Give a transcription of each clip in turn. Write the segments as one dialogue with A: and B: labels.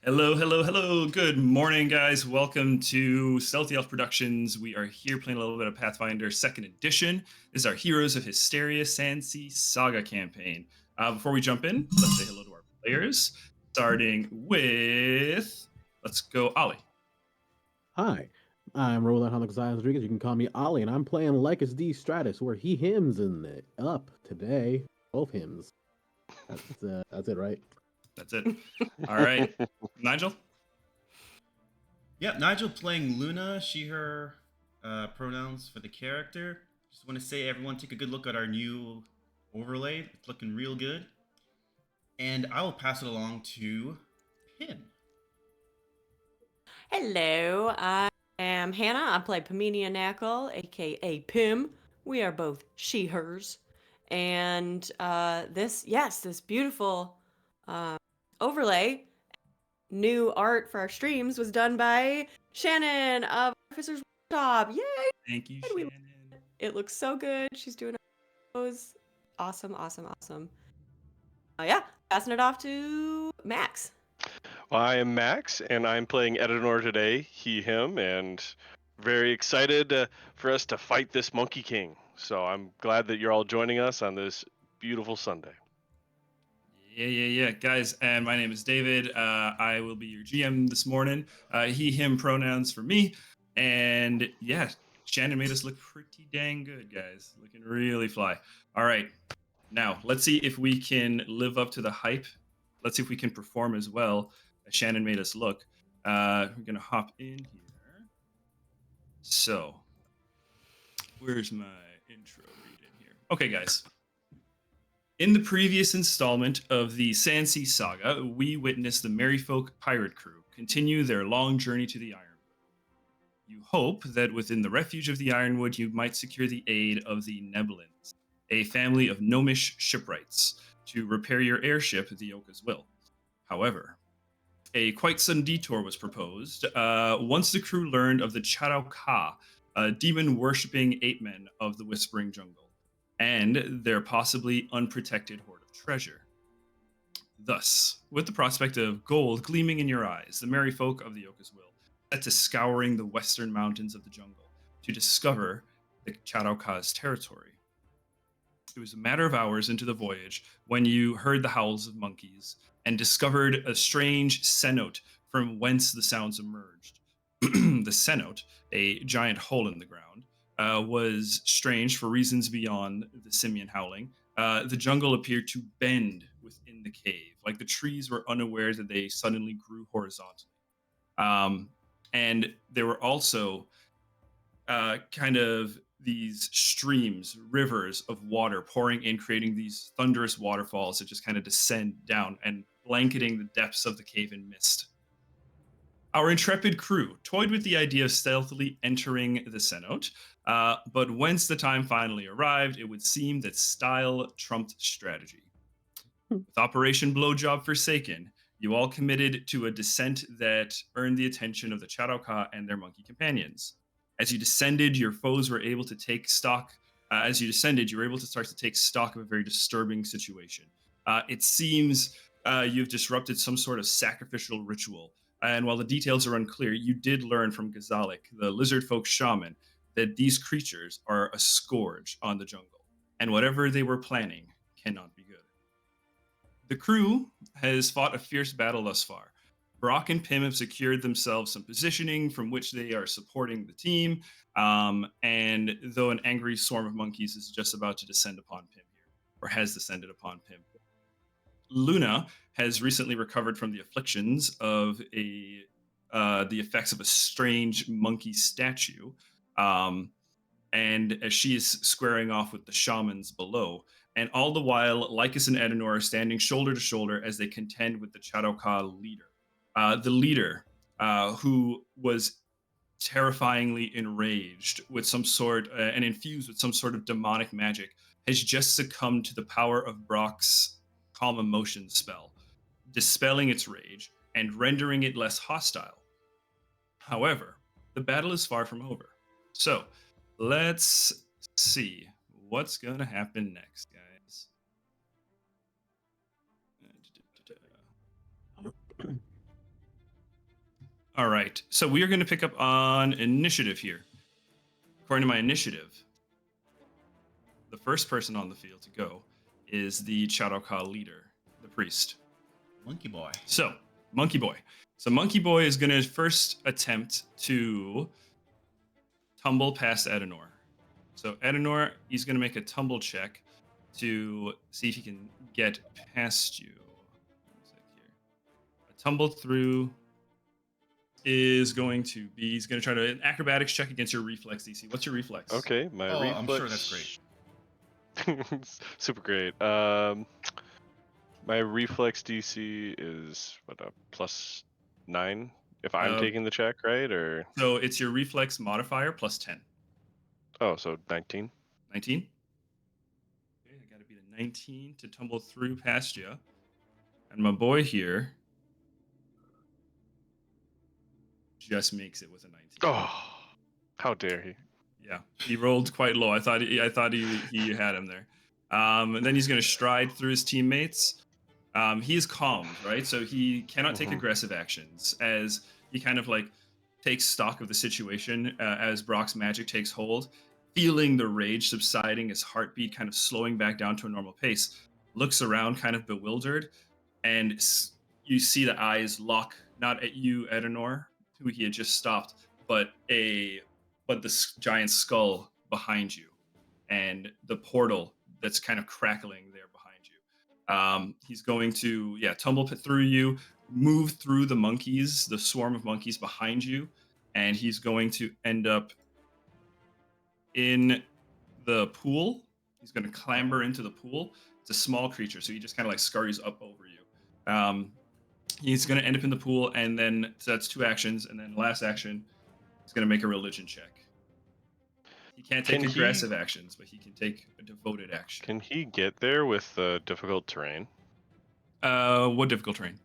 A: Hello, hello, hello. Good morning, guys. Welcome to TTRPG Productions. We are here playing a little bit of Pathfinder 2nd Edition. This is our Heroes of Histaeria Sandsea Saga campaign. Before we jump in, let's say hello to our players. Starting with, let's go, Ollie.
B: Hi, I'm Roland Gonzalez Rodriguez. You can call me Ollie, and I'm playing Lycus D. Stratus, where he hymns in the up today. Both hymns. That's it, right?
A: That's it. All right. Nigel?
C: Yep, Nigel playing Luna, she, her pronouns for the character. Just want to say, everyone, take a good look at our new overlay. It's looking real good. And I will pass it along to Pim.
D: Hello, I am Hannah. I play Pamenia Knackle, aka Pim. We are both she, hers. And this beautiful overlay, new art for our streams was done by Shannon of Artificer's Shop. Yay!
A: Thank you,
D: We-
A: Shannon.
D: It looks so good. She's doing those. Awesome. Yeah, passing it off to Max.
E: Well, I am Max, and I'm playing Edinor today, he, him, and very excited for us to fight this Monkey King. So I'm glad that you're all joining us on this beautiful Sunday.
A: Yeah. Guys, and my name is David. I will be your GM this morning. He, him pronouns for me. And yeah, Shannon made us look pretty dang good, guys. Looking really fly. All right. Now, let's see if we can live up to the hype. Let's see if we can perform as well as Shannon made us look. We're going to hop in here. So, where's my intro read in here? Okay, guys. In the previous installment of the Sandsea Saga, we witnessed the Merryfolk pirate crew continue their long journey to the Ironwood. You hope that within the refuge of the Ironwood you might secure the aid of the Nebulins, a family of gnomish shipwrights, to repair your airship, the Oka's Will. However, a quite sudden detour was proposed once the crew learned of the Charao Ka, a demon-worshipping ape-men of the Whispering Jungle, and their possibly unprotected hoard of treasure. Thus, with the prospect of gold gleaming in your eyes, the merry folk of the Oka's Will set to scouring the western mountains of the jungle to discover the Charao-Ka's territory. It was a matter of hours into the voyage when you heard the howls of monkeys and discovered a strange cenote from whence the sounds emerged. The cenote, a giant hole in the ground, was strange for reasons beyond the simian howling. The jungle appeared to bend within the cave, like the trees were unaware that they suddenly grew horizontally. And there were also kind of these streams, rivers of water pouring in, creating these thunderous waterfalls that just kind of descend down and blanketing the depths of the cave in mist. Our intrepid crew toyed with the idea of stealthily entering the cenote, but once the time finally arrived, it would seem that style trumped strategy. With Operation Blowjob Forsaken, you all committed to a descent that earned the attention of the Charao-Ka and their monkey companions. As you descended, your foes were able to take stock. As you descended, you were able to start to take stock of a very disturbing situation. It seems you've disrupted some sort of sacrificial ritual. And while the details are unclear, you did learn from Gazalik, the lizard folk shaman, that these creatures are a scourge on the jungle, and whatever they were planning cannot be good. The crew has fought a fierce battle thus far. Brock and Pim have secured themselves some positioning from which they are supporting the team, and though an angry swarm of monkeys is just about to descend upon Pim here, or has descended upon Pim, Luna has recently recovered from the afflictions of the effects of a strange monkey statue, and as she is squaring off with the shamans below, and all the while, Lycus and Edinor are standing shoulder to shoulder as they contend with the Charao-Ka leader. The leader, who was terrifyingly enraged with some sort and infused with some sort of demonic magic, has just succumbed to the power of Brock's calm emotion spell, dispelling its rage and rendering it less hostile. However, the battle is far from over. So, let's see what's going to happen next, guys. All right. So we are going to pick up on initiative here. According to my initiative, the first person on the field to go is the Charoka leader, the priest.
C: Monkey boy.
A: So, Monkey Boy. So Monkey Boy is going to first attempt to tumble past Edenor. So Edenor, he's going to make a tumble check to see if he can get past you. One sec here. A tumble through is going to be, he's going to try to an acrobatics check against your reflex DC. What's your reflex?
E: Okay, my
C: Oh,
E: reflex.
C: I'm sure that's
E: great. Super great. My reflex DC is what, a +9 if I'm taking the check, right? Or
A: So it's your reflex modifier plus 10.
E: oh, so 19.
A: 19? Okay, I got to beat a 19 to tumble through past you. And my boy here just makes it with a 19.
E: Oh, how dare he!
A: Yeah, he rolled quite low. I thought he had him there. And then he's going to stride through his teammates. He is calmed, right? So he cannot take aggressive actions as he kind of like takes stock of the situation as Brock's magic takes hold, feeling the rage subsiding, his heartbeat kind of slowing back down to a normal pace. Looks around, kind of bewildered, and you see the eyes lock not at you, Edenor, who he had just stopped, but the giant skull behind you, and the portal that's kind of crackling there behind you. He's going to tumble through you, move through the monkeys, the swarm of monkeys behind you, and he's going to end up in the pool. He's going to clamber into the pool. It's a small creature, so he just kind of like scurries up over you. He's going to end up in the pool, and then so that's 2 actions, and then last action, he's going to make a religion check. He can't take aggressive actions, but he can take a devoted action.
E: Can he get there with difficult terrain?
A: What difficult terrain?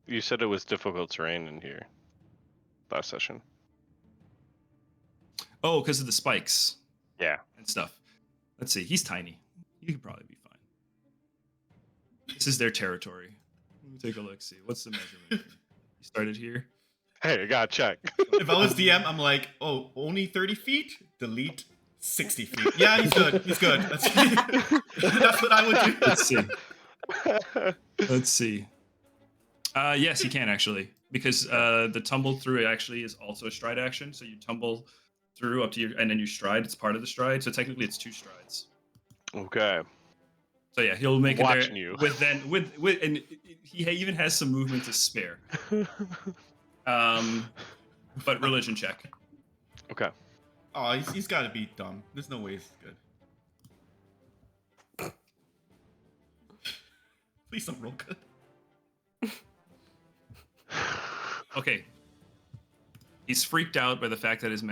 E: You said it was difficult terrain in here last session.
A: Oh, because of the spikes.
E: Yeah.
A: And stuff. Let's see. He's tiny. He could probably be fine. This is their territory. Let me take a look. See, what's the measurement here? You started here.
E: Hey, I gotta check.
C: If I was DM, I'm like, oh, only 30 feet? Delete 60 feet. Yeah, he's good. He's good. That's what I would do.
A: Let's see. Let's see. Yes, he can actually, because the tumble through actually is also a stride action. So you tumble through up to your, and then you stride. It's part of the stride. So technically, it's 2 strides.
E: Okay.
A: So yeah, he'll make it there
E: you.
A: with and he even has some movement to spare. But religion check.
E: Okay.
C: Oh, he's got to be dumb. There's no way he's good. Please don't roll good.
A: Okay. He's freaked out by the fact that his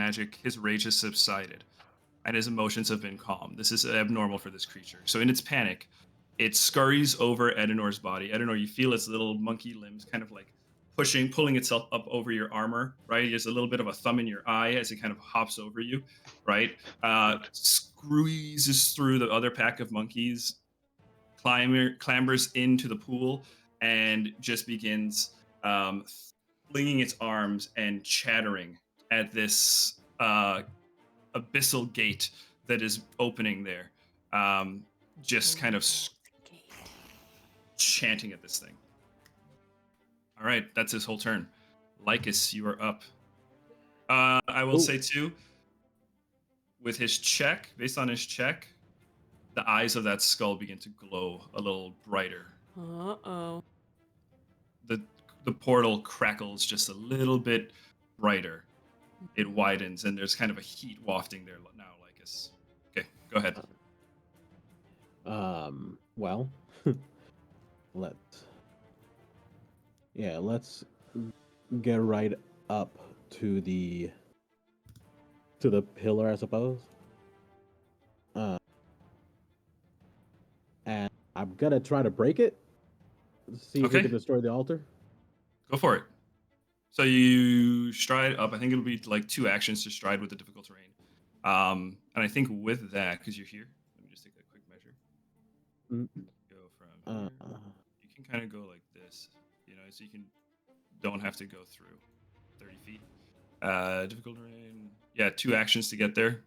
A: rage has subsided, and his emotions have been calm. This is abnormal for this creature. So in its panic, it scurries over Edenor's body. Edenor, you feel its little monkey limbs kind of like pulling itself up over your armor, right? There's a little bit of a thumb in your eye as it kind of hops over you, right? Squeezes through the other pack of monkeys, clambers into the pool, and just begins flinging its arms and chattering at this abyssal gate that is opening there. Just kind of chanting at this thing. All right, that's his whole turn. Lycus, you are up. I will say too, with his check, based on his check, the eyes of that skull begin to glow a little brighter.
D: Uh-oh.
A: The portal crackles just a little bit brighter. It widens, and there's kind of a heat wafting there now, Lycus. Okay, go ahead.
B: Well, let's get right up to the pillar, I suppose. And I'm gonna try to break it. See if we can destroy the altar.
A: Go for it. So you stride up. I think it'll be like 2 actions to stride with the difficult terrain. And I think with that, because you're here, let me just take a quick measure. Go from here. You can kind of go like this, so you don't have to go through. 30 feet. Difficult terrain. Yeah, 2 actions to get there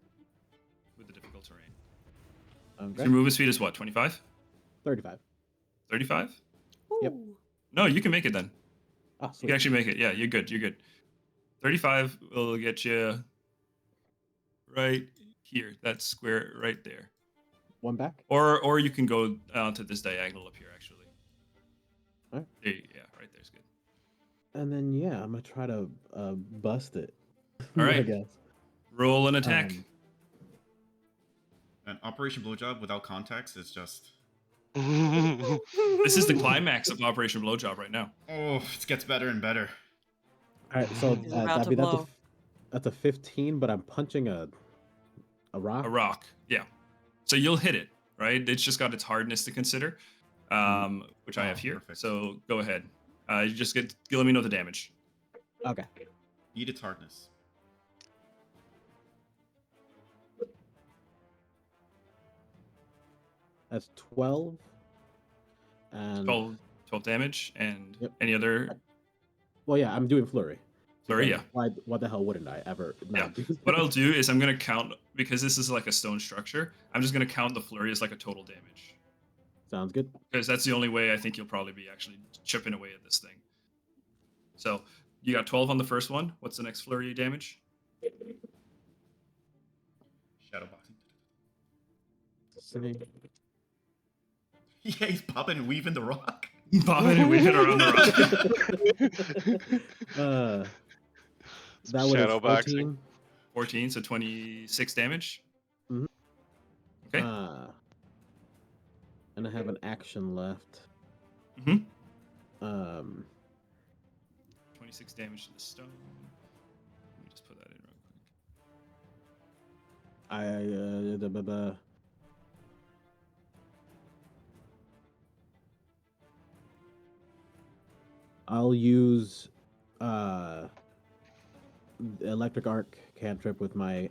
A: with the difficult terrain.
B: Okay.
A: Your movement speed is what? 25?
B: 35.
A: 35?
B: Yep.
D: Ooh.
A: No, you can make it then.
B: Ah,
A: You
B: sweet.
A: can actually make it. Yeah, you're good. You're good. 35 will get you right here. That square right there.
B: One back.
A: Or you can go to this diagonal up here, actually.
B: Alright.
A: There yeah, right there's good.
B: And then yeah, I'm gonna try to bust it.
A: All
B: I
A: right.
B: guess.
A: Roll an attack.
C: An Operation Blowjob without context is just.
A: This is the climax of Operation Blowjob right now.
C: Oh, it gets better and better.
B: All right, so
D: He's about to blow.
B: that's a 15, but I'm punching a rock.
A: A rock. Yeah. So you'll hit it, right? It's just got its hardness to consider, which I have here.
C: Perfect.
A: So go ahead. You just let me know the damage.
B: Okay.
C: Eat its hardness.
B: That's 12. And
A: 12 damage. And
B: Yep.
A: any other
B: well, yeah, I'm doing flurry.
A: flurry? Yeah.
B: Why the hell wouldn't I ever not do that?
A: What I'll do is I'm going to count, because this is like a stone structure, I'm just going to count the flurry as like a total damage.
B: Sounds good.
A: Because that's the only way I think you'll probably be actually chipping away at this thing. So you got 12 on the first one. What's the next flurry damage?
C: Shadowboxing.
B: Sitting.
C: Yeah, he's popping and weaving the rock.
A: Bobbing and weaving around the rock.
B: That would have
E: Shadowboxing.
B: 14.
A: 14, so 26 damage.
B: Mhm.
A: Okay.
B: And I have an action left.
A: Mhm. 26 damage to the stone. Let me just put that in real quick.
B: I'll use electric arc cantrip with my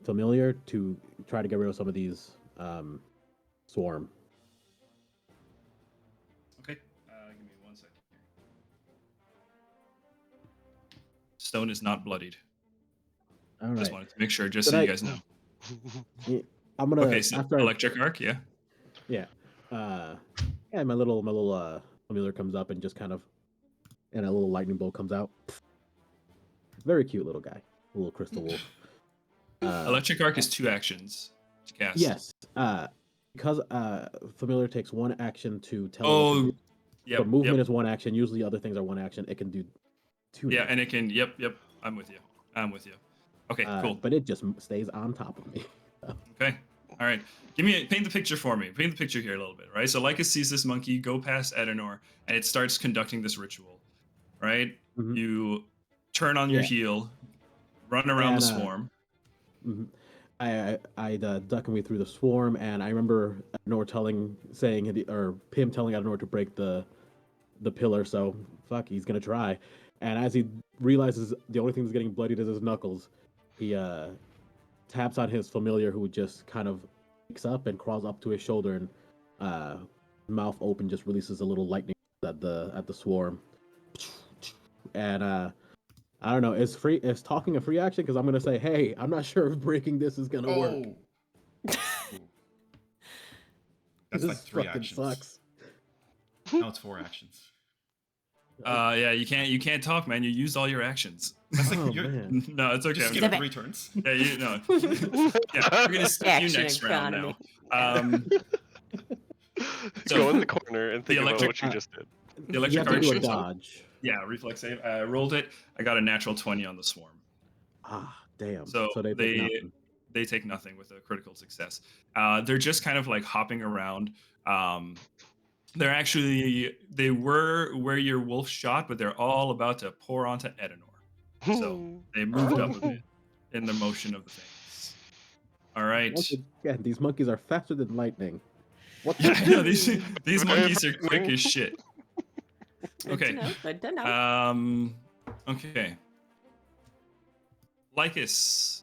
B: familiar to try to get rid of some of these swarm.
A: Okay. Give me 1 second here. Stone is not bloodied.
B: All right.
A: Just wanted to make sure, just
B: But
A: so
B: I-
A: you guys know.
B: I'm gonna
A: Okay, so
B: after
A: electric arc, yeah.
B: yeah, my little familiar comes up and just kind of, and a little lightning bolt comes out. Very cute little guy, a little crystal wolf.
A: Electric arc is 2 actions to cast.
B: Yes, because familiar takes 1 action to tell.
A: Oh, yeah.
B: So movement is 1 action. Usually other things are 1 action. It can do 2.
A: Yeah,
B: now.
A: and it can. Yep. I'm with you. Okay, cool.
B: But it just stays on top of me.
A: Okay. All right. Paint the picture for me. Paint the picture here a little bit, right? So Lycus sees this monkey go past Edenor, and it starts conducting this ritual, right?
B: Mhm.
A: You turn on your heel, run around
B: And,
A: the swarm.
B: Mhm. I duck me through the swarm, and I remember Edenor Pim telling Edenor to break the pillar. So fuck, he's gonna try. And as he realizes the only thing that's getting bloodied is his knuckles, he taps on his familiar, who just kind of picks up and crawls up to his shoulder, and mouth open, just releases a little lightning at the swarm. And I don't know, is talking a free action? Because I'm gonna say, hey, I'm not sure if breaking this is gonna work.
C: Ooh. That's
B: This
C: like 3
B: fucking
C: actions.
B: sucks.
C: Now it's 4 actions.
A: Yeah, you can't talk, man. You used all your actions.
C: That's like
B: Oh,
C: you're
B: man.
A: No, it's okay.
C: just
A: I'm
C: skip
D: Skip
A: gonna-
D: it.
C: 3 turns.
A: Yeah, you know. Yeah, we're gonna skip you
D: Action
A: next round now.
D: economy.
A: So-
E: Go in the corner and think about
A: electric-
E: what you just did.
A: The
B: You
A: electric
B: have to
A: arc
B: do a
A: shoots up.
B: dodge.
A: Yeah, reflex save. I rolled it. I got a natural 20 on the swarm.
B: Ah, damn.
A: So
B: they take
A: they
B: nothing.
A: they take nothing with a critical success. They're just kind of like hopping around. They were where your wolf shot, but they're all about to pour onto Edenor. So they moved up a bit in the motion of the things. All right.
B: Once again, these monkeys are faster than lightning. What?
A: Yeah, I know these monkeys are quick as shit.
D: Good to
A: Okay.
D: know, good to know.
A: Okay. Lycus,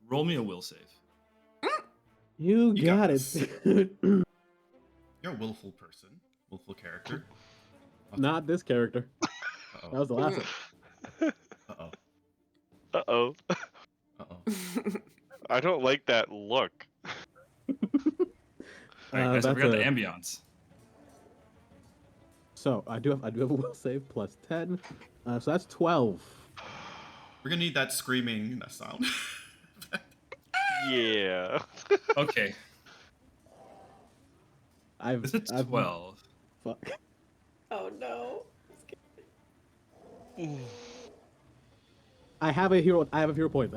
A: roll me a will save.
B: You
C: You got
B: got
C: this.
B: it.
C: You're a willful person. Willful character.
B: Not this character.
C: Uh-oh.
B: That was the last one.
C: Uh-oh.
E: Uh-oh.
C: Uh-oh.
E: I don't like that look.
A: All right, guys, I
B: That's
A: forgot the
B: a-
A: ambiance.
B: So I do have a will save plus 10. So that's 12.
C: We're gonna need that screaming sound.
E: Yeah.
A: Okay,
B: I've
A: it's a 12.
B: Fuck.
D: Oh no.
B: I have a hero point.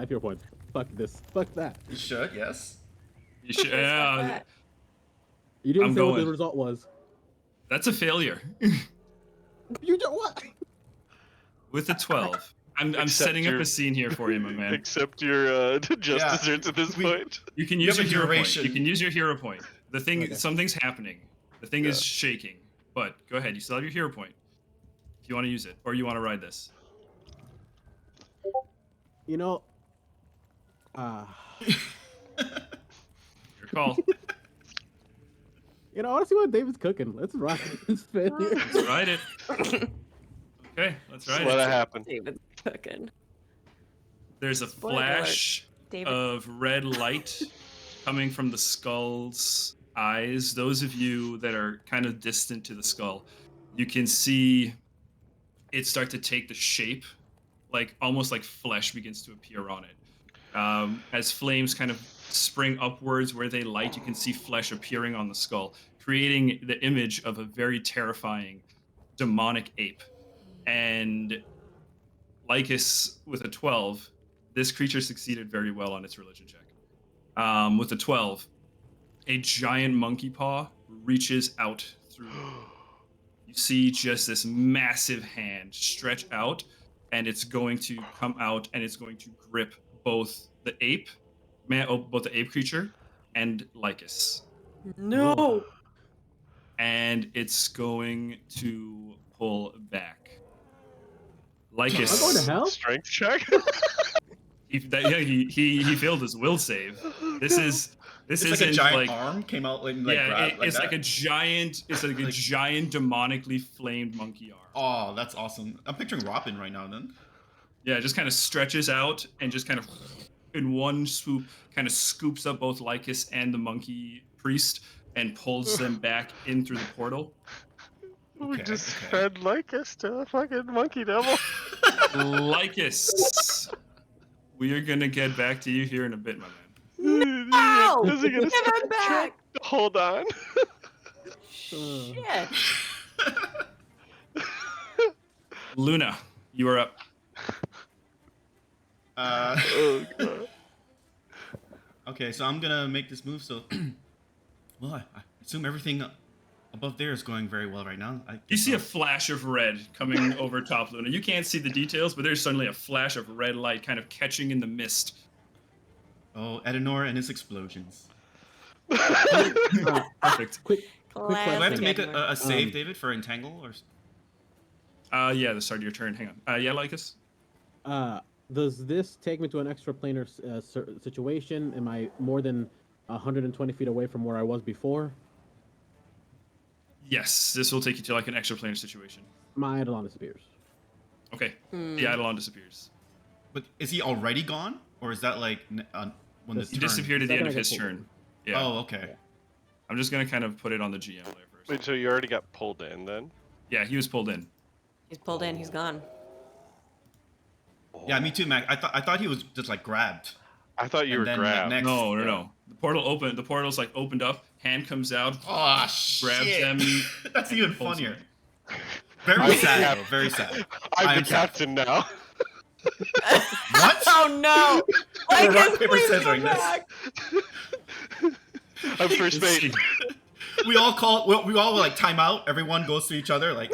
B: Fuck this. Fuck that.
C: You should, yes.
A: You should,
D: Stop that.
B: You didn't
A: I'm
B: say what the
A: going.
B: result was.
A: that's a failure.
B: You don't what?
A: With a 12. I'm
E: Except
A: setting up
E: your-
A: a scene here for you, my man.
E: Accept your just
C: Yeah,
E: desserts at this point.
A: You can
C: You
A: use
C: have
A: your
C: a
A: hero point.
C: duration.
A: You can use your hero point. The thing,
B: Okay.
A: something's happening. The thing is shaking. But go ahead. You still have your hero point. If you want to use it, or you want to ride this.
B: You know,
A: Your call.
B: I want to see what David's cooking. Let's rock this failure.
A: Let's ride it. Okay, let's
E: Just
A: ride
E: let
A: it.
E: it happen.
D: David's cooking.
A: There's a
D: Spoiler alert.
A: flash
D: David.
A: of red light coming from the skull's eyes. Those of you that are kind of distant to the skull, you can see it start to take the shape, like almost like flesh begins to appear on it. As flames kind of spring upwards where they light, you can see flesh appearing on the skull, creating the image of a very terrifying demonic ape. And Lycus with a 12, this creature succeeded very well on its religion check. With a 12, a giant monkey paw reaches out through. You see just this massive hand stretch out, and it's going to come out and it's going to grip both the ape, both the ape creature and Lycus.
D: No.
A: And it's going to pull back.
B: I'm going to
A: Lycus,
B: hell?
E: Strength check.
A: he failed his will save. This
C: It's
A: isn't
C: like a giant
A: like
C: arm came out like
A: it's
C: that.
A: like a giant giant demonically flamed monkey arm.
C: Oh, that's awesome. I'm picturing Robin right now then.
A: Yeah, it just kind of stretches out and just kind of in one swoop kind of scoops up both Lycus and the monkey priest and pulls them back in through the portal.
E: We
C: Okay,
E: just
C: okay.
E: fed Lycus to a fucking monkey devil.
A: Lycus, we are gonna get back to you here in a bit, my man.
D: No!
E: Is he gonna
D: Give it back!
E: Hold on.
D: Shit.
A: Luna, you are up.
E: Oh god.
C: Okay, so I'm gonna make this move. So, well, I assume everything above there is going very well right now.
A: You see a flash of red coming over top Luna. You can't see the details, but there's suddenly a flash of red light kind of catching in the mist.
C: Oh, Edenor and his explosions.
A: Perfect.
B: Quick
C: Do I have
D: Classic
C: to make
D: Edward.
C: a save, David, for entangle or?
A: Yeah, the start of your turn. Hang on. Yeah, Lycus?
B: Does this take me to an extra planar situation? Am I more than 120 feet away from where I was before?
A: Yes, this will take you to like an extra planar situation.
B: My Eidolon disappears.
A: Okay. The Eidolon disappears.
C: But is he already gone, or is that like when the
B: He
A: He
C: turn?
A: disappeared at the end
B: Second
A: of
B: I
A: his
B: get pulled
A: turn. Yeah.
C: Oh, okay.
A: I'm just gonna kind of put it on the GM there first.
E: Wait, so you already got pulled in then?
A: Yeah, he was pulled in.
D: He's pulled in, he's gone.
C: Yeah, me too, Mac. I thought he was just like grabbed.
E: I thought you
C: And
E: were
C: then
E: grabbed.
C: next-
A: No. The portal opened. The portal's like opened up. Hand comes out.
C: Oh
A: Grabs
C: shit!
A: them
C: That's
A: and
C: even
A: pulls
C: funnier.
A: them.
C: Very
E: I'm
C: sad.
E: the
C: Though, very sad.
E: I'm
C: I'm
E: the
C: sad.
E: captain now.
C: What?
D: Oh no!
C: Rock,
D: Lycus,
C: paper,
D: please
C: scissors
D: come
C: this.
D: back!
E: I'm first
A: Let's
E: mate.
A: see.
C: We all like time out. Everyone goes to each other like.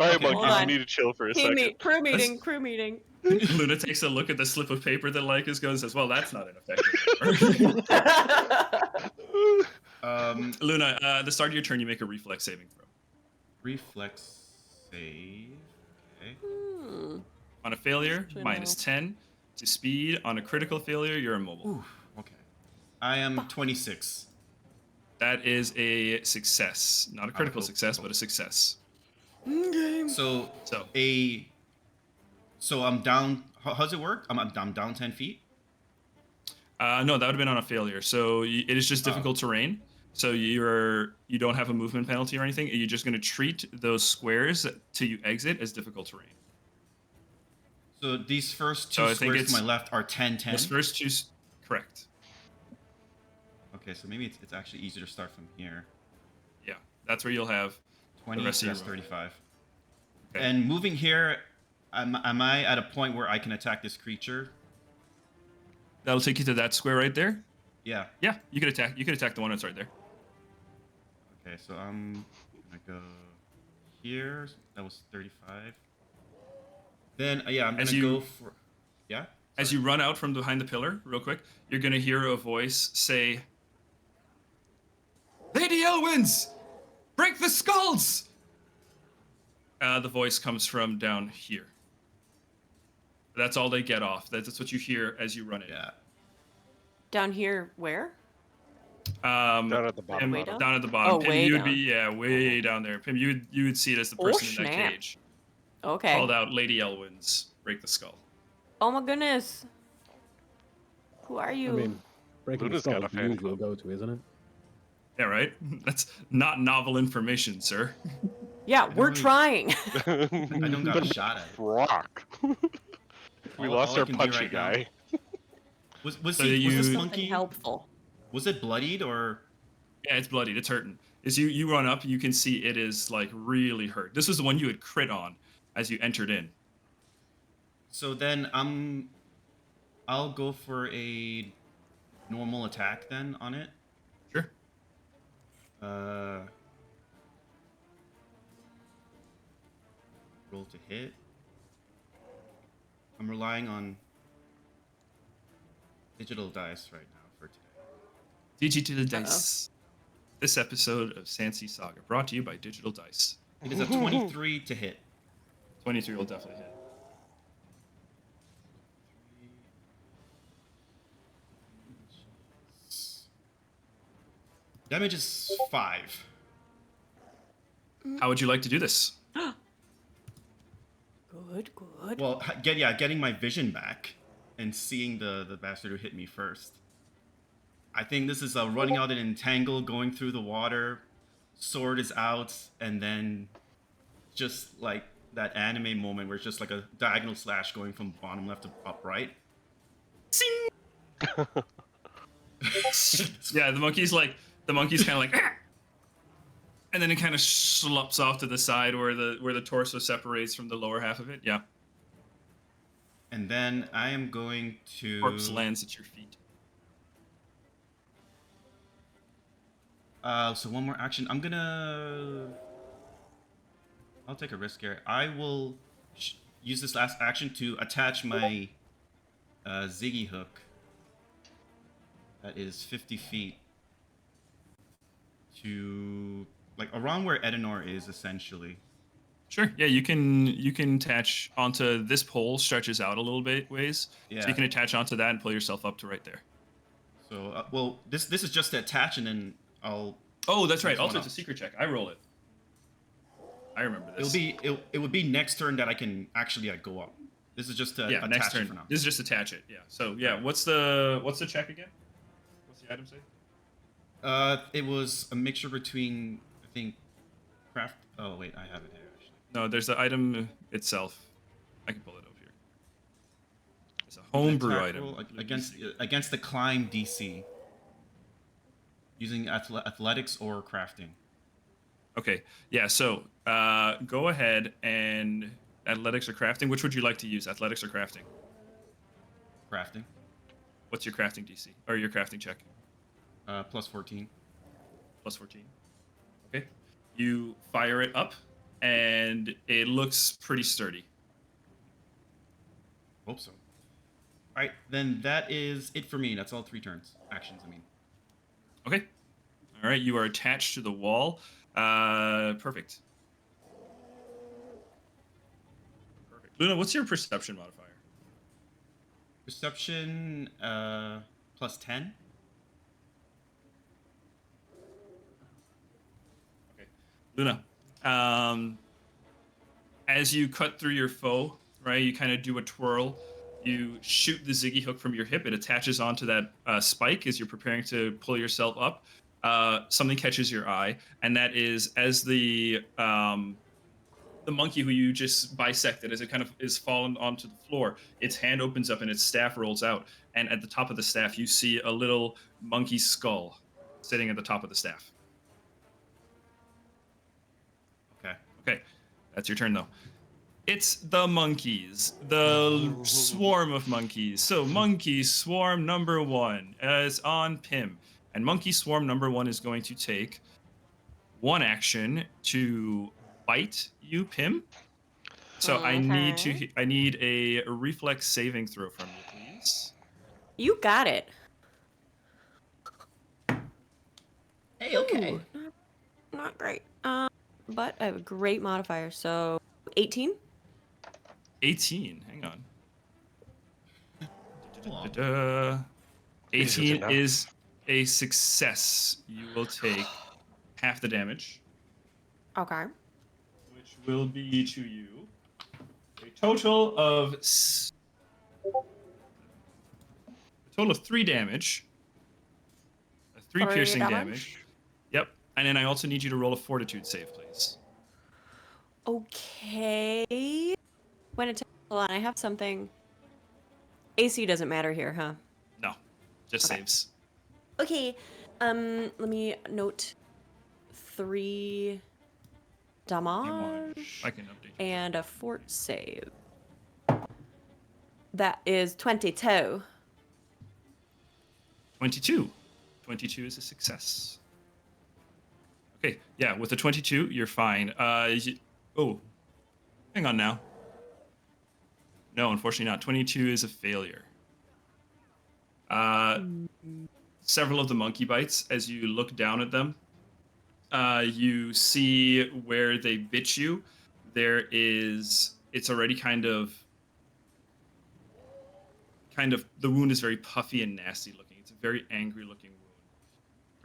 E: All right,
C: Okay,
E: monkeys,
D: hold
E: you
D: on.
E: need to chill for a
D: Team
E: second.
D: meet, crew meeting, crew meeting.
A: Luna takes a look at the slip of paper that Lycus goes and says, "Well, that's not an effective." Luna, the start of your turn, you make a reflex saving throw.
C: Reflex save. Okay.
D: Hmm.
A: On a failure,
D: Actually,
A: minus 10 to speed. On a critical failure, you're immobile.
C: Ooh, okay. I am 26.
A: That is a success. Not a critical
C: cool,
A: success,
C: cool.
A: but a success.
C: So
A: So
C: so I'm down. How's it work? I'm down 10 feet.
A: no, that would have been on a failure. So it is just
C: Oh.
A: difficult terrain. So you don't have a movement penalty or anything. You're just going to treat those squares till you exit as difficult terrain.
C: So these first
A: So
C: two
A: I think
C: squares to my
A: it's-
C: left are 10, 10.
A: Those first two, correct.
C: Okay, so maybe it's actually easier to start from here.
A: Yeah, that's where you'll have
C: 20,
A: rest
C: so
A: of your
C: that's
A: road.
C: 35.
A: Okay.
C: And moving here, am I at a point where I can attack this creature?
A: That'll take you to that square right there.
C: Yeah.
A: Yeah, you could attack. You could attack the one that's right there.
C: Okay, so I'm gonna go here. That was 35. Then yeah, I'm
A: As
C: gonna
A: you-
C: go for. Yeah.
A: As you run out from behind the pillar, real quick, you're gonna hear a voice say, "Lady Elwins, break the skulls!" The voice comes from down here. That's all they get off. That's what you hear as you run in.
C: Yeah.
D: Down here, where?
E: Down at the bottom.
A: Pim,
D: Way down?
A: down at the bottom.
D: Oh,
A: Pim,
D: way
A: you would
D: down.
A: be way down there. Pim, you would see it as the
D: Oh,
A: person in that
D: snap.
A: cage.
D: Okay.
A: Called out Lady Elwins, break the skull.
D: Oh my goodness. Who are you?
B: I mean, breaking the
E: Luna's got
B: skull
E: a
B: is the
E: fan
B: usual
E: club.
B: go-to, isn't it?
A: Yeah, right? That's not novel information, sir.
D: yeah, we're
C: really-
D: trying.
C: I don't got a shot at it.
E: Rock. We
C: All
E: lost
C: I
E: our
C: can do
E: punchy
C: right now-
E: guy.
C: Was
A: So
C: was
A: you-
C: this
A: Something
C: monkey?
D: helpful.
C: Was it bloodied or?
A: Yeah, it's bloodied. It's hurting. As you run up, you can see it is like really hurt. This was the one you had crit on as you entered in.
C: So then I'll go for a normal attack then on it.
A: Sure.
C: Roll to hit. I'm relying on digital dice right now for today.
A: DG to the dice. This episode of Sandsea Saga brought to you by Digital Dice.
C: It is a 23 to hit.
A: 23 will definitely hit.
C: Damage is 5.
A: How would you like to do this?
D: Good, good.
C: Well, getting my vision back and seeing the bastard who hit me first. I think this is running out an entangle, going through the water, sword is out, and then just like that anime moment where it's just like a diagonal slash going from bottom left to up right.
A: Yeah, the monkey's kind of like, "Ah!" And then it kind of slups off to the side where the torso separates from the lower half of it. Yeah,
C: And then I am going to.
A: corpse lands at your feet.
C: So one more action. I'll take a risk here. I will use this last action to attach my Ziggy hook. That is 50 feet to like around where Edenor is, essentially.
A: Sure. Yeah, you can attach onto this pole, stretches out a little bit ways. So
C: Yeah.
A: you can attach onto that and pull yourself up to right there.
C: So well, this is just to attach, and then I'll.
A: Oh, that's right.
C: Next one
A: Also, it's a
C: up.
A: secret check. I roll it. I remember this.
C: It would be next turn that I can actually go up. This is just to
A: yeah,
C: attach
A: next
C: it
A: turn.
C: for now.
A: This is just attach it. Yeah. So yeah, what's the check again? What's the item say?
C: It was a mixture between I think craft. Oh wait, I have it here actually.
A: No, there's the item itself. I can pull it up here. It's a homebrew
C: Attack
A: item.
C: roll against the climb DC. Using athletics or crafting.
A: Okay. Yeah. So go ahead and athletics or crafting. Which would you like to use? Athletics or crafting?
C: Crafting.
A: What's your crafting DC or your crafting check?
C: Plus 14.
A: Plus 14. Okay. You fire it up, and it looks pretty sturdy.
C: Hope so. Alright, then that is it for me. That's all 3 turns. Actions, I mean.
A: Okay. All right. You are attached to the wall. Perfect. Perfect. Luna, what's your perception modifier?
C: Perception, plus 10.
A: Okay. Luna, as you cut through your foe, right, you kind of do a twirl. You shoot the Ziggy hook from your hip. It attaches onto that spike as you're preparing to pull yourself up. Something catches your eye, and that is as the monkey who you just bisected, as it kind of is fallen onto the floor, its hand opens up and its staff rolls out. And at the top of the staff, you see a little monkey skull sitting at the top of the staff.
C: Okay.
A: Okay, that's your turn though. It's the monkeys, the swarm of monkeys. So monkey swarm number 1 is on Pim, and monkey swarm number 1 is going to take 1 action to bite you, Pim. So I need a reflex saving throw from you, please.
D: You got it.
C: Hey, okay.
D: Ooh, not great. But I have a great modifier, so 18.
A: 18. Hang on.
C: Hold on.
A: Da-da-da-da.
E: Is it
A: 18
E: enough?
A: is a success. You will take half the damage,
D: Okay.
A: which will be to you a total of 3 damage. 3
D: Three
A: piercing
D: damage?
A: damage. Yep. And then I also need you to roll a fortitude save, please.
D: Okay. When it hold on, I have something. AC doesn't matter here, huh?
A: No, just
D: Okay.
A: saves.
D: Okay. Let me note 3 damage
A: I can update.
D: and a fort save. That is 22.
A: 22. 22 is a success. Okay, yeah, with a 22, you're fine. Oh, hang on now. No, unfortunately not. 22 is a failure. Several of the monkey bites, as you look down at them, you see where they bit you. It's already kind of, the wound is very puffy and nasty looking. It's a very angry looking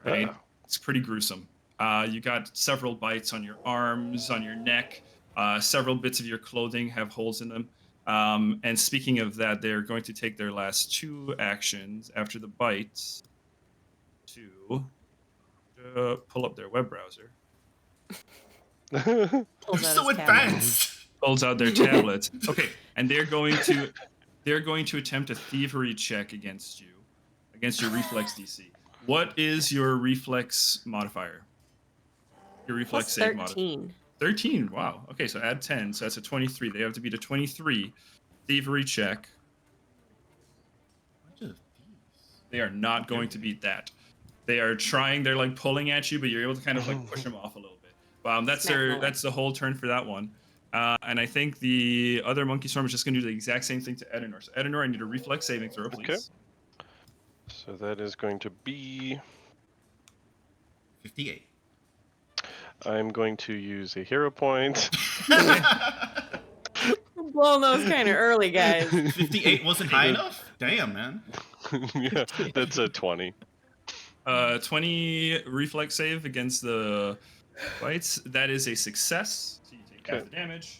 A: wound, right? It's pretty gruesome. You got several bites on your arms, on your neck. Several bits of your clothing have holes in them. And speaking of that, they're going to take their last 2 actions after the bites to pull up their web browser.
C: You're
D: Pulls out
C: so
D: his tablet.
C: advanced.
A: Pulls out their tablets. Okay, and they're going to attempt a thievery check against your reflex DC. What is your reflex modifier? Your reflex
D: Plus
A: save modifier.
D: 13.
A: 13. Wow. Okay, so add 10. So that's a 23. They have to beat a 23 thievery check.
C: Bunch of thieves.
A: They are not going to beat that. They are trying. They're like pulling at you, but you're able to kind of like push them off a little bit. That's the whole turn for that one. And I think the other monkey swarm is just going to do the exact same thing to Edenor. So Edenor, I need a reflex saving throw, please.
E: Okay. So that is going to be.
C: 58.
E: I'm going to use a hero point.
D: We're blowing those kind of early, guys.
C: 58 wasn't high enough? Damn, man.
E: Yeah, that's a 20.
A: 20 reflex save against the bites. That is a success. So you take half the damage.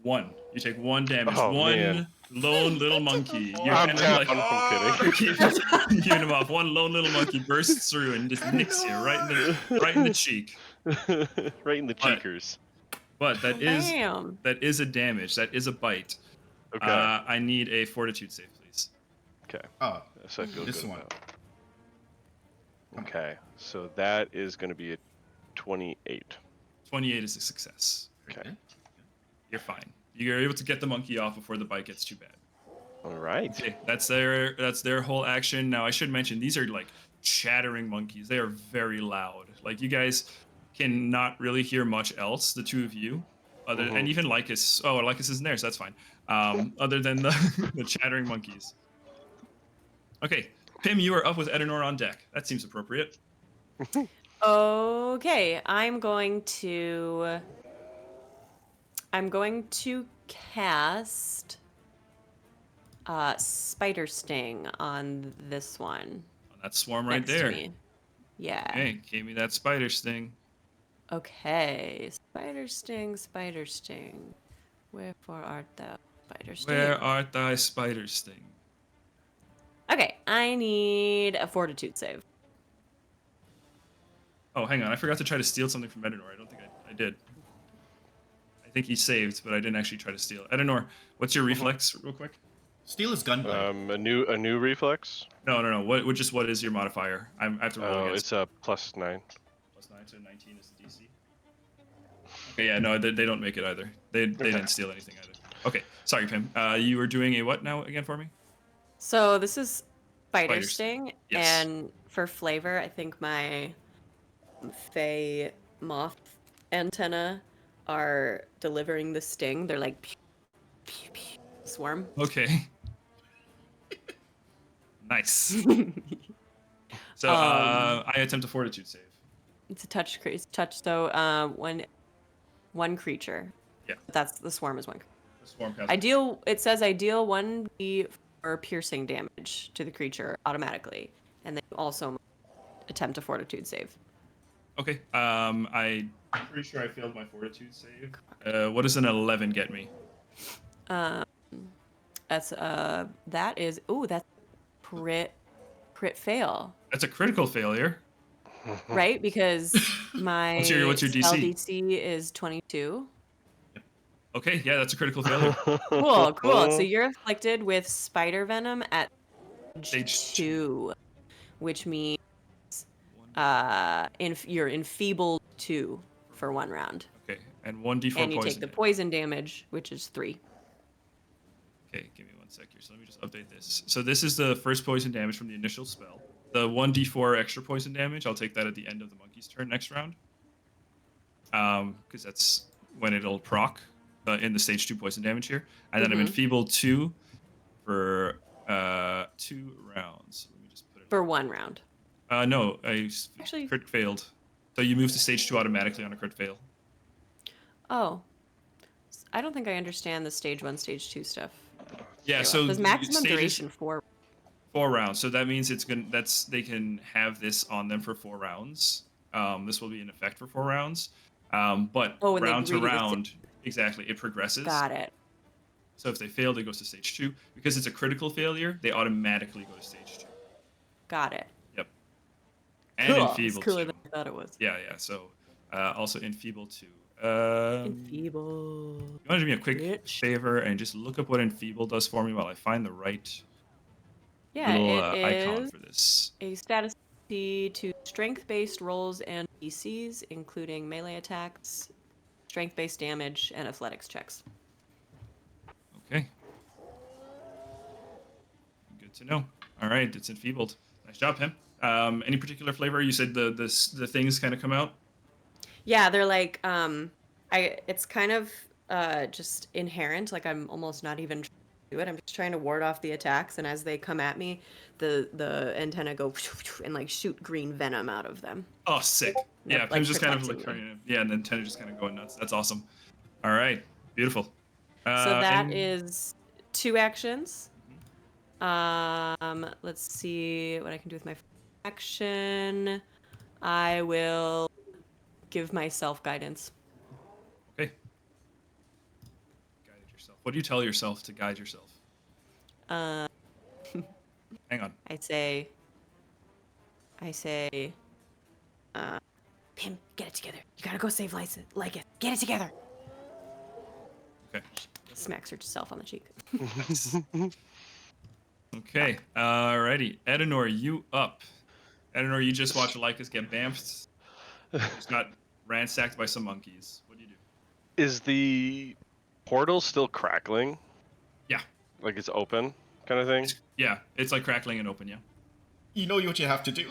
A: 1. You take 1 damage.
E: Oh,
A: One
E: man.
A: lone little monkey. You're
E: I'm
A: kind
E: down.
A: of like
E: I'm kidding.
A: giving him off. One lone little monkey bursts through and just nicks you right in the cheek.
E: Right in the cheekers.
A: But that
D: Damn.
A: is a damage. That is a bite.
E: Okay.
A: I need a fortitude save, please.
E: Okay.
C: Oh,
E: So I feel
C: this
E: good
C: one.
E: about. Okay. So that is going to be a 28.
A: 28 is a success.
E: Okay.
A: You're fine. You're able to get the monkey off before the bite gets too bad.
E: All right.
A: Okay, that's their whole action. Now I should mention these are like chattering monkeys. They are very loud. Like you guys cannot really hear much else, the two of you, and even Lycus. Oh, Lycus isn't there, so that's fine. Other than the chattering monkeys. Okay, Pim, you are up with Edenor on deck. That seems appropriate.
D: Okay, I'm going to cast Spider Sting on this one.
A: On that swarm right
D: next to
A: there.
D: me. Yeah.
A: Okay, gave me that spider sting.
D: Okay. Spider sting, spider sting. Wherefore art thou, spider sting?
A: Where art thy spider sting?
D: Okay, I need a fortitude save.
A: Oh, hang on. I forgot to try to steal something from Edenor. I don't think I did. I think he saved, but I didn't actually try to steal it. Edenor, what's your reflex, real quick?
C: Steel is gunplay.
E: A new reflex.
A: No. What is your modifier? I have to roll
E: Oh,
A: against.
E: it's a +9.
A: +9, so 19 is the DC. Okay, yeah, no, they don't make it either. They didn't steal anything either. Okay, sorry, Pim. You were doing a what now again for me?
D: So this is spider
A: Spider sting.
D: sting,
A: Yes.
D: and for flavor, I think my Fey moth antenna are delivering the sting. They're like pew, pew, pew, swarm.
A: Okay. Nice. So
D: Um,
A: I attempt a fortitude save.
D: It's a touch. So one creature.
A: Yeah.
D: That's the swarm is one.
A: The swarm counts.
D: It says I deal 1d for piercing damage to the creature automatically, and then you also attempt a fortitude save.
A: Okay. I'm pretty sure I failed my fortitude save. What does an 11 get me?
D: That's that's crit fail,
A: That's a critical failure.
D: right? Because my
A: What's your
D: spell
A: DC?
D: DC is 22.
A: Okay, yeah, that's a critical failure.
D: Cool. So you're afflicted with spider venom at
A: Stage
D: 2, which means you're enfeebled 2 for 1 round.
A: Okay, and 1d4
D: And you
A: poison.
D: take the poison damage, which is 3.
A: Okay, give me 1 sec here. So let me just update this. So this is the first poison damage from the initial spell. The 1d4 extra poison damage, I'll take that at the end of the monkey's turn next round. Because that's when it'll proc in the stage 2 poison damage here. And then I'm enfeebled 2 for 2 rounds. Let me just put it
D: For 1 round.
A: No, I
D: Actually-
A: crit failed. So you move to stage 2 automatically on a crit fail.
D: Oh. I don't think I understand the stage 1, stage 2 stuff.
A: Yeah,
D: Very
A: so
D: well. Does maximum
A: stages-
D: duration 4?
A: 4 rounds. So that means they can have this on them for 4 rounds. This will be in effect for 4 rounds. But
D: Oh, and they
A: round to
D: redo the
A: round, exactly, it progresses.
D: Got it.
A: So if they fail, it goes to stage 2. Because it's a critical failure, they automatically go to stage 2.
D: Got it.
A: Yep. And
D: Cool. It's
A: enfeebled
D: cooler
A: 2.
D: than I thought it was.
A: Yeah. So also enfeebled 2.
D: Enfeebled.
A: You want to do me a quick
D: Bitch.
A: favor and just look up what enfeebled does for me while I find the right
D: Yeah,
A: little
D: it
A: icon
D: is
A: for this.
D: a status to strength-based rolls and PCs, including melee attacks, strength-based damage, and athletics checks.
A: Okay. Good to know. All right, it's enfeebled. Nice job, Pim. Any particular flavor? You said the things kind of come out.
D: Yeah, they're like it's kind of just inherent. Like I'm almost not even trying to do it. I'm just trying to ward off the attacks, and as they come at me, the antenna go and like shoot green venom out of them.
A: Oh, sick.
D: Yep,
A: Yeah,
D: like
A: Pim's just kind of
D: protecting
A: like
D: me.
A: yeah, and then Tenna just kind of going nuts. That's awesome. All right, beautiful.
D: So that
A: and-
D: is 2 actions. Let's see what I can do with my action. I will give myself guidance.
A: Okay. Guided yourself. What do you tell yourself to guide yourself?
D: Uh,
A: Hang on.
D: I say, Pim, get it together. You gotta go save Lysa. Like it. Get it together.
A: Okay.
D: Smacks herself on the cheek.
A: Okay. Alrighty. Edenor, you up. Edenor, you just watched Lycus get bamfed. Just got ransacked by some monkeys. What do you do?
E: Is the portal still crackling?
A: Yeah.
E: Like it's open, kind of thing?
A: Yeah, it's like crackling and open, yeah.
C: You know what you have to do.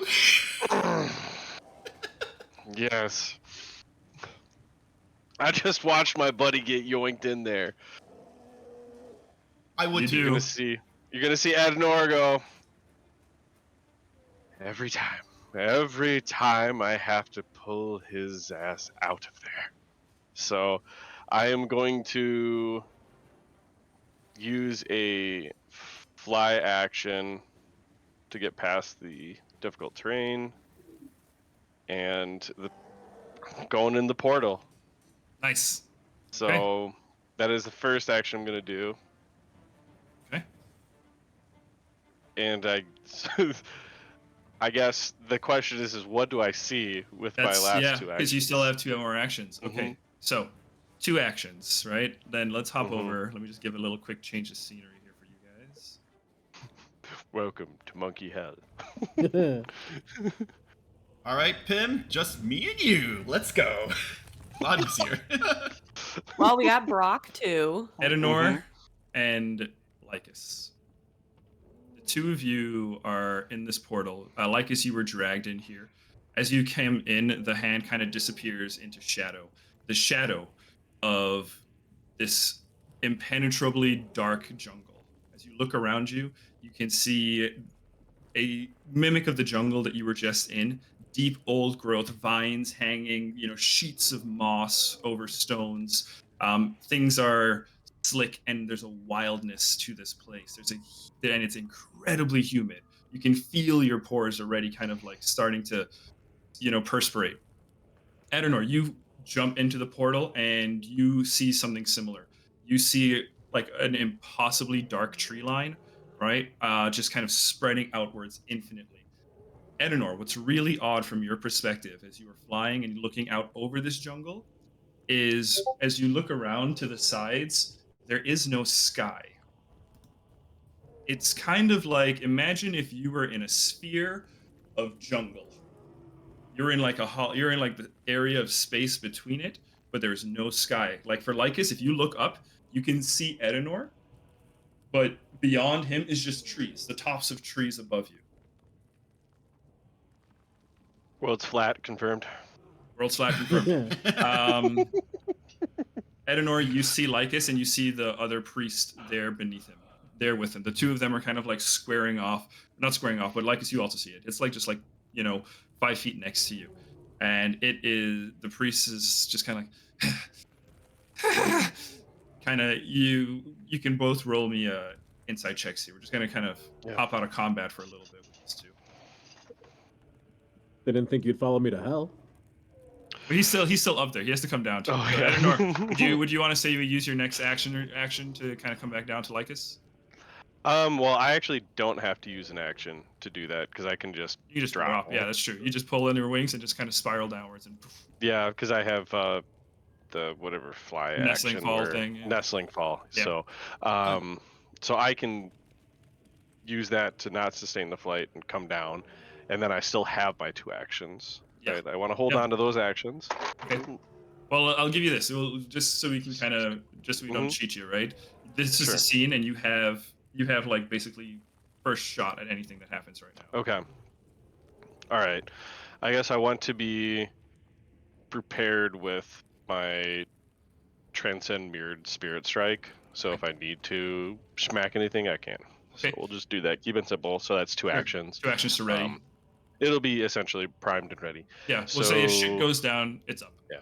E: Yes. I just watched my buddy get yoinked in there.
C: I would
A: You
C: too.
A: do.
E: You're gonna see Adenor go. Every time I have to pull his ass out of there. So I am going to use a fly action to get past the difficult terrain and going in the portal.
A: Nice.
E: So that is the first action I'm gonna do.
A: Okay.
E: And I guess the question is what do I see with my
A: That's
E: last two
A: because you still
E: actions?
A: have 2 more actions. Okay.
E: Mhm.
A: So 2 actions, right? Then let's hop
E: Mhm.
A: over. Let me just give a little quick change of scenery here for you guys.
E: Welcome to Monkey Hell.
C: All right, Pim, just me and you. Let's go. A lot easier.
D: Well, we got Brock too.
A: Edenor and Lycus. The 2 of you are in this portal. Lycus, you were dragged in here. As you came in, the hand kind of disappears into shadow. The shadow of this impenetrably dark jungle. As you look around you, you can see a mimic of the jungle that you were just in. Deep old growth, vines hanging, sheets of moss over stones. Things are slick, and there's a wildness to this place. And it's incredibly humid. You can feel your pores already kind of like starting to, perspirate. Adenor, you jump into the portal and you see something similar. You see like an impossibly dark tree line, right? Just kind of spreading outwards infinitely. Edenor, what's really odd from your perspective as you are flying and looking out over this jungle is as you look around to the sides, there is no sky. It's kind of like imagine if you were in a sphere of jungle. You're in like the area of space between it, but there's no sky. Like for Lycus, if you look up, you can see Edenor, but beyond him is just trees, the tops of trees above you.
E: World's flat, confirmed.
A: World's flat confirmed. Edenor, you see Lycus and you see the other priest there beneath him. There with him. The 2 of them are kind of like squaring off. Not squaring off, but Lycus, you also see it. It's like just like, 5 feet next to you. And it is the priest is just kind of like kind of you can both roll me inside checks here. We're just gonna kind of hop out of combat for a little bit with these 2.
B: They didn't think you'd follow me to hell.
A: But he's still up there. He has to come down to.
E: Oh,
A: So,
E: yeah.
A: Edenor, would you want to say you would use your next action to kind of come back down to Lycus?
E: Well, I actually don't have to use an action to do that because I can just
A: You just drop. Yeah, that's true. You just pull in your wings and just kind of spiral downwards and poof.
E: Yeah, because I have the whatever fly
A: Nestling
E: action
A: fall thing. Yeah.
E: Nestling fall.
A: Yeah.
E: So I can use that to not sustain the flight and come down, and then I still have my 2 actions.
A: Yeah.
E: Right? I want to hold on to those actions.
A: Okay. Well, I'll give you this. Just so we can kind of we don't cheat you, right? This is a scene, and you have like basically first shot at anything that happens right now.
E: Okay. All right. I guess I want to be prepared with my transcend mirrored spirit strike. So if I need to smack anything, I can. So we'll just do that. Keep it simple. So that's 2 actions.
A: 2 actions to ready.
E: It'll be essentially primed and ready.
A: Yeah. We'll say if shit goes down, it's up.
E: Yeah.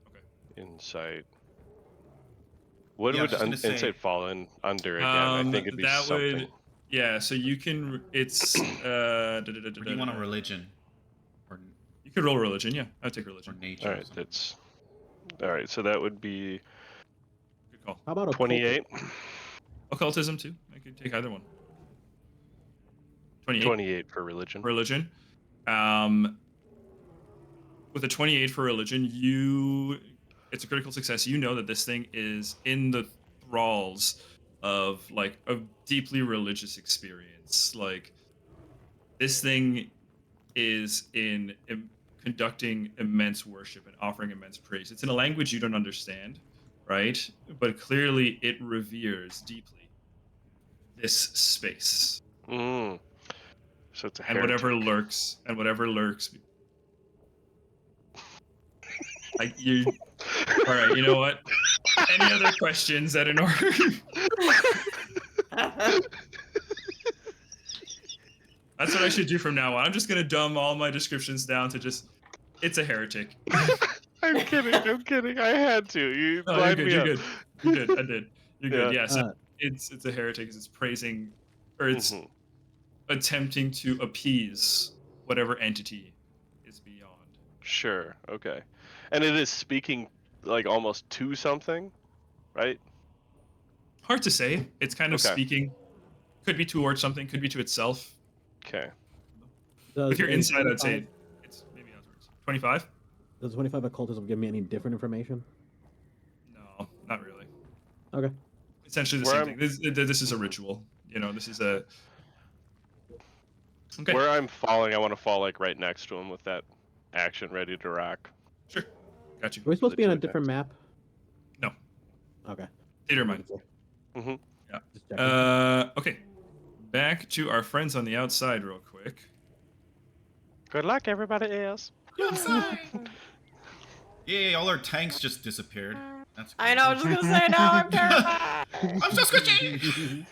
A: Okay.
E: Insight. What
C: Yeah,
E: would insight fall in under again? I think it'd be something.
A: Yeah. So you can. It's.
C: Or do you want a religion? Or
A: You could roll religion. Yeah, I'd take religion.
C: or nature?
E: All right. That's. All right. So that would be
A: Good call.
B: How about a
E: 28.
A: Occultism too. I could take either one. 28.
E: 28 for religion.
A: Religion. With a 28 for religion, it's a critical success. You know that this thing is in the thralls of like a deeply religious experience. Like this thing is conducting immense worship and offering immense praise. It's in a language you don't understand, right? But clearly it reveres deeply this space.
E: So it's a
A: and whatever lurks. Like you. All right. You know what? Any other questions, Edenor? That's what I should do from now on. I'm just gonna dumb all my descriptions down to just, it's a heretic.
E: I'm kidding. I had to. You blind me up.
A: You're good. I did. You're good.
B: Yeah.
A: Yeah. So it's a heretic because it's praising, or it's attempting to appease whatever entity is beyond.
E: Sure. Okay. And it is speaking like almost to something, right?
A: Hard to say. It's kind of
E: Okay.
A: speaking. Could be towards something. Could be to itself.
E: Okay.
B: Does
A: If you're
B: a
A: inside, I'd
B: 25
A: say it's maybe outwards. 25?
B: Does 25 occultism give me any different information?
A: No, not really.
B: Okay.
A: Essentially the
E: Where
A: same
E: I'm-
A: thing. This is a ritual. You know, this is a. Okay.
E: Where I'm falling, I want to fall like right next to him with that action ready to rock.
A: Sure. Got you.
B: Are we supposed to be on a
E: Legit
B: different map?
A: No.
B: Okay.
A: Theater mind.
E: Mm-hmm.
B: Just checking.
A: Okay. Back to our friends on the outside, real quick.
E: Good luck, everybody else.
C: Yay, all our tanks just disappeared. That's
D: I know. I was just gonna say now. I'm terrified.
C: I'm so squishy!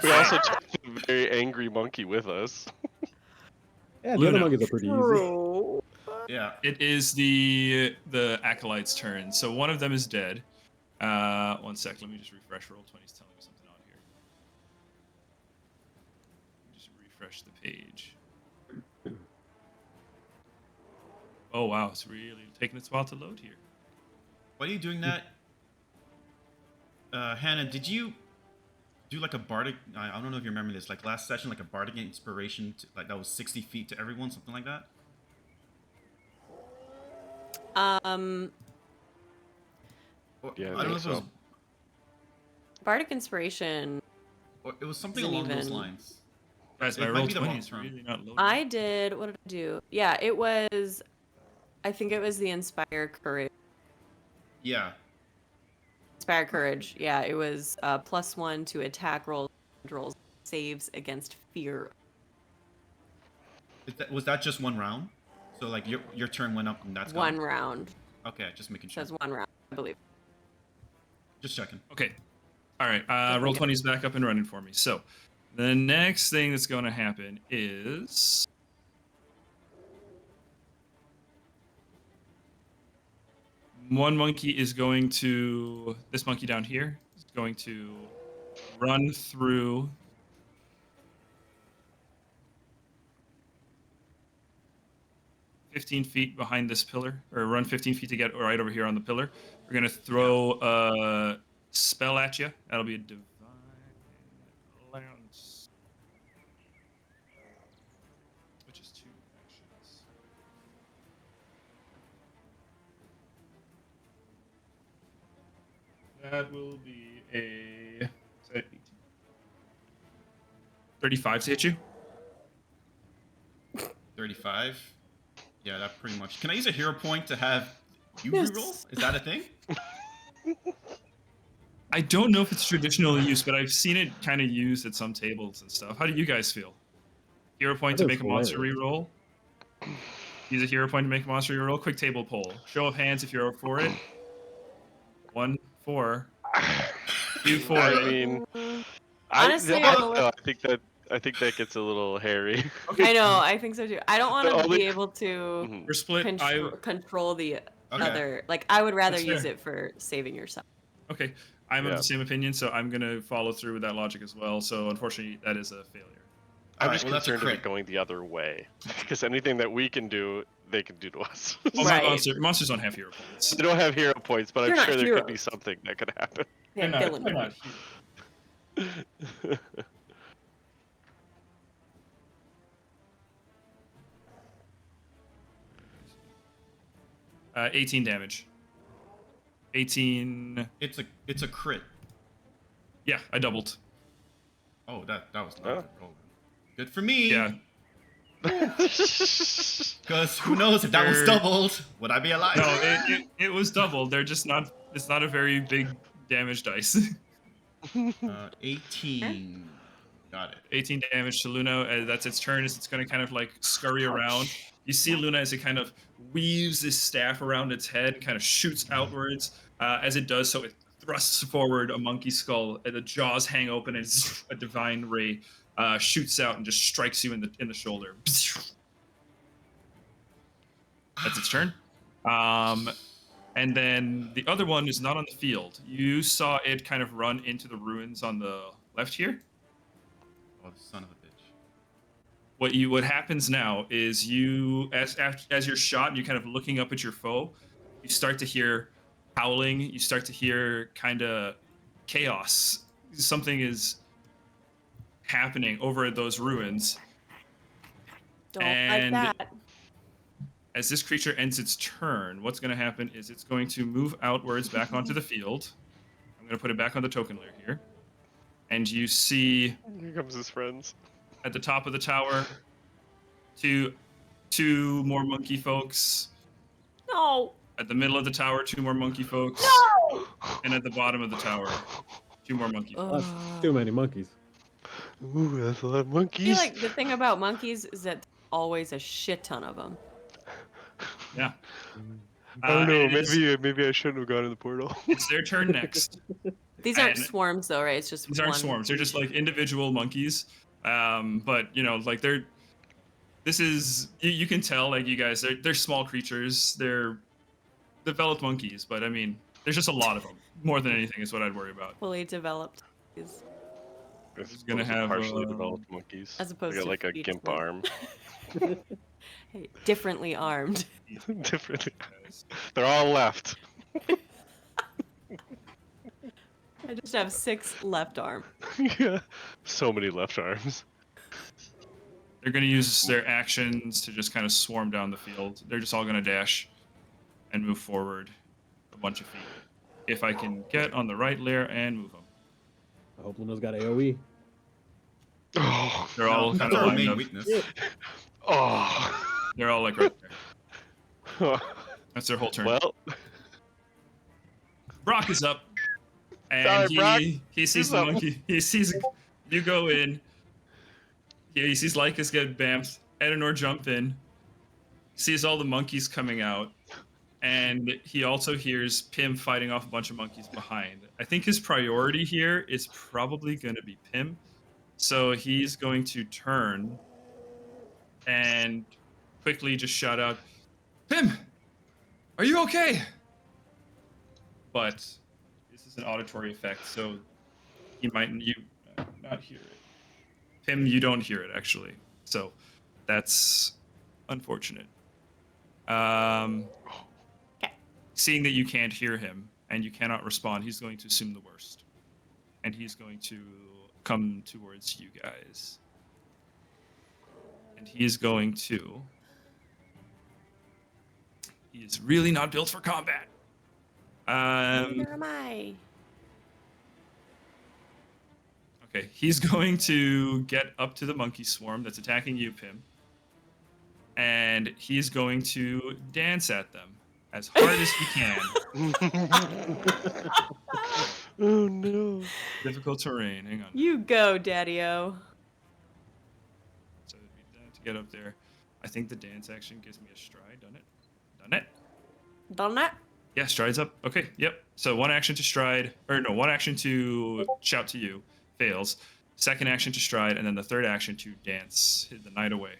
E: We also took the very angry monkey with us.
B: Yeah, the
A: Luna.
B: other monkeys are pretty easy.
D: True.
C: Yeah.
A: It is the acolyte's turn. So one of them is dead. 1 sec. Let me just refresh. Roll 20's telling me something on here. Just refresh the page. Oh wow, it's really taking its while to load here.
C: Why are you doing that? Hannah, did you do like a bardic? I don't know if you remember this. Like last session, like a bardic inspiration, like that was 60 feet to everyone, something like that. Or,
E: Yeah,
C: I don't know
E: think
C: if it was.
E: so.
D: Bardic Inspiration.
C: Or it was something
D: Isn't
C: along those
D: even-
C: lines.
A: Guys,
C: It
A: my
C: might
A: roll
C: be the
A: 20
C: wrong
A: is
C: term.
A: really not loading.
D: I did. What did I do? Yeah, it was. I think it was the Inspire Courage.
C: Yeah.
D: Inspire Courage. Yeah, it was +1 to attack rolls, saves against fear.
C: Was that just one round? So like your turn went up and that's
D: One
C: gone?
D: round.
C: Okay, just making sure.
D: Says 1 round, I believe.
C: Just checking.
A: Okay. All right. Roll 20 is back up and running for me. So the next thing that's going to happen is one monkey is going to, this monkey down here is going to run through 15 feet behind this pillar, or run 15 feet to get right over here on the pillar. We're going to throw a spell at you. That'll be a divine lance, which is 2 actions. That will be a 35 to hit you.
C: 35. Yeah, that pretty much. Can I use a hero point to have you
D: Yes.
C: reroll? Is that a thing?
A: I don't know if it's traditional use, but I've seen it kind of used at some tables and stuff. How do you guys feel? Hero point to
B: That
A: make
B: is
A: a monster
B: hilarious.
A: reroll? Use a hero point to make a monster reroll. Quick table poll. Show of hands if you're for it. 1, 4. 2, 4.
E: I mean,
D: Honestly,
E: I
D: I'm
E: don't
D: a
E: know. I think that gets a little hairy.
D: I know. I think so too. I don't want
E: The
D: to
E: only-
D: be able to
E: Mhm.
A: We're split.
D: control the
C: Okay.
D: other. Like, I would rather
A: That's
D: use
A: fair.
D: it for saving yourself.
A: Okay. I'm of
E: Yeah.
A: the same opinion, so I'm going to follow through with that logic as well. So unfortunately, that is a failure.
E: I'm
C: Alright,
E: just
C: well, that's a
E: concerned of
C: crit.
E: it going the other way, because anything that we can do, they can do to us.
A: Well,
D: Right.
A: monsters don't have hero points.
E: They don't have hero points, but
D: They're
E: I'm
D: not
E: sure there could be
D: heroes.
E: something that could happen.
D: They have villain points.
A: heroes. 18 damage. 18.
C: It's a crit.
A: Yeah, I doubled.
C: Oh, that was not
E: Oh.
C: a good roll. Good for me.
A: Yeah.
C: Because who knows if that was
A: Sure.
C: doubled, would I be alive?
A: No, it was doubled. They're just not. It's not a very big damage dice.
C: 18. Got it.
A: 18 damage to Luna. That's its turn. It's going to kind of like scurry around. You see Luna as it kind of weaves this staff around its head and kind of shoots outwards. As it does so, it thrusts forward a monkey skull. And the jaws hang open, and a divine ray shoots out and just strikes you in the shoulder. That's its turn. And then the other one is not on the field. You saw it kind of run into the ruins on the left here.
C: Oh, the son of a bitch.
A: What happens now is you, as you're shot and you're kind of looking up at your foe, you start to hear howling. You start to hear kind of chaos. Something is happening over at those ruins.
D: Don't
A: And
D: like that.
A: as this creature ends its turn, what's going to happen is it's going to move outwards back onto the field. I'm going to put it back on the token layer here. And you see
E: Here comes his friends.
A: at the top of the tower two more monkey folks.
D: No.
A: At the middle of the tower, 2 more monkey folks.
D: No.
A: And at the bottom of the tower, 2 more monkey folks.
B: That's too many monkeys.
E: Ooh, that's a lot of
D: I
E: monkeys.
D: feel like the thing about monkeys is that there's always a shit ton of them.
A: Yeah.
E: I don't know.
A: and it is-
E: Maybe I shouldn't have gone in the portal.
A: it's their turn next.
D: These aren't
A: And-
D: swarms though, right? It's just
A: These aren't
D: one
A: swarms. They're just
D: each.
A: like individual monkeys. But you know, like this is you can tell like you guys they're small creatures. They're developed monkeys, but I mean, there's just a lot of them. More than anything is what I'd worry about.
D: fully developed. Is
E: It's
A: gonna
E: those are
A: have,
E: partially developed monkeys.
D: as opposed
E: they got
D: to
E: like a
D: fetus
E: gimp
D: monkeys.
E: arm.
D: Hey, differently armed.
E: Differently. They're all left.
D: I just have 6 left arm.
E: Yeah. So many left arms.
A: They're going to use their actions to just kind of swarm down the field. They're just all going to dash and move forward a bunch of feet. If I can get on the right layer and move them.
B: I hope Luna's got AoE.
E: Oh.
A: They're all
C: That's
A: kind of
C: our
A: lined
C: main
A: up.
C: weakness.
E: Oh.
A: They're all like right there. That's their whole turn.
E: Well,
A: Brock is up. And
E: Sorry, Brock.
A: he sees
E: He's
A: the
E: up.
A: monkey. He sees you go in. He sees Lycus get bamfed. Edenor jump in. Sees all the monkeys coming out. And he also hears Pim fighting off a bunch of monkeys behind. I think his priority here is probably going to be Pim. So he's going to turn and quickly just shout out, Pim, are you okay? But this is an auditory effect, so you might not hear it. Pim, you don't hear it actually. So that's unfortunate. Seeing that you can't hear him and you cannot respond, he's going to assume the worst. And he's going to come towards you guys. And he is going to... He is really not built for combat.
D: Where am I?
A: Okay, he's going to get up to the monkey swarm that's attacking you, Pim. And he's going to dance at them as hard as he can.
E: oh no.
A: Difficult terrain. Hang on.
D: You go, Daddy-O.
A: So it'd be that to get up there. I think the dance action gives me a stride, doesn't it? Done it?
D: Done that?
A: Yeah, stride's up. Okay, yep. So 1 action to stride, or no, 1 action to shout to you, fails. 2nd action to stride, and then the 3rd action to dance, hit the night away.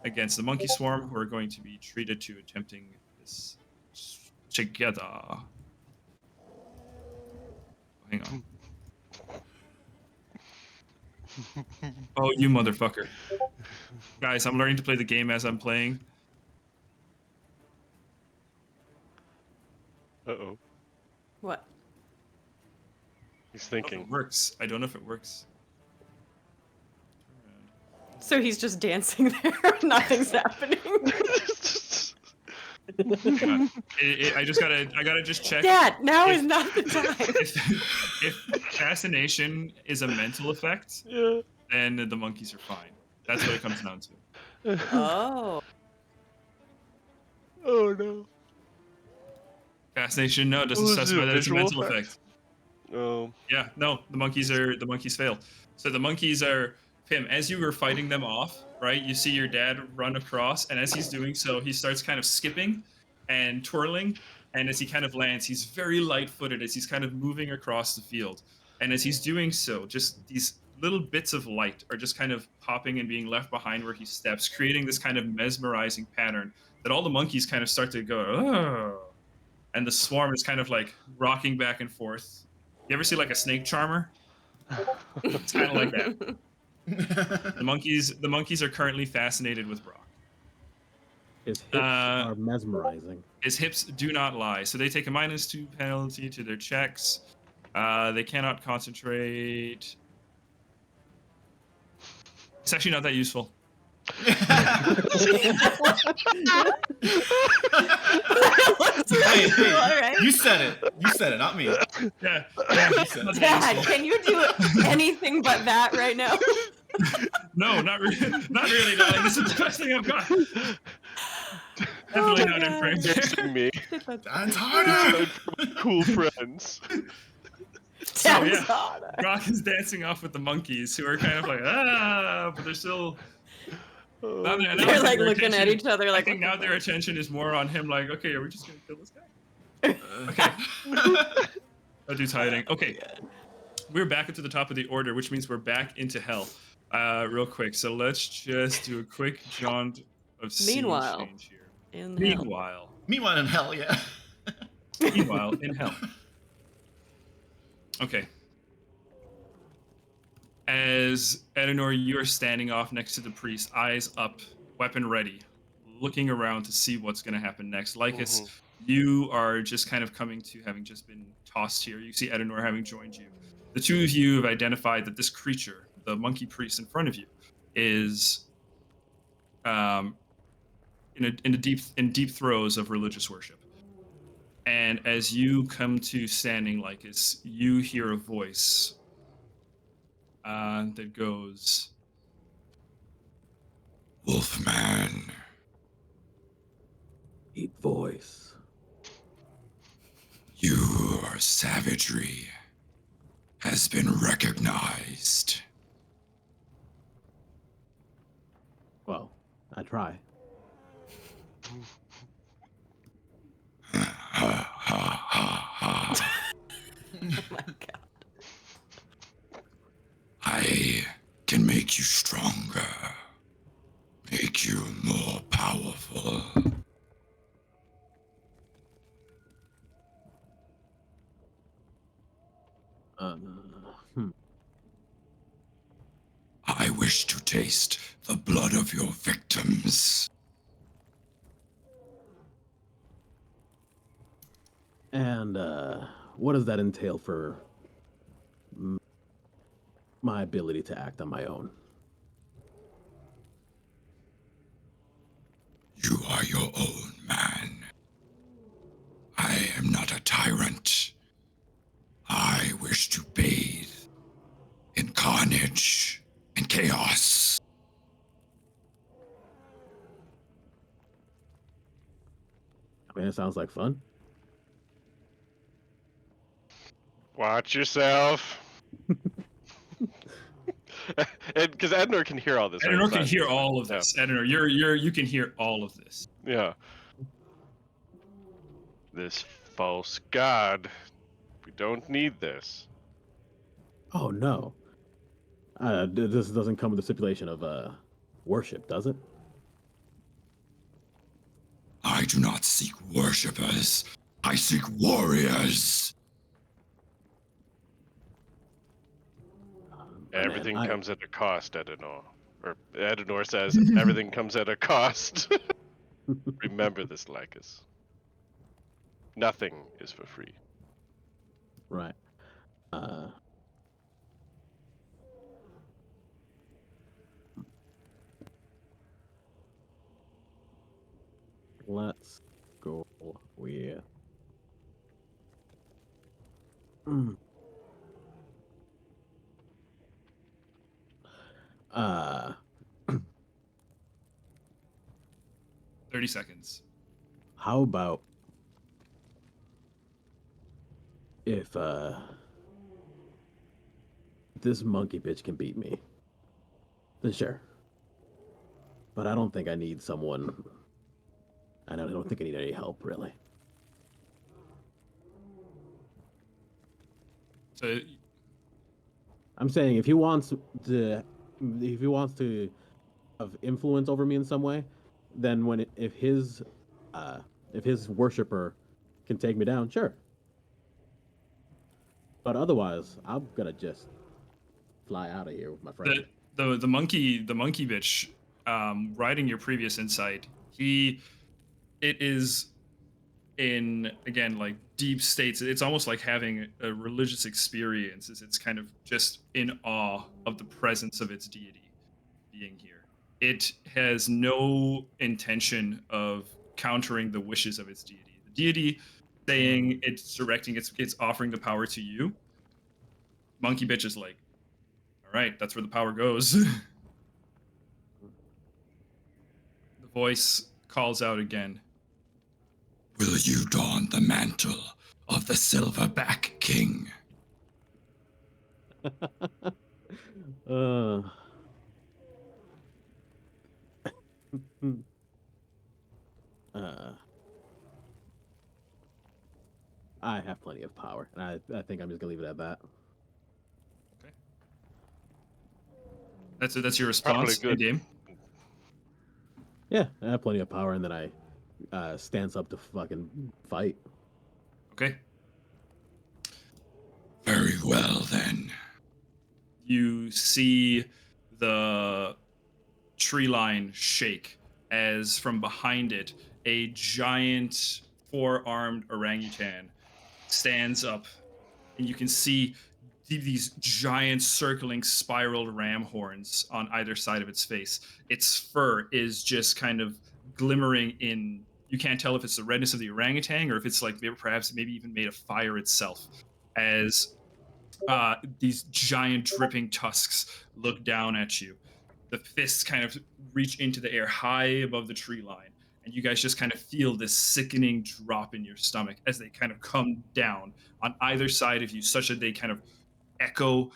A: Against the monkey swarm, who are going to be treated to attempting this together. Hang on. Oh, you motherfucker. Guys, I'm learning to play the game as I'm playing.
E: Uh-oh.
D: What?
E: He's
A: I don't know if
E: thinking.
A: it works. I don't know if it works.
D: So he's just dancing there. Nothing's happening.
A: Hang on. I gotta just check.
D: Dad, now
A: If-
D: is not the time.
A: if fascination is a mental effect,
E: Yeah.
A: then the monkeys are fine. That's what it comes down to.
D: Oh.
E: Oh no.
A: Fascination, no, it doesn't
E: Oh, is it
A: specify
E: a
A: that it's a
E: visual
A: mental
E: effect?
A: effect.
E: Oh.
A: Yeah, no, the monkeys fail. So the monkeys are Pim, as you were fighting them off, right? You see your dad run across, and as he's doing so, he starts kind of skipping and twirling, and as he kind of lands, he's very light-footed as he's kind of moving across the field. And as he's doing so, just these little bits of light are just kind of popping and being left behind where he steps, creating this kind of mesmerizing pattern that all the monkeys kind of start to go, oh. And the swarm is kind of like rocking back and forth. You ever see like a snake charmer? It's kind of like that. The monkeys are currently fascinated with Brock.
B: His hips are mesmerizing.
A: His hips do not lie, so they take a -2 penalty to their checks. They cannot concentrate. It's actually not that useful.
C: Hey, hey,
D: All right.
C: you said it. You said it, not me.
A: Yeah,
C: You said
A: not
C: it.
A: that
D: Dad,
A: useful.
D: can you do anything but that right now?
A: No, not really. Not really. No, like, this is the best thing I've got.
D: Oh
A: Definitely
D: my
A: not in
D: God.
A: frame.
E: Dancing me.
C: Dance harder.
E: Cool friends.
A: So
D: Dad's
A: yeah,
D: harder.
A: Rock is dancing off with the monkeys, who are kind of like but they're still. Now I
D: They're
A: think
D: like
A: their
D: looking at
A: attention-
D: each other like,
A: I think
D: what
A: now
D: the
A: their
D: fuck?
A: attention is more on him. Like, okay, are we just gonna kill this guy? Okay. That dude's hiding. Okay, we're back up to the top of the order, which means we're back into hell. Real quick. So let's just do a quick jaunt of scene
D: Meanwhile,
A: change here.
D: in hell.
C: Meanwhile, in hell, yeah.
A: Meanwhile, in hell. Okay. As Edenor, you're standing off next to the priest, eyes up, weapon ready, looking around to see what's going to happen next. Lycus, you are just kind of coming to having just been tossed here. You see Edenor having joined you. The two of you have identified that this creature, the monkey priest in front of you, is in deep throes of religious worship. And as you come to standing, Lycus, you hear a voice that goes,
F: Wolfman,
B: Deep voice.
F: your savagery has been recognized.
B: Well, I try.
F: Ha ha ha ha.
D: Oh my God.
F: I can make you stronger, make you more powerful. I wish to taste the blood of your victims.
B: And what does that entail for my ability to act on my own?
F: You are your own man. I am not a tyrant. I wish to bathe in carnage and chaos.
B: I mean, it sounds like fun.
E: Watch yourself. And because Ednor can hear all this. right?
A: Edenor
E: It's
A: can
E: not-
A: hear all of this. Edenor, you can hear all of this.
E: Yeah. This false god. We don't need this.
B: Oh no. This doesn't come with the stipulation of worship, does it?
F: I do not seek worshippers. I seek warriors.
E: Everything
B: I-
E: comes at a cost, Edenor. Or Edenor says everything comes at a cost. Remember this, Lycus. Nothing is for free.
B: Right. Let's go with. Uh,
A: 30 seconds.
B: how about if this monkey bitch can beat me? Then sure. But I don't think I need someone. I don't think I need any help, really.
A: So
B: I'm saying if he wants to have influence over me in some way, then if his worshiper can take me down, sure. But otherwise, I'm gonna just fly out of here with my friend.
A: the monkey bitch, riding your previous insight, It is in, again, like deep states. It's almost like having a religious experience. It's kind of just in awe of the presence of its deity being here. It has no intention of countering the wishes of its deity. The deity saying it's directing, it's offering the power to you. Monkey bitch is like, all right, that's where the power goes. The voice calls out again.
F: Will you don the mantle of the Silverback King?
B: uh, uh, I have plenty of power, and I think I'm just gonna leave it at that.
A: Okay. That's your
E: Probably
A: response in
E: good.
A: game.
B: Yeah, I have plenty of power, and then I stands up to fucking fight.
A: Okay.
F: Very well, then.
A: You see the tree line shake as from behind it, a giant four-armed orangutan stands up, and you can see these giant circling spiraled ram horns on either side of its face. Its fur is just kind of glimmering in. You can't tell if it's the redness of the orangutan or if it's like perhaps maybe even made of fire itself. As these giant dripping tusks look down at you. The fists kind of reach into the air high above the tree line, and you guys just kind of feel this sickening drop in your stomach as they kind of come down on either side of you, such that they kind of echo,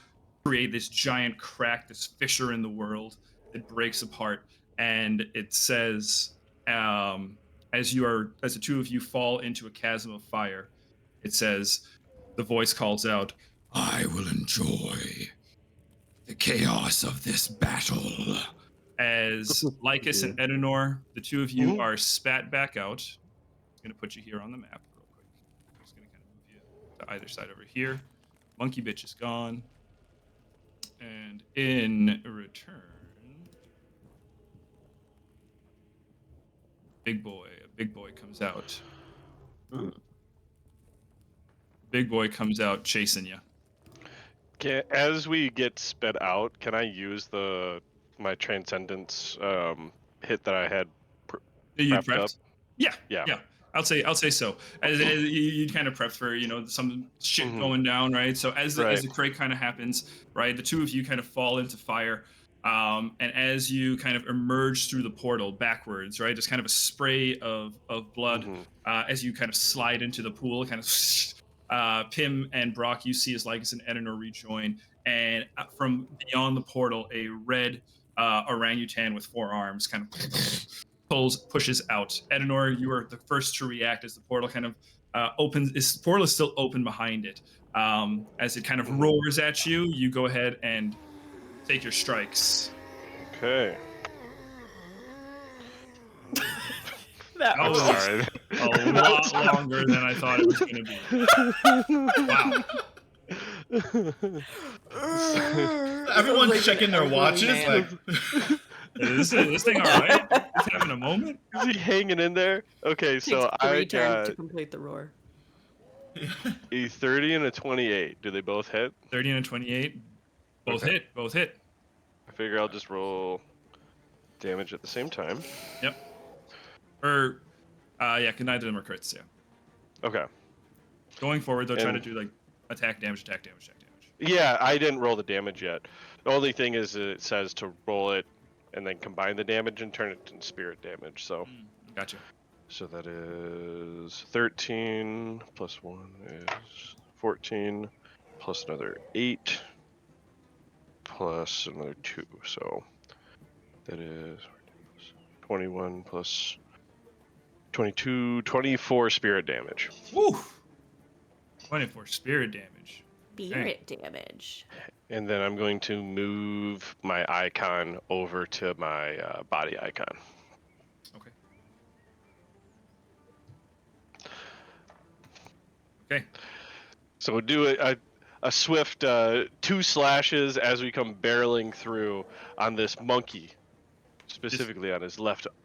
A: create this giant crack, this fissure in the world that breaks apart. And it says, as the two of you fall into a chasm of fire, it says, the voice calls out,
F: I will enjoy the chaos of this battle.
A: as Lycus and Edenor, the two of you are spat back out. I'm going to put you here on the map real quick. I'm just going to kind of move you to either side over here. Monkey bitch is gone. And in return, a big boy comes out. Big boy comes out chasing you.
E: As we get sped out, can I use my transcendence hit that I had
A: You
E: prepped up?
A: Yeah.
E: Yeah.
A: I'll say so. As you kind of prep for some shit going down, right? So as the crate kind of happens, right, the two of you kind of fall into fire, and as you kind of emerge through the portal backwards, right, just kind of a spray of blood as you kind of slide into the pool, kind of. Pim and Brock, you see as Lycus and Edenor rejoin, and from beyond the portal, a red orangutan with four arms kind of pushes out. Edenor, you are the first to react as the portal kind of opens. The portal is still open behind it. As it kind of roars at you, you go ahead and take your strikes.
E: Okay.
D: That
A: was
E: sorry.
A: A lot longer than I thought it was going to be. Wow.
C: Everyone's checking their watches. Like,
A: is this thing all right? Is having a moment?
E: Is he hanging in there? Okay, so
D: Takes
E: I
D: 3 turns
E: got
D: to complete the roar.
E: a 30 and a 28. Do they both hit?
A: 30 and a 28. Both hit. Both hit.
E: I figure I'll just roll damage at the same time.
A: Yep. Or, yeah, neither of them are crits, yeah.
E: Okay.
A: Going forward, they'll try to do, like, attack damage.
E: Yeah, I didn't roll the damage yet. The only thing is it says to roll it and then combine the damage and turn it into spirit damage, so.
A: Gotcha.
E: So that is 13 plus 1 is 14 plus another 8 plus another 2, so that is 21 plus 22, 24 spirit damage.
A: Woo! 24 spirit damage.
D: Spirit damage.
E: And then I'm going to move my icon over to my body icon.
A: Okay.
E: So we'll do a swift 2 slashes as we come barreling through on this monkey. specifically on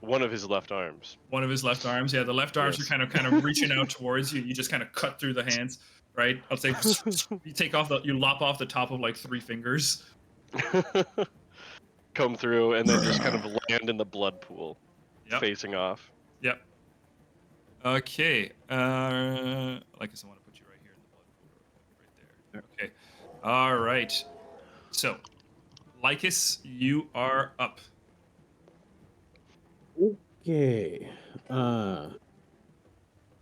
E: one of his left arms.
A: One of his left arms. Yeah, the left arms
E: Yes.
A: are kind of reaching out towards you. You just kind of cut through the hands, right? I'll say you lop off the top of like 3 fingers.
E: Come through and then just kind of land in the blood pool,
A: Yep.
E: facing off.
A: Yep. Okay. I guess I want to put you right here in the blood pool, right there. Okay. All right. So, Lycus, you are up.
B: Okay. Son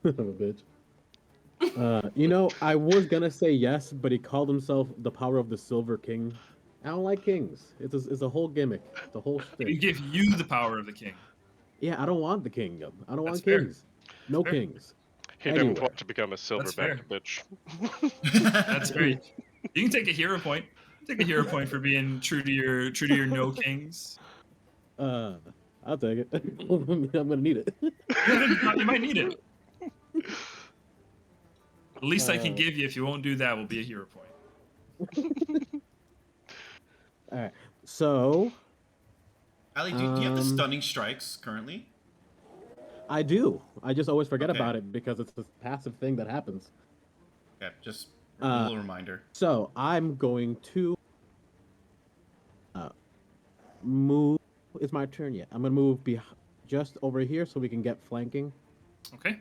B: of a bitch. I was gonna say yes, but he called himself the power of the Silver King. I don't like kings. It's a whole gimmick. It's a whole
A: We
B: thing.
A: give you the power of the king.
B: Yeah, I don't want the kingdom. I don't
A: That's
B: want
A: fair.
B: kings. No
A: Fair.
B: kings.
E: He didn't
B: Anywhere.
E: want to become a
A: fair.
E: silverback bitch.
A: That's great. You can take a hero point. Take a hero point for being true to your no kings.
B: I'll take it. I'm gonna need it.
A: You might need it. The least I can give you if you won't do that will be a hero point.
B: All right. So
C: Ali, do you have the stunning strikes currently?
B: I do. I just always forget
C: Okay.
B: about it because it's this passive thing that happens.
C: Yeah, just a little reminder.
B: So I'm going to move. It's my turn yet. I'm gonna move just over here so we can get flanking.
A: Okay.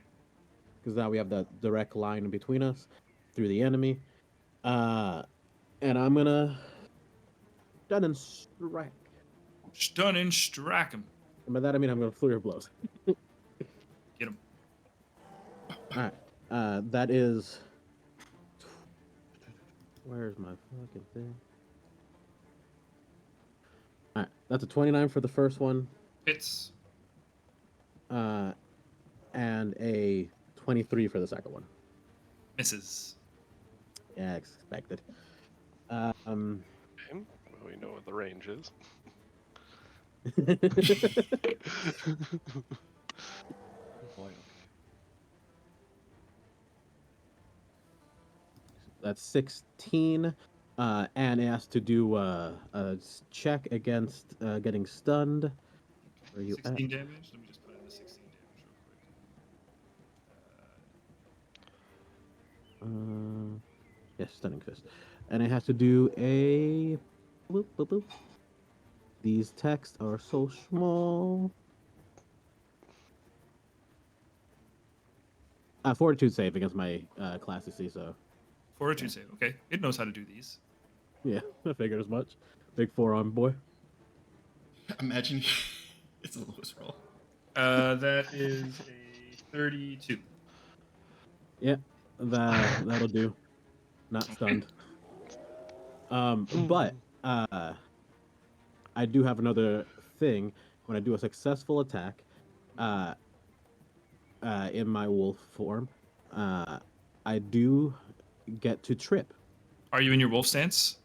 B: Because now we have that direct line in between us through the enemy. And I'm gonna stun and strike.
A: Stun and strike him.
B: And by that I mean I'm gonna flurry of blows.
A: Get him.
B: All right. That is. Where's my fucking thing? All right. That's a 29 for the first one.
A: Hits.
B: And a 23 for the second one.
A: Misses.
B: Yeah, expected.
E: We know what the range is.
B: That's 16. And it has to do a check against getting stunned. Where are you
A: 16
B: at?
A: damage. Let me just put in the 16 damage real quick.
B: Yes, stunning fist. And it has to do a. Boop, boop, boop. These texts are so small. Fortitude save against my class, you see, so.
A: Fortitude save. Okay. It knows how to do these.
B: Yeah, I figured as much. Big forearm boy.
C: Imagine it's the lowest roll.
A: That is a 32.
B: Yeah, that'll do. Not stunned. But I do have another thing. When I do a successful attack, in my wolf form, I do get to trip.
A: Are you in your wolf stance?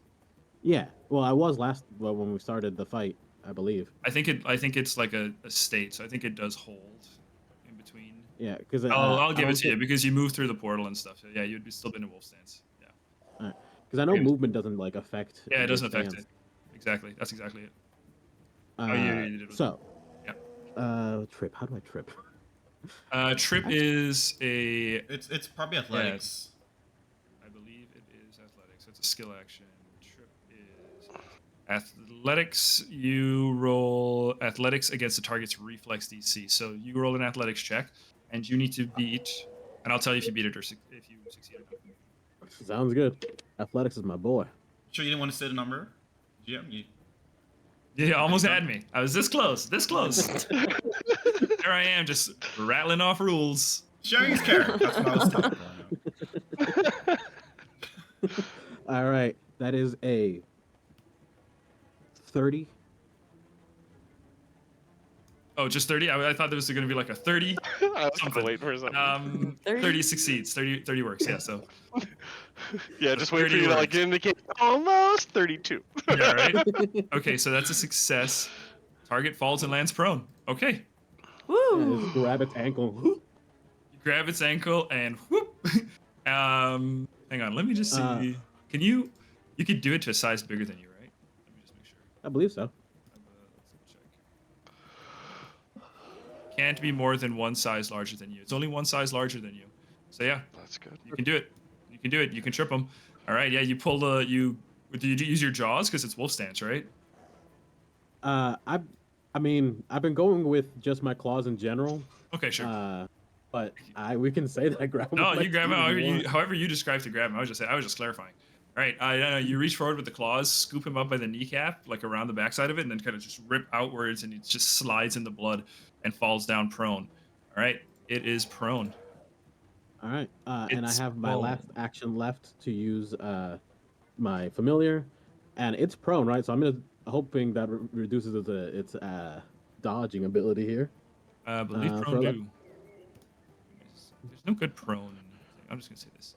B: Yeah. Well, I was when we started the fight, I believe.
A: I think it's like a state, so I think it does hold in between.
B: Yeah, because
A: I'll give it to you because you moved through the portal and stuff. So yeah, you'd still been in wolf stance. Yeah.
B: Because I know
A: Good.
B: movement doesn't like affect.
A: Yeah, it
B: your
A: doesn't affect
B: stance.
A: it. Exactly. That's exactly it. You did it.
B: So.
A: Yeah.
B: Trip. How do I trip?
A: Trip is a.
C: It's probably athletics.
A: I believe it is athletics. It's a skill action. Trip is athletics. You roll athletics against the target's reflex DC. So you roll an athletics check, and you need to beat. And I'll tell you if you beat it or if you succeed or not.
B: Sounds good. Athletics is my boy.
C: Sure, you didn't want to say the number? Yeah,
A: You almost had me. I was this close. This close. There I am, just rattling off rules.
C: sharing his character. That's what I was talking about.
B: All right, that is a 30.
A: Oh, just 30? I thought there was going to be like a 30.
E: I was
A: Something.
E: waiting for something.
A: 30 succeeds. 30 works, yeah, so.
E: Yeah, just wait for
A: 30
E: you to like
A: works.
E: indicate almost 32.
A: Yeah, right? Okay, so that's a success. Target falls and lands prone. Okay.
B: Yeah,
D: Woo!
B: just grab its ankle.
A: You grab its ankle and whoop. Hang on, let me just see. Can you could do it to a size bigger than you, right? Let me just make sure.
B: I believe so.
A: Let's check. can't be more than one size larger than you. It's only one size larger than you. So yeah,
E: That's good.
A: you can do it. You can do it. You can trip them. All right. Yeah, you pull the you. Do you use your jaws because it's wolf stance, right?
B: I mean, I've been going with just my claws in general.
A: Okay, sure.
B: But we can say that I grab him.
A: No,
B: with my
A: you grab him
B: teeth if
A: however you describe to grab him. I was just clarifying. All right, you reach forward with the claws, scoop him up by the kneecap, like around the backside of it, and then kind of just rip outwards, and he just slides in the blood and falls down prone. All right, it is prone.
B: All right, and I
A: It's
B: have my
A: prone.
B: last action left to use my familiar, and it's prone, right? So I'm hoping that reduces its dodging ability here.
A: I believe
B: for
A: prone
B: ele-
A: do. There's no good prone. I'm just gonna say this.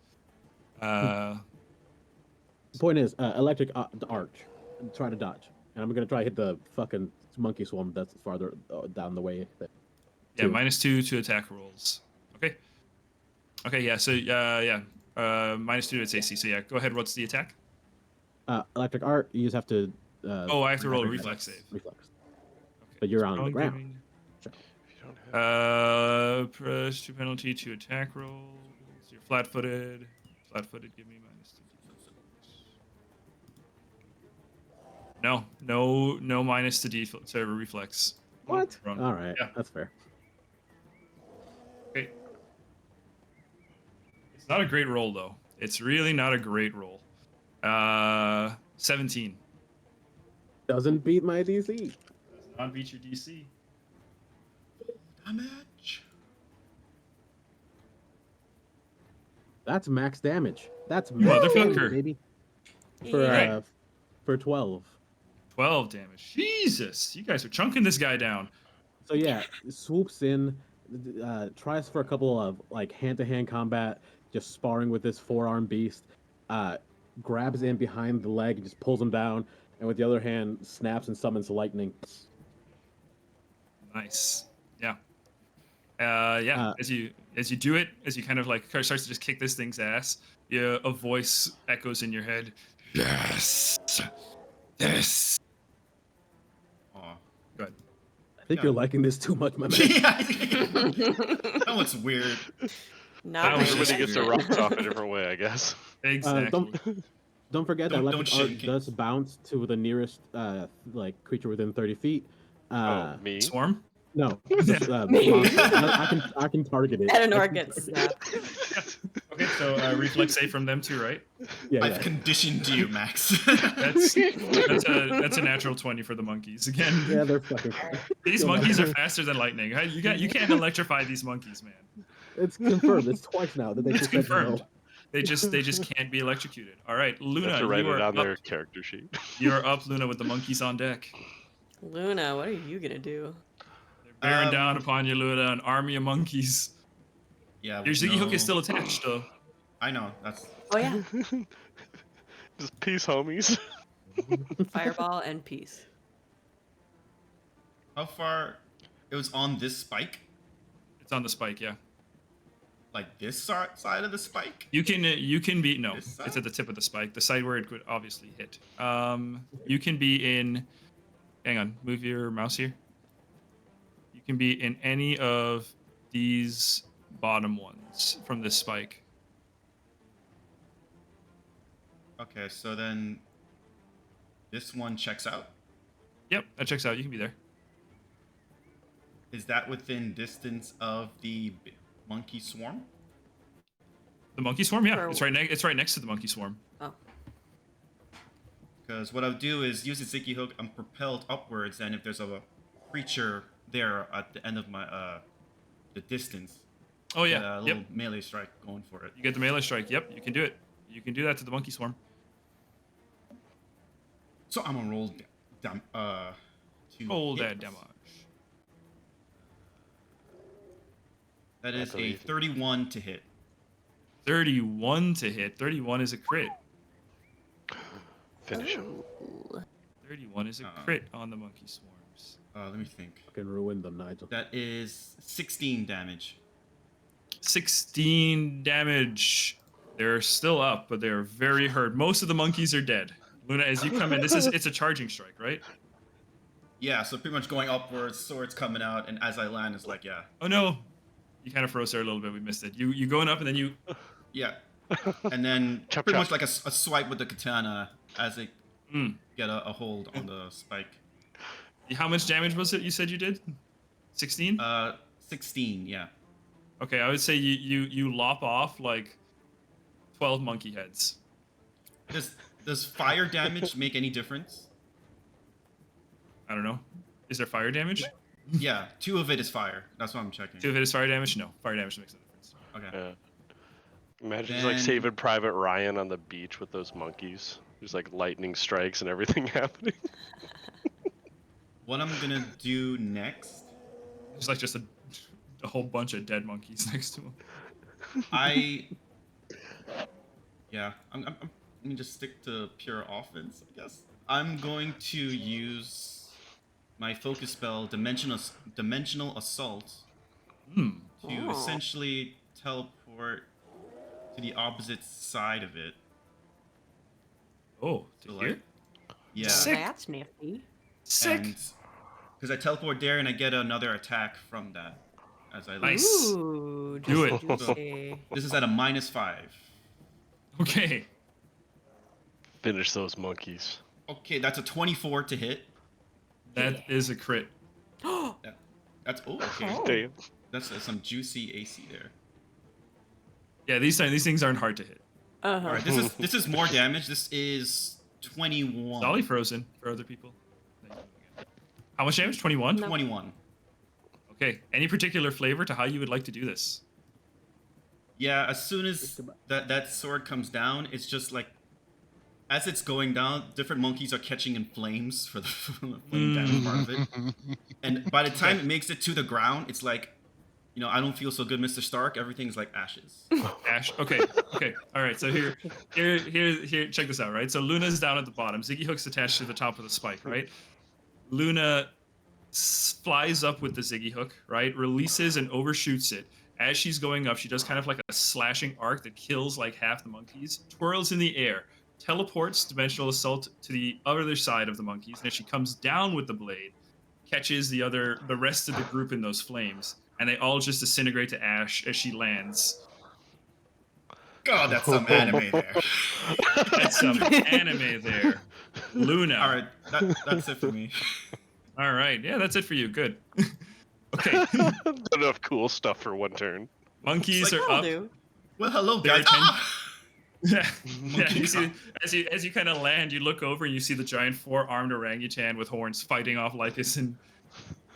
B: The point is, electric arch. Try to dodge, and I'm gonna try to hit the fucking monkey swarm that's farther down the way.
A: Yeah, -2 to attack rolls. Okay. Okay, yeah. So yeah, -2 to its AC. So yeah, go ahead. What's the attack?
B: Electric art. You just have to.
A: Oh, I have to roll a reflex save.
B: Reflex.
A: Okay.
B: But you're
A: so
B: on the
A: prone
B: ground.
A: giving-
E: If you don't have
A: Press 2 penalty to attack rolls. You're flat-footed. Flat-footed, give me -2. No minus to to reflex.
B: What?
A: Prone.
B: All right,
A: Yeah.
B: that's fair.
A: Okay. It's not a great roll though. It's really not a great roll. 17.
B: Doesn't beat my DC.
A: Does not beat your DC.
C: Damage.
B: That's max damage. That's
A: You
B: max
A: motherfucker.
B: damage, baby.
D: Yeah.
B: For 12.
A: 12 damage. Jesus, you guys are chunking this guy down.
B: So yeah, swoops in, tries for a couple of like hand-to-hand combat, just sparring with this four-arm beast, grabs in behind the leg and just pulls him down, and with the other hand snaps and summons lightning.
A: Nice. Yeah. Yeah. As you do it, as you kind of like starts to just kick this thing's ass, a voice echoes in your head.
F: Yes. This.
C: Aw.
A: Good.
B: I think you're liking this too much, my man.
C: Yeah, that looks weird.
D: Not
A: That was
D: really.
E: Everybody gets their rocks off a different way, I guess.
A: Exactly.
B: Don't forget that
C: Don't
B: electric arc
C: shake
B: does bounce to the nearest like creature within 30 feet.
E: Me?
A: Swarm.
B: No,
D: Me.
B: monster. I can target it.
D: Edinor gets snapped.
A: Okay, so reflex save from them too, right?
B: Yeah,
C: I've
B: yeah.
C: conditioned you, Max.
A: That's a natural 20 for the monkeys again.
B: Yeah, they're fucking.
A: These
B: Kill
A: monkeys
B: them.
A: are faster than lightning. You can't electrify these monkeys, man.
B: It's confirmed. It's twice now that they
A: It's
B: just said
A: confirmed.
B: no.
A: They just can't be electrocuted. All right,
E: You
A: Luna,
E: have to write
A: you
E: it
A: are
E: on
A: up.
E: their character sheet.
A: You are up, Luna, with the monkeys on deck.
D: Luna, what are you gonna do?
A: They're bearing
C: Um,
A: down upon you, Luna, an army of monkeys.
C: Yeah.
A: Your Ziggy hook
C: no-
A: is still attached, though.
C: I know. That's.
D: Oh yeah,
E: Just peace, homies.
D: fireball and peace.
C: How far? It was on this spike,
A: It's on the spike, yeah.
C: like this side of the spike.
A: You can be no.
C: This
A: It's
C: side?
A: at the tip of the spike, the side where it could obviously hit. You can be in. Hang on, move your mouse here. You can be in any of these bottom ones from this spike.
C: Okay, so then this one checks out.
A: Yep, that checks out. You can be there.
C: Is that within distance of the monkey swarm?
A: The monkey swarm, yeah,
D: For-
A: it's right next to the monkey swarm.
D: Oh,
C: Because what I'll do is use the Ziggy hook. I'm propelled upwards, and if there's a creature there at the end of my the distance,
A: Oh
C: get
A: yeah,
C: a
A: yep.
C: little melee strike going for it.
A: You get the melee strike. Yep, you can do it. You can do that to the monkey swarm.
C: So I'm gonna roll to
A: Roll
C: hit.
A: that damage.
C: That is a
E: believe-
C: 31 to hit.
A: 31 to hit. 31 is a crit.
E: Finish him.
D: Ooh.
A: 31 is a
C: Uh-uh.
A: crit on the monkey swarms.
C: Let me think.
B: Fucking ruin them, Nigel.
C: That is 16 damage.
A: 16 damage. They're still up, but they're very hurt. Most of the monkeys are dead. Luna, as you come in, it's a charging strike, right?
C: Yeah, so pretty much going upwards, swords coming out, and as I land, it's like, yeah.
A: Oh no, you kind of froze there a little bit. We missed it. You going up and then you.
C: Yeah. And then
E: Chop,
C: pretty
E: chop.
C: much like a swipe with the katana as they
A: Mm.
C: get a hold on the spike.
A: How much damage was it? You said you did. 16.
C: 16, yeah.
A: Okay, I would say you lop off like 12 monkey heads.
C: Does fire damage make any difference?
A: I don't know. Is there fire damage?
C: Yeah, 2 of it is fire. That's what I'm checking.
A: 2 of it is fire damage? No, fire damage makes no difference.
C: Okay.
E: Yeah. Imagine just like
C: Then-
E: Saving Private Ryan on the beach with those monkeys. There's like lightning strikes and everything happening.
C: What I'm gonna do next,
A: There's like just a whole bunch of dead monkeys next to him.
C: yeah, I'm let me just stick to pure offense, I guess. I'm going to use my focus spell, Dimensional Assault,
A: Hmm.
C: to
D: Oh.
C: essentially teleport to the opposite side of it.
A: Oh, to
C: So,
A: here?
C: like, yeah,
A: Sick.
D: That's nifty.
A: Sick.
C: because I teleport there and I get another attack from that as I land.
A: Nice.
D: Ooh,
A: Do it.
D: juicy.
C: This is at a -5.
A: Okay.
E: Finish those monkeys.
C: Okay, that's a 24 to hit.
A: That is a crit.
C: That's okay.
D: Oh.
E: Damn.
C: That's some juicy AC there.
A: Yeah, these things aren't hard to hit.
D: Uh-huh.
C: All right, this is more damage. This is 21.
A: Dolly frozen for other people. How much damage? 21?
D: No.
C: 21.
A: Okay. Any particular flavor to how you would like to do this?
C: Yeah, as soon as that sword comes down, it's just like, as it's going down, different monkeys are catching in flames for the flame damage part of it. And by the time it makes it to the ground, it's like, I don't feel so good, Mr. Stark. Everything's like ashes.
A: Ash. Okay. Okay. All right. So here. Check this out. Right. So Luna's down at the bottom. Ziggy Hook's attached to the top of the spike. Right. Luna flies up with the Ziggy Hook. Right. Releases and overshoots it. As she's going up, she does kind of like a slashing arc that kills like half the monkeys. Twirls in the air. Teleports Dimensional Assault to the other side of the monkeys. And as she comes down with the blade, catches the rest of the group in those flames. And they all just disintegrate to ash as she lands.
C: God, that's some anime there.
A: That's some anime there. Luna.
C: All right, that's it for me.
A: All right. Yeah, that's it for you. Good. Okay.
E: Enough cool stuff for one turn.
A: Monkeys
C: It's
A: are
D: Will
A: up.
D: do.
C: Well, hello,
A: There are
C: guys.
A: 10
C: Ah!
A: Yeah. Yeah.
C: Monkey
A: You see,
C: cop.
A: as you kind of land, you look over and you see the giant 4-armed orangutan with horns fighting off Lycus and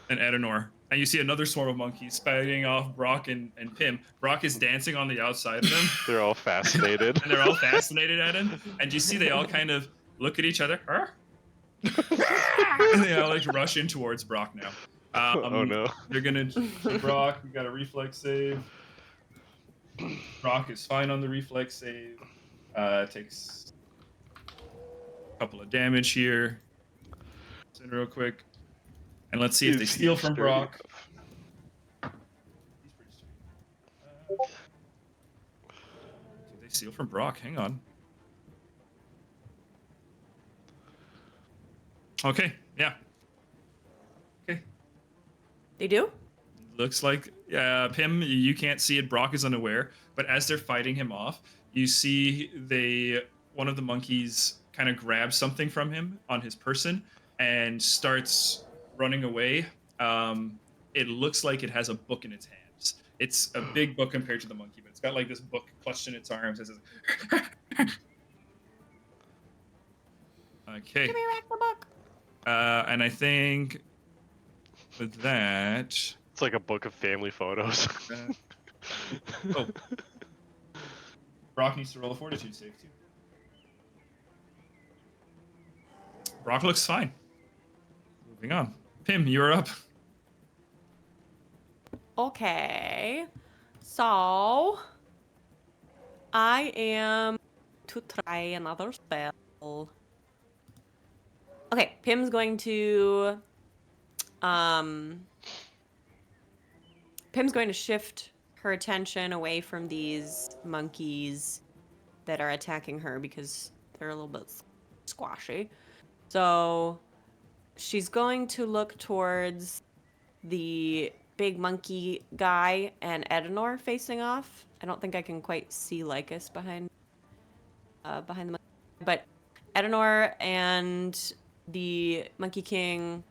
A: Edenor. And you see another swarm of monkeys fighting off Brock and Pim. Brock is dancing on the outside of them.
E: They're all fascinated.
A: And they're all fascinated at him. And you see they all kind of look at each other. Huh? And they all like rush in towards Brock now.
E: Oh no.
A: They're gonna Brock. We got a reflex save. Brock is fine on the reflex save. Takes a couple of damage here. Send real quick, and let's see if they
E: Is he
A: steal from
E: sturdy
A: Brock.
E: enough?
A: He's pretty sturdy. Did they steal from Brock? Hang on. Okay. Yeah. Okay.
D: They do?
A: Looks like Pim, you can't see it. Brock is unaware, but as they're fighting him off, you see one of the monkeys kind of grabs something from him on his person and starts running away. It looks like it has a book in its hands. It's a big book compared to the monkey, but it's got like this book clutched in its arms. It says, okay.
D: Give me back the book.
A: And I think with that.
E: It's like a book of family photos.
A: Oh. Brock needs to roll a fortitude save too. Brock looks fine. Moving on. Pim, you're up.
D: Okay. So I am to try another spell. Okay, Pim's going to shift her attention away from these monkeys that are attacking her because they're a little bit squashy. So she's going to look towards the big monkey guy and Edenor facing off. I don't think I can quite see Lycus behind the monkey, but Edenor and the Monkey King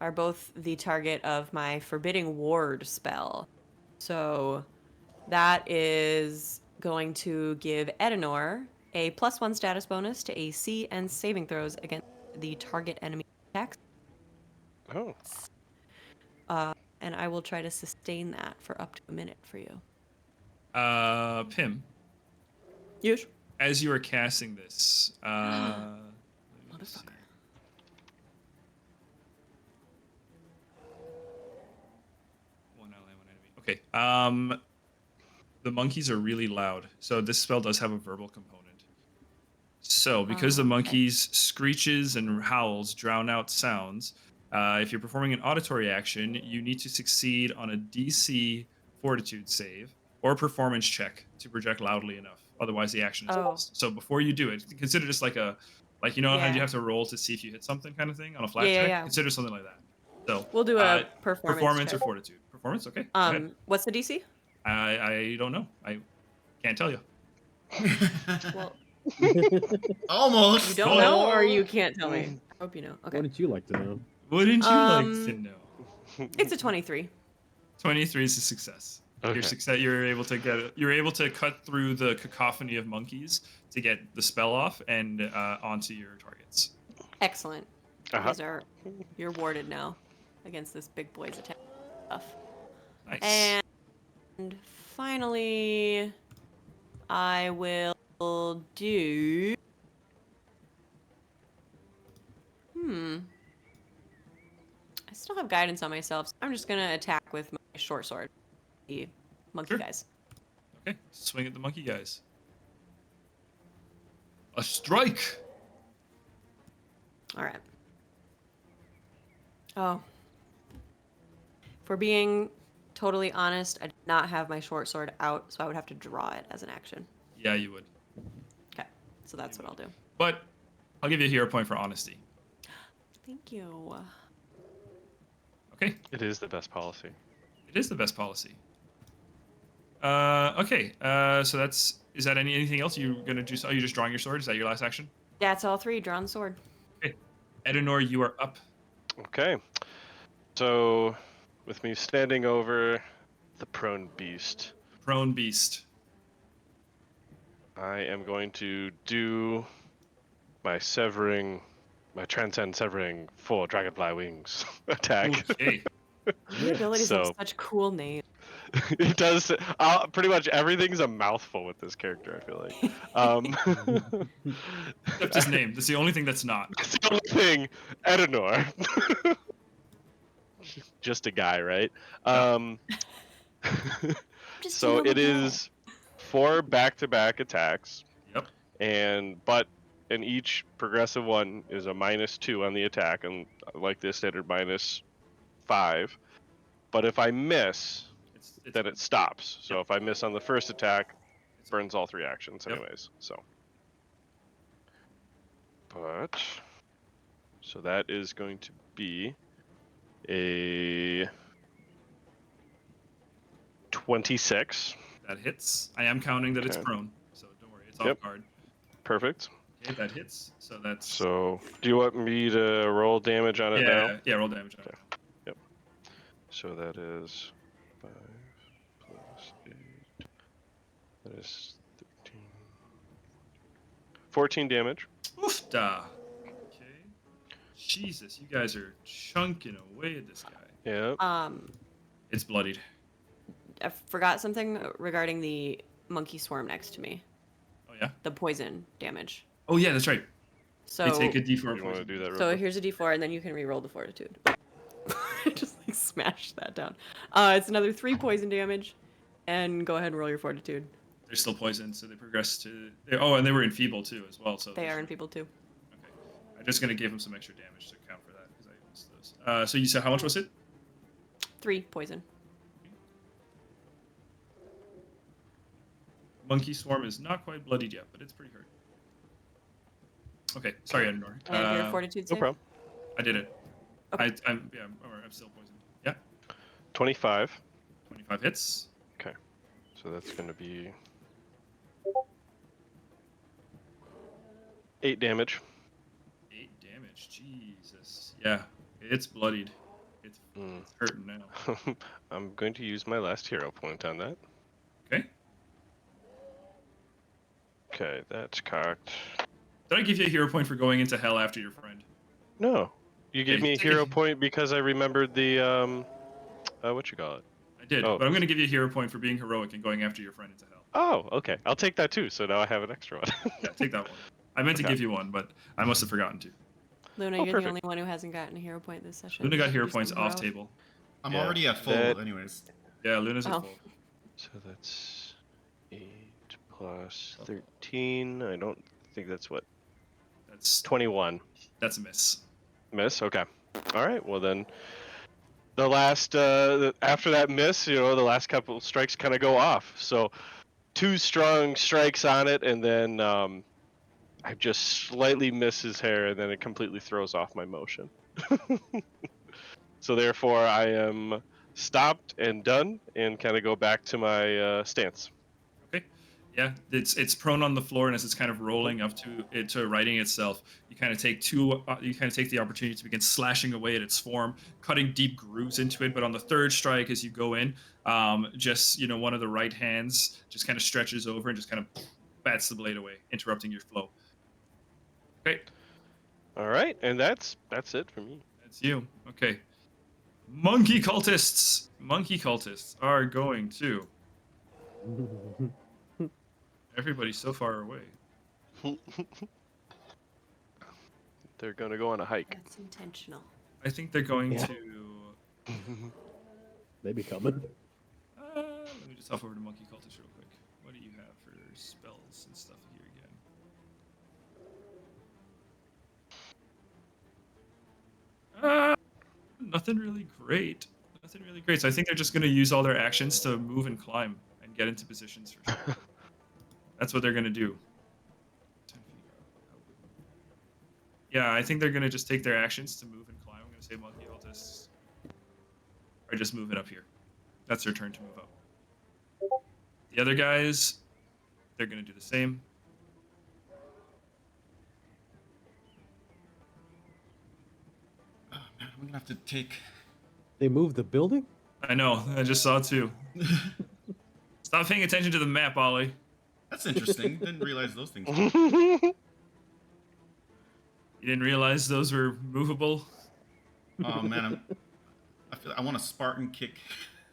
D: are both the target of my Forbidding Ward spell. So that is going to give Edenor a +1 status bonus to AC and saving throws against the target enemy attacks.
E: Oh,
D: And I will try to sustain that for up to a minute for you.
A: Pim,
D: Yes.
A: as you are casting this, let me see.
D: Motherfucker.
A: One ally, one enemy. Okay. The monkeys are really loud, so this spell does have a verbal component. So, because the
D: okay.
A: monkeys' screeches and howls drown out sounds, if you're performing an auditory action, you need to succeed on a DC Fortitude save or performance check to project loudly enough. Otherwise, the action is
D: Oh.
A: lost. So, before you do it, consider this like you know how you
D: Yeah.
A: have to roll to see if you hit something kind of thing on a flat
D: Yeah, yeah,
A: check.
D: yeah.
A: Consider something like that. So,
D: We'll do a performance
A: or
D: check.
A: Fortitude. Performance, okay. Go ahead.
D: What's the DC?
A: I don't know. I can't tell you.
D: Well,
C: Almost.
D: you don't know, or you can't tell me. I hope you know. Okay.
B: Wouldn't you like to know?
A: Wouldn't you like to know?
D: It's a 23.
A: 23 is a success.
E: Okay.
A: You're able to cut through the cacophony of monkeys to get the spell off and onto your targets.
D: Excellent.
E: Uh-huh.
D: You're warded now against this big boy's attack stuff.
A: Nice.
D: And finally, I will do. I still have guidance on myself, so I'm just gonna attack with my short sword. The monkey
A: Sure.
D: guys.
A: Okay, swing at the monkey guys. A strike.
D: All right. Oh. For being totally honest, I did not have my short sword out, so I would have to draw it as an action.
A: Yeah, you would.
D: Okay, so that's what I'll do.
A: But I'll give you a hero point for honesty.
D: Thank you.
A: Okay,
E: It is the best policy.
A: it is the best policy. Okay. So is that anything else you're gonna do? Are you just drawing your sword? Is that your last action?
D: That's all three. Drawn sword.
A: Okay. Edenor, you are up.
E: Okay. So, with me standing over the prone beast,
A: Prone beast.
E: I am going to do my transcend severing full dragonfly wings attack.
A: Okay.
D: Your abilities have
E: So-
D: such cool names.
E: It does. Pretty much everything's a mouthful with this character, I feel like.
A: Except his name. That's the only thing that's not.
E: That's the only thing, Edenor. Just a guy, right?
D: Just
E: So
D: another
E: it
D: guy.
E: is 4 back-to-back attacks,
A: Yep.
E: and each progressive one is a -2 on the attack, and like this standard -5. But if I miss,
A: It's
E: then it stops. So
A: Yep.
E: if I miss on the first attack,
A: it's-
E: burns all 3 actions
A: Yep.
E: anyways. So that is going to be a 26.
A: That hits. I am counting that it's
E: Okay.
A: prone, so don't worry. It's
E: Yep.
A: off guard.
E: Perfect.
A: Okay, that hits. So that's
E: So do you want me to roll damage on it now?
A: yeah. Roll damage on it.
E: Okay. So that is 5 plus 8. That is 13. 14 damage.
A: Oof da. Okay. Jesus, you guys are chunking away at this guy.
E: Yeah.
A: It's bloodied.
D: I forgot something regarding the monkey swarm next to me.
A: Oh yeah.
D: The poison damage.
A: Oh yeah, that's right.
D: So
A: They take a D4
E: You want to
A: poison.
E: do that real
D: So
E: quick?
D: here's a d4, and then you can re-roll the fortitude. Just like smash that down. It's another 3 poison damage, and go ahead and roll your fortitude.
A: They're still poisoned, so they progress to. And they were enfeebled too as well. So
D: They are in people too.
A: Okay. I'm just gonna give them some extra damage to account for that because I missed those. So you said how much was it?
D: 3 poison.
A: Monkey swarm is not quite bloodied yet, but it's pretty hurt. Okay, sorry, Edenor.
D: And your fortitude
E: No
D: save.
E: problem.
A: I did it.
D: Okay.
A: I'm still poisoned. Yeah,
E: 25.
A: 25 hits.
E: Okay. So that's going to be 8 damage.
A: 8 damage. Jesus. Yeah, it's bloodied. It's
E: Mm.
A: it's hurting now.
E: I'm going to use my last hero point on that.
A: Okay.
E: Okay, that's cocked.
A: Did I give you a hero point for going into hell after your friend?
E: No. You gave
A: Yeah,
E: me a
A: take a
E: hero
A: hit.
E: point because I remembered the what you call it?
A: I did,
E: Oh.
A: but I'm going to give you a hero point for being heroic and going after your friend into hell.
E: Oh, okay. I'll take that too. So now I have an extra one.
A: Yeah, take that one. I meant to
E: Okay.
A: give you one, but I must have forgotten to.
D: Luna,
E: Oh,
D: you're
E: perfect.
D: the only one who hasn't gotten a hero point this session.
A: Luna got hero
D: You're
A: points
D: still
A: off
D: heroic.
A: table.
C: I'm
E: Yeah,
C: already at full,
E: that-
C: anyways.
A: Yeah, Luna's at
D: Oh.
A: full.
E: So that's 8 plus 13. I don't think that's what.
A: That's
E: 21.
A: a miss.
E: Miss? Okay. All right. Well, then the last, after that miss, the last couple of strikes kind of go off. So 2 strong strikes on it, and then I just slightly miss his hair, and then it completely throws off my motion. So therefore, I am stopped and done, and kind of go back to my stance.
A: Okay. Yeah, it's prone on the floor, and as it's kind of rolling up to righting itself, you kind of take the opportunity to begin slashing away at its form, cutting deep grooves into it. But on the third strike, as you go in, just one of the right hands just kind of stretches over and just kind of bats the blade away, interrupting your flow. Okay,
E: All right, and that's it for me.
A: that's you. Okay, monkey cultists are going to. Everybody's so far away.
E: They're gonna go on a hike.
D: That's intentional.
A: I think they're going
B: Yeah.
A: to.
B: They be coming.
A: Let me just hop over to monkey cultist real quick. What do you have for spells and stuff here again? Nothing really great. Nothing really great. So I think they're just going to use all their actions to move and climb and get into positions for sure. That's what they're going to do. Yeah, I think they're going to just take their actions to move and climb. I'm going to say monkey cultists are just moving up here. That's their turn to move up. The other guys, they're going to do the same.
C: Oh, man, I'm gonna have to take.
B: They moved the building?
A: I know. I just saw it too. Stop paying attention to the map, Ollie.
C: That's interesting. Didn't realize those things.
A: You didn't realize those were movable?
C: Oh man, I want to Spartan kick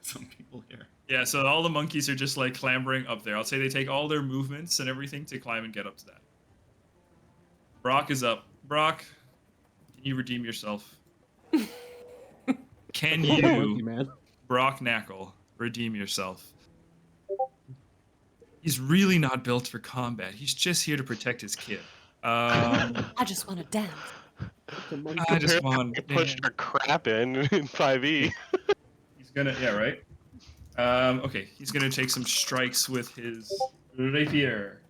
C: some people here.
A: Yeah, so all the monkeys are just like clambering up there. I'll say they take all their movements and everything to climb and get up to that. Brock is up. Brock, can you redeem yourself? Can
B: Monkey
A: you,
B: man.
A: Brock Knackle, redeem yourself? He's really not built for combat. He's just here to protect his kid.
D: I just want to dance.
B: The monkey.
A: I just want.
E: I pushed our crap in 5e.
A: He's gonna, yeah, right. Okay, he's gonna take some strikes with his rapier.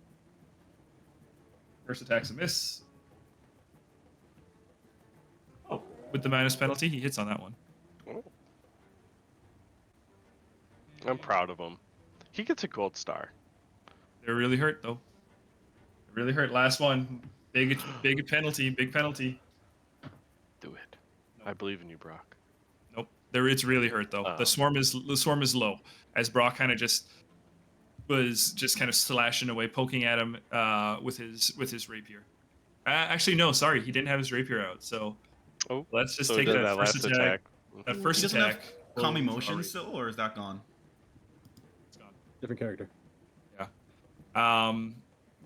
A: First attack's a miss. Oh, with the minus penalty, he hits on that one.
E: I'm proud of him. He gets a gold star.
A: They're really hurt though. They're really hurt. Last one, big penalty, big penalty.
E: Do it. I believe in you, Brock.
A: Nope, it's really hurt though. The swarm is low, as Brock kind of just kind of slashing away, poking at him with his rapier. Actually, no, sorry, he didn't have his rapier out. So let's just
E: so
A: take
E: did
A: that first
E: last
A: attack. That
C: He
A: first
C: doesn't have
A: attack.
C: calm
A: will-
C: emotion
A: already-
C: still, or is that gone?
A: It's gone.
B: Different character.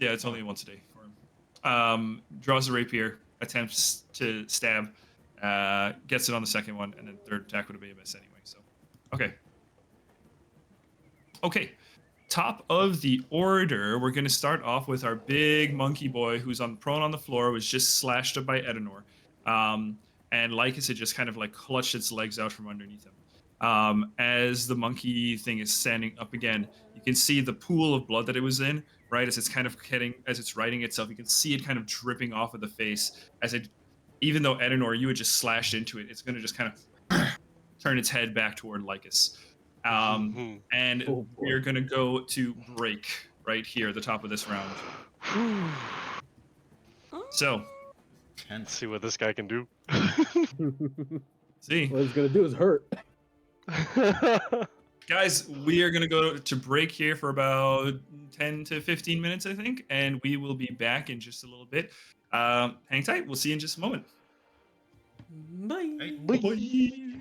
A: Yeah, it's only once a day for him. Draws a rapier, attempts to stab, gets it on the second one, and then third attack would have been a miss anyway. So, okay. Top of the order, we're going to start off with our big monkey boy who's prone on the floor, was just slashed up by Edenor. And Lycus had just kind of like clutched its legs out from underneath him. As the monkey thing is standing up again, you can see the pool of blood that it was in, right? As it's kind of righting itself, you can see it kind of dripping off of the face as it even though Edenor, you had just slashed into it, it's going to just kind of turn its head back toward Lycus. And
B: Oh, boy.
A: we're going to go to break right here at the top of this round. So,
E: Let's see what this guy can do.
A: see.
B: What it's gonna do is hurt.
A: Guys, we are going to go to break here for about 10 to 15 minutes, I think, and we will be back in just a little bit. Hang tight. We'll see you in just a moment.
D: Bye.
C: Hey.
A: Bye.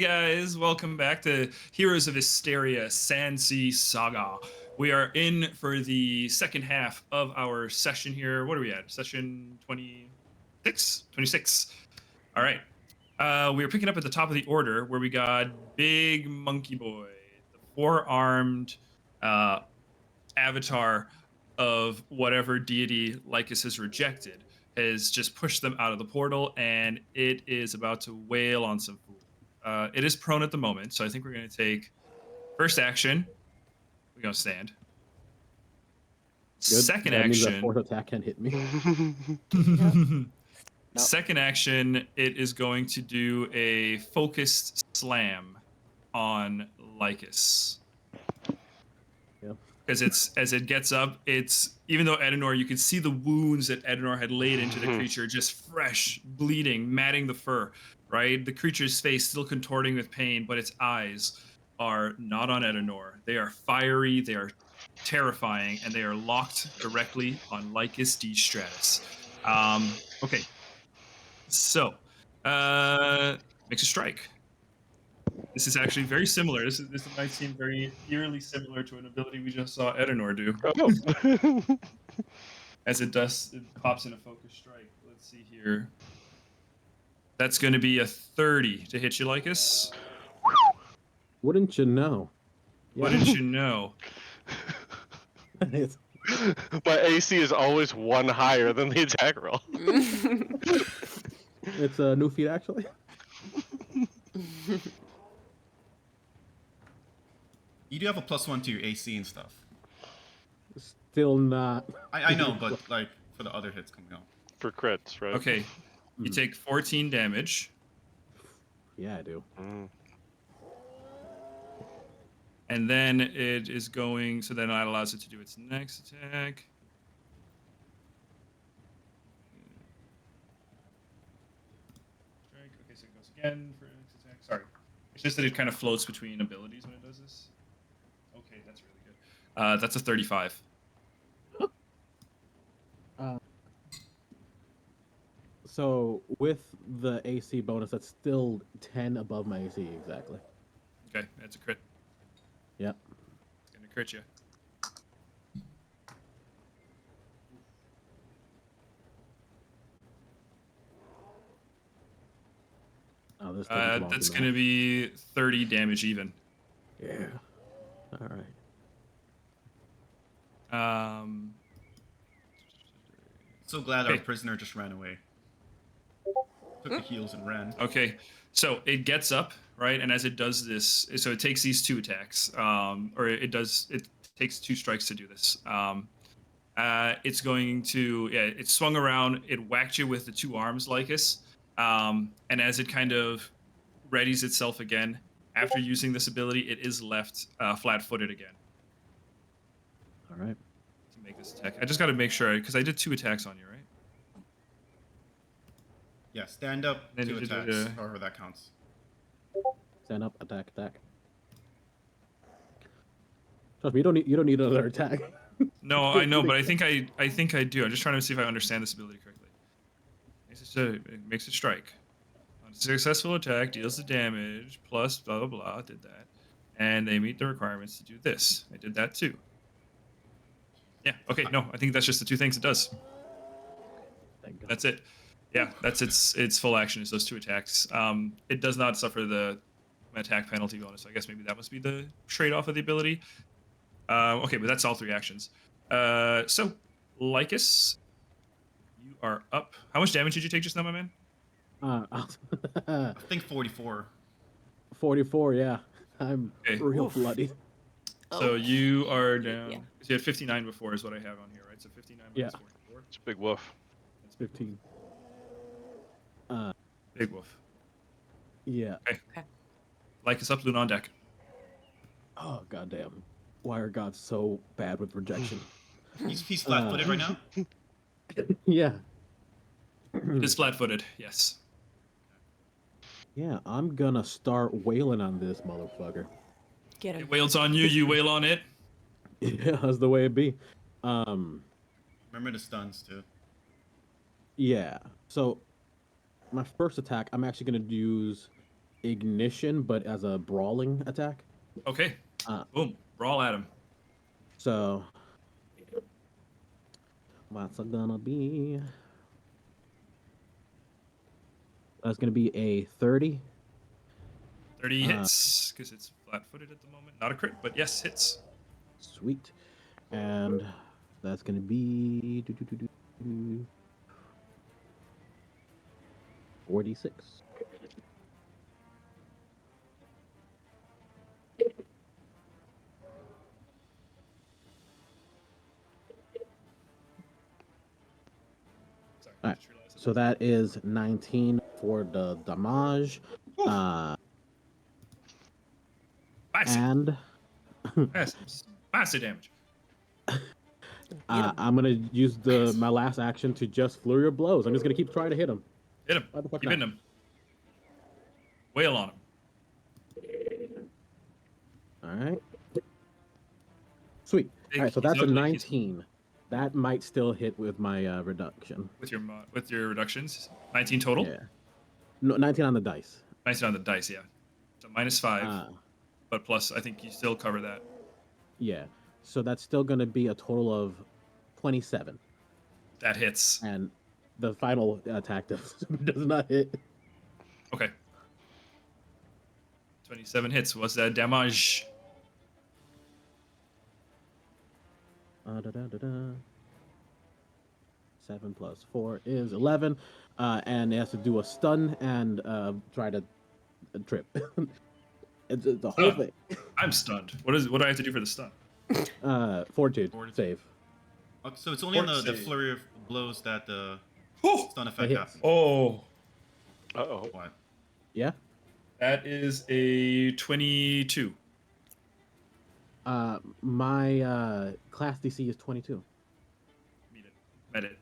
A: guys, welcome back to Heroes of Histaeria Sandsea Saga. We are in for the second half of our session here. What are we at? Session 26? 26. All right. We are picking up at the top of the order where we got Big Monkey Boy, the four-armed avatar of whatever deity Lycus has rejected, has just pushed them out of the portal, and it is about to wail on some food. It is prone at the moment, so I think we're going to take first action. We're going to stand.
B: Good.
A: Second
B: That means that
A: action.
B: fourth attack can't hit me.
A: Second action, it is going to do a focused slam on Lycus.
B: Yep.
A: Because it's as it gets up, it's even though Edenor, you can see the wounds that Edenor had laid into the creature, just fresh, bleeding, matting the fur, right? The creature's face still contorting with pain, but its eyes are not on Edenor. They are fiery, they are terrifying, and they are locked directly on Lycus D. Stratus. Okay. So, makes a strike. This is actually very similar. This might seem very eerily similar to an ability we just saw Edenor do.
E: Oh.
A: As it pops in a focus strike. Let's see here. That's going to be a 30 to hit you, Lycus.
B: Wouldn't you know?
A: What did you know?
B: It's-
E: My AC is always one higher than the attack roll.
B: It's a new feat, actually.
C: You do have a +1 to your AC and stuff.
B: Still not.
C: I know, but like for the other hits coming up.
E: For crits, right?
A: Okay. You take 14 damage.
B: Yeah, I do.
A: And then it is going, so then that allows it to do its next attack. Strike. Okay, so it goes again for its next attack. Sorry. It's just that it kind of floats between abilities when it does this. Okay, that's really good. That's a 35.
B: So with the AC bonus, that's still 10 above my AC exactly.
A: Okay, that's a crit.
B: Yep.
A: It's going to crit you.
B: Oh, this
A: That's going to be 30 damage even.
B: Yeah. All right.
C: So glad our
A: Okay.
C: prisoner just ran away. Took the heals and ran.
A: Okay, so it gets up, right? And as it does this, so it takes these two attacks, it takes two strikes to do this. It's going to, it swung around, it whacked you with the two arms, Lycus, and as it kind of readies itself again, after using this ability, it is left flat-footed again.
B: All right.
A: To make this attack. I just got to make sure, because I did two attacks on you, right?
C: Yeah, stand up,
A: Then
C: 2
A: you did,
C: attacks, however that counts.
B: Stand up, attack. Trust me, you don't need another attack.
A: No, I know, but I think I do. I'm just trying to see if I understand this ability correctly. It makes a strike. On a successful attack, deals the damage, plus blah, blah, blah, did that. And they meet the requirements to do this. I did that too. Yeah, okay, no, I think that's just the two things it does.
B: Thank God.
A: That's it. Yeah, that's its full action is those two attacks. It does not suffer the attack penalty bonus. I guess maybe that must be the trade-off of the ability. Okay, but that's all three actions. So, Lycus, you are up. How much damage did you take just now, my man?
C: I think 44.
B: 44, yeah. I'm
A: Okay.
B: real
D: Oof.
B: bloody.
A: So you are
D: Yeah.
A: down. You had 59 before is what I have on here, right? So 59 minus 44.
E: It's a big woof.
B: It's 15.
A: Big woof.
B: Yeah.
A: Lycus up, Loon on deck.
B: Oh, goddamn. Why are gods so bad with rejection?
C: He's flat-footed right now.
B: Yeah.
A: It is flat-footed, yes.
B: Yeah, I'm gonna start wailing on this motherfucker.
D: Get him.
A: It wails on you, you wail on it.
B: Yeah, that's the way it be.
C: Remember the stuns too.
B: Yeah. So my first attack, I'm actually gonna use ignition, but as a brawling attack.
A: Okay.
B: Uh,
A: Boom. Brawl at him.
B: so what's it gonna be? That's gonna be a 30.
A: 30 hits, because it's flat-footed at the moment. Not a crit, but yes, hits.
B: Sweet. And that's gonna be 46.
A: Sorry,
B: Alright,
A: just realized
B: so that is 19 for the damage.
A: Massive,
B: And
A: massive damage.
B: I'm gonna use my last action to just flurry of blows. I'm just gonna keep trying to hit him.
A: Hit him.
B: Why the fuck
A: Keep
B: not?
A: hitting him. Wail on him.
B: All right. Sweet.
A: Big,
B: All right, so
A: he's
B: that's a
A: ugly,
B: 19. That might still hit with my reduction.
A: With your reductions. 19 total?
B: Yeah. No, 19 on the dice.
A: 19 on the dice, yeah. So -5,
B: Uh,
A: but plus, I think you still cover that.
B: yeah. So that's still going to be a total of 27.
A: That hits.
B: And the final attack does not hit.
A: Okay. 27 hits. What's that damage?
B: Da-da-da-da. 7 plus 4 is 11. And it has to do a stun and try to trip. It's the whole thing.
A: I'm stunned. What do I have to do for the stun?
B: Fortitude save.
C: Okay, so it's only on the
A: Save.
C: flurry of blows that the
A: Oh!
C: stun effect
B: hits.
C: happens.
A: Oh!
E: Uh-oh.
C: What?
B: Yeah.
A: That is a 22.
B: My class DC is 22.
A: Meet it. Met it.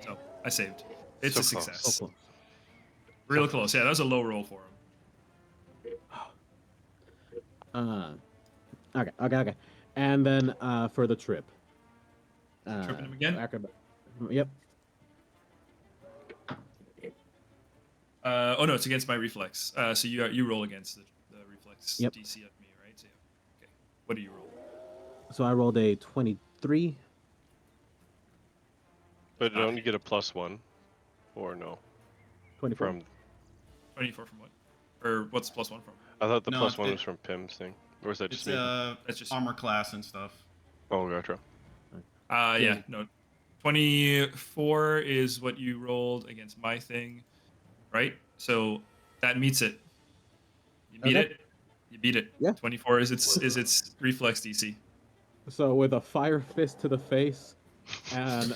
A: So, I saved. It's
E: So
A: a
E: close.
A: success.
B: So close.
A: Real close. Yeah, that was a low roll for him.
B: Okay. And then for the trip.
A: Tripping him again?
B: Yep.
A: Oh no, it's against my reflex. So you roll against the reflex
B: Yep.
A: DC of me, right? So, yeah. Okay. What do you roll?
B: So I rolled a 23.
E: But don't you get a +1? Or no?
B: 24.
E: From
A: 24 from what? Or what's +1 from?
E: I thought the
C: No,
E: +1
C: it-
E: was from Pim's thing. Or is that
C: It's
E: just me?
A: That's just
C: armor class and stuff.
E: Oh, gotcha.
A: yeah, no. 24 is what you rolled against my thing, right? So that meets it. You beat
B: Okay.
A: it. You beat it.
B: Yeah.
A: 24 is its reflex DC.
B: So with a fire fist to the face and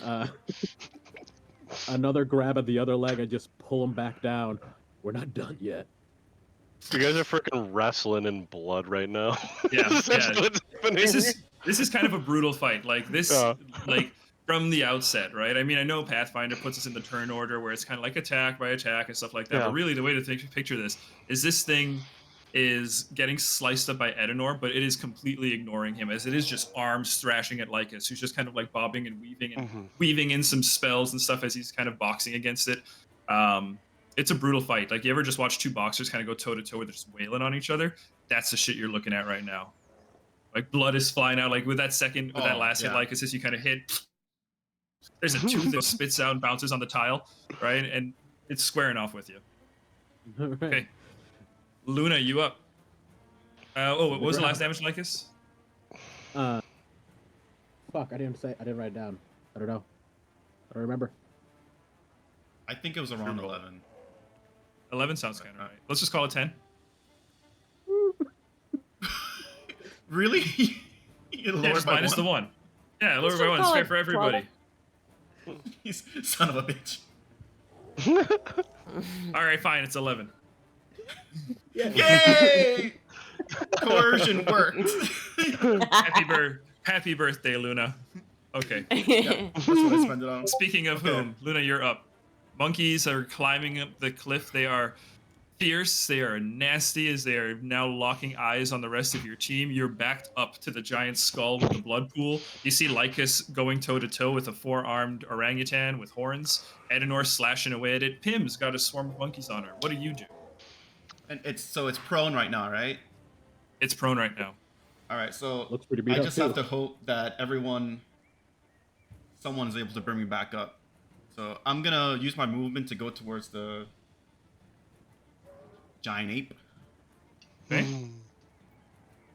B: another grab at the other leg, I just pull him back down. We're not done yet.
E: You guys are freaking wrestling in blood right now.
A: Yeah,
E: This is
A: yeah.
E: what's happening.
A: This is kind of a brutal fight. Like this,
E: Yeah.
A: like from the outset, right? I mean, I know Pathfinder puts us in the turn order where it's kind of like attack by attack and stuff like that.
E: Yeah.
A: But really, the way to picture this is this thing is getting sliced up by Edenor, but it is completely ignoring him, as it is just arms thrashing at Lycus, who's just kind of like bobbing and weaving in some spells and stuff as he's kind of boxing against it. It's a brutal fight. Like, you ever just watch two boxers kind of go toe to toe where they're just wailing on each other? That's the shit you're looking at right now. Like, blood is flying out. Like, with that last hit,
C: yeah.
A: Lycus, as you kind of hit, there's a tooth that spits out and bounces on the tile, right? And it's squaring off with you.
B: All right.
A: Okay. Luna, you up? What was the last damage, Lycus?
B: Fuck, I didn't write it down. I don't know. I don't remember.
C: I think it was around
A: Roll.
C: 11.
A: 11 sounds kind of right. Let's just call it 10.
C: Really? You
A: Yeah,
C: lowered
A: just
C: by
A: minus the 1. Yeah, lower
D: Let's
A: by
D: just
A: 1. It's
D: call
A: fair
D: it
A: for everybody.
C: He's son of a bitch.
A: All right, fine. It's 11.
C: Yay! Coercion worked.
A: Happy birthday, Luna. Okay.
C: That's what I spent it on.
A: Speaking of whom, Luna, you're up. Monkeys are climbing up the cliff. They are fierce. They are nasty, as they are now locking eyes on the rest of your team. You're backed up to the giant skull with the blood pool. You see Lycus going toe to toe with a 4-armed orangutan with horns. Edenor slashing away at it. Pim's got a swarm of monkeys on her. What do you do?
C: And it's prone right now, right?
A: It's prone right now.
C: All right, so
B: Looks pretty beat
C: I
B: up,
C: just
B: too.
C: have to hope that someone is able to bring me back up. So I'm gonna use my movement to go towards the giant ape,
A: Okay.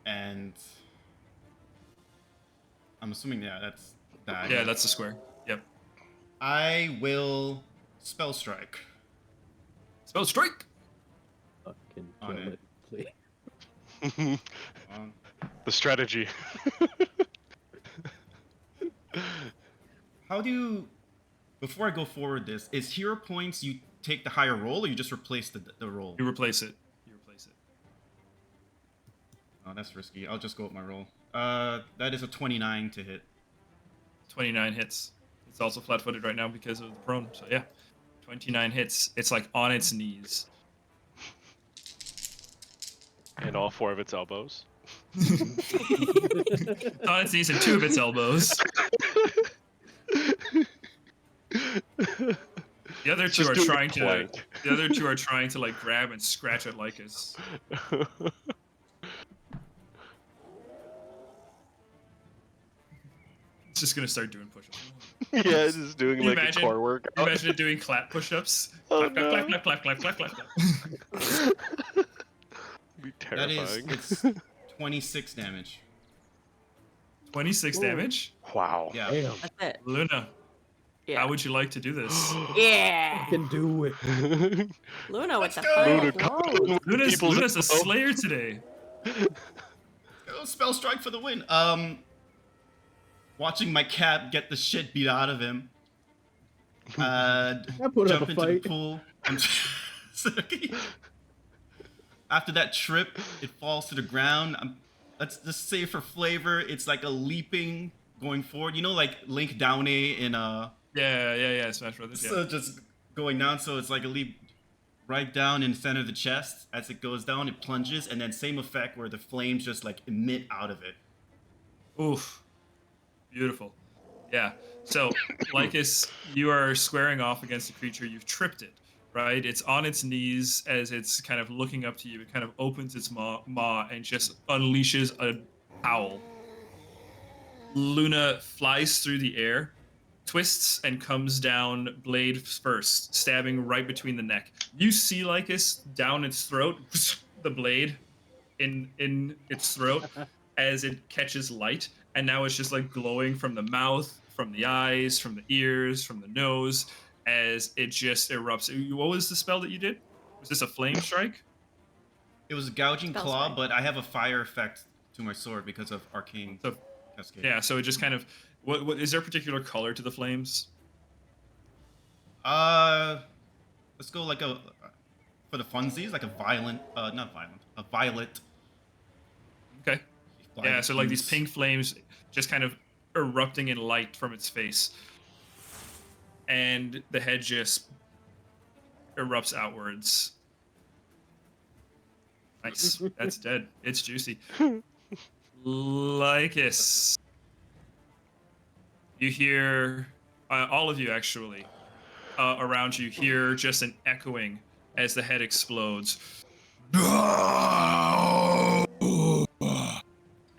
C: and I'm assuming that's that.
A: Yeah, that's the square. Yep.
C: I will spell strike.
A: Spell strike.
B: Fucking
C: On
B: kill
C: it.
B: it, please.
E: The strategy.
C: How do you? Before I go forward, this is hero points. You take the higher roll, or you just replace the roll.
A: You replace it. You replace it.
C: Oh, that's risky. I'll just go with my roll. That is a 29 to hit.
A: 29 hits. It's also flat-footed right now because of the prone. So yeah, 29 hits. It's like on its knees.
E: And all 4 of its elbows.
A: On its knees and 2 of its elbows. The other two
E: Just
A: are
E: doing a
A: trying to.
E: plank.
A: The other two are trying to like grab and scratch at Lycus. It's just gonna start doing push-ups.
E: Yeah, just doing
A: Can you
E: like
A: imagine-
E: a core workout.
A: Imagine it doing clap push-ups.
E: Oh,
A: Clap,
E: no.
A: clap, clap, clap, clap, clap, clap, clap.
E: Be
C: That is
E: terrifying.
C: it's 26 damage.
A: 26 damage.
E: Wow.
C: Yeah.
B: Damn.
D: That's it.
A: Luna,
D: Yeah.
A: how would you like to do this?
D: Yeah.
B: Fucking do it.
D: Luna with the
C: go.
D: final
E: Luna,
D: blow.
E: come in with
A: Luna's
E: people's
A: a
E: info.
A: slayer today.
C: Oh, spell strike for the win. Watching my cat get the shit beat out of him.
B: I put up
C: Jump
B: a
C: into
B: fight.
C: the pool. After that trip, it falls to the ground. Let's just say for flavor, it's like a leaping going forward. You know, like Link Downey in
A: Yeah. Smash Brothers. Yeah.
C: So just going down. So it's like a leap right down in the center of the chest. As it goes down, it plunges, and then same effect where the flames just like emit out of it.
A: Oof. Beautiful. Yeah. So, Lycus, you are squaring off against a creature. You've tripped it, right? It's on its knees as it's kind of looking up to you. It kind of opens its maw and just unleashes a howl. Luna flies through the air, twists, and comes down blade first, stabbing right between the neck. You see Lycus down its throat, the blade in its throat as it catches light, and now it's just like glowing from the mouth, from the eyes, from the ears, from the nose, as it just erupts. What was the spell that you did? Was this a flame strike?
C: It was a gouging
D: Spell
C: claw,
D: strike.
C: but I have a fire effect to my sword because of arcane
A: So
C: cascade.
A: yeah, so it just kind of what is there a particular color to the flames?
C: Let's go like a for the funsies, like a violent, not violent, a violet.
A: Okay. Yeah, so like these
C: hues.
A: pink flames just kind of erupting in light from its face. And the head just erupts outwards. Nice. That's dead. It's juicy. Lycus. You hear, all of you actually, around you hear just an echoing as the head explodes.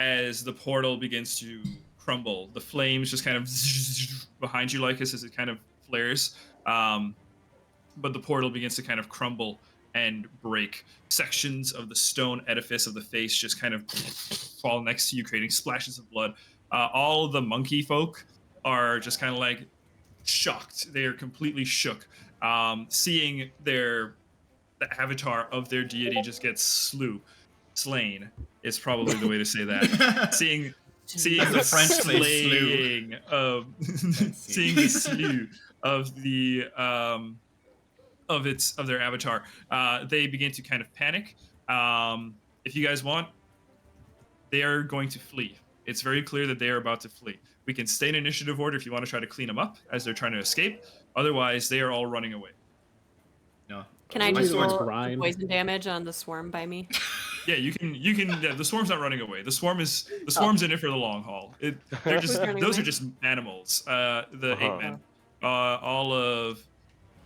A: As the portal begins to crumble, the flames just kind of behind you, Lycus, as it kind of flares. But the portal begins to kind of crumble and break. Sections of the stone edifice of the face just kind of fall next to you, creating splashes of blood. All of the monkey folk are just kind of like shocked. They are completely shook. Seeing the avatar of their deity just get slain is probably the way to say that. Seeing
C: As the
A: the
C: French say, slew.
A: slaying of seeing the slew of the of their avatar, they begin to kind of panic. If you guys want, they are going to flee. It's very clear that they are about to flee. We can stay in initiative order if you want to try to clean them up as they're trying to escape. Otherwise, they are all running away.
C: No.
D: Can I
C: My
D: just
C: sword's
D: roll
B: grind.
D: poison damage on the swarm by me?
A: Yeah, you can. Yeah, the swarm's not running away. The swarm's in it for the long haul. They're just
D: Running
A: those
D: away?
A: are just animals. The
E: Uh-huh.
A: ape men, all of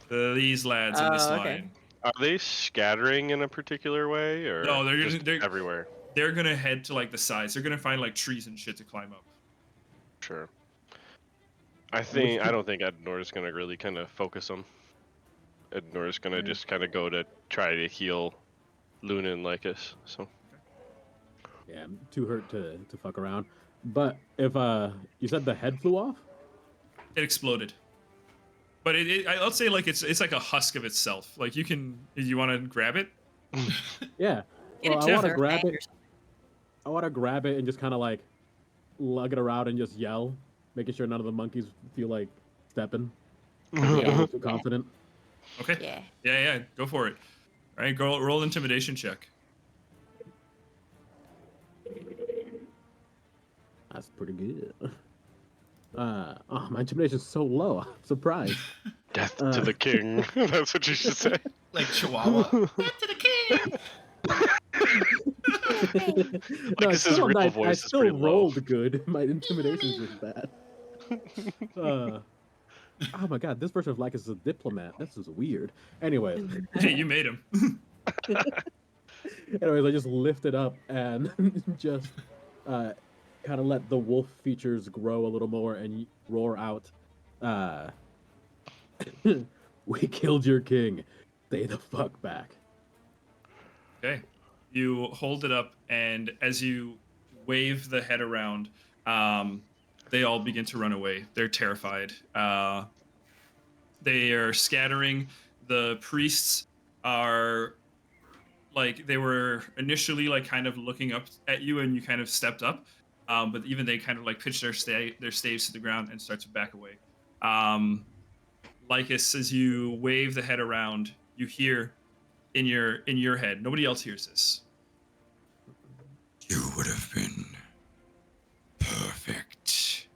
A: these lads in this
D: Oh, okay.
A: line
E: Are they scattering in a particular way, or
A: No,
E: just everywhere?
A: they're gonna head to like the sides. They're gonna find like trees and shit to climb up.
E: Sure. I
B: which
E: don't think Ednor is gonna really kind of focus them. Ednor is gonna just kind of go to try to heal Luna and Lycus. So
B: Yeah, I'm too hurt to fuck around. But if you said the head flew off?
A: It exploded. But let's say like it's like a husk of itself. Like you want to grab it?
B: Yeah.
D: Get
B: Well,
D: it
B: I want to
D: to
B: grab
D: or
B: it.
D: something.
B: I want to grab it and just kind of like lug it around and just yell, making sure none of the monkeys feel like stepping.
D: Yeah.
B: Too confident.
A: Okay.
D: Yeah.
A: Yeah. Go for it. All right, roll intimidation check.
B: That's pretty good. Oh, my intimidation's so low. I'm surprised.
E: death to the king. That's what you should say.
C: Like Chihuahua. Death to the king!
B: No,
E: Like,
B: it's
E: his
B: still
E: ripple
B: nice. I
E: voice is
B: still
E: pretty low.
B: rolled good. My intimidation's just bad. Oh my god, this version of Lycus is a diplomat. This is weird. Anyways,
A: Hey, you made him.
B: I just lift it up and just kind of let the wolf features grow a little more and roar out. We killed your king. Stay the fuck back.
A: Okay. You hold it up, and as you wave the head around, they all begin to run away. They're terrified. They are scattering. The priests are like they were initially like kind of looking up at you, and you kind of stepped up. But even they kind of like pitch their staves to the ground and start to back away. Lycus, as you wave the head around, you hear in your head. Nobody else hears this.
F: You would have been perfect.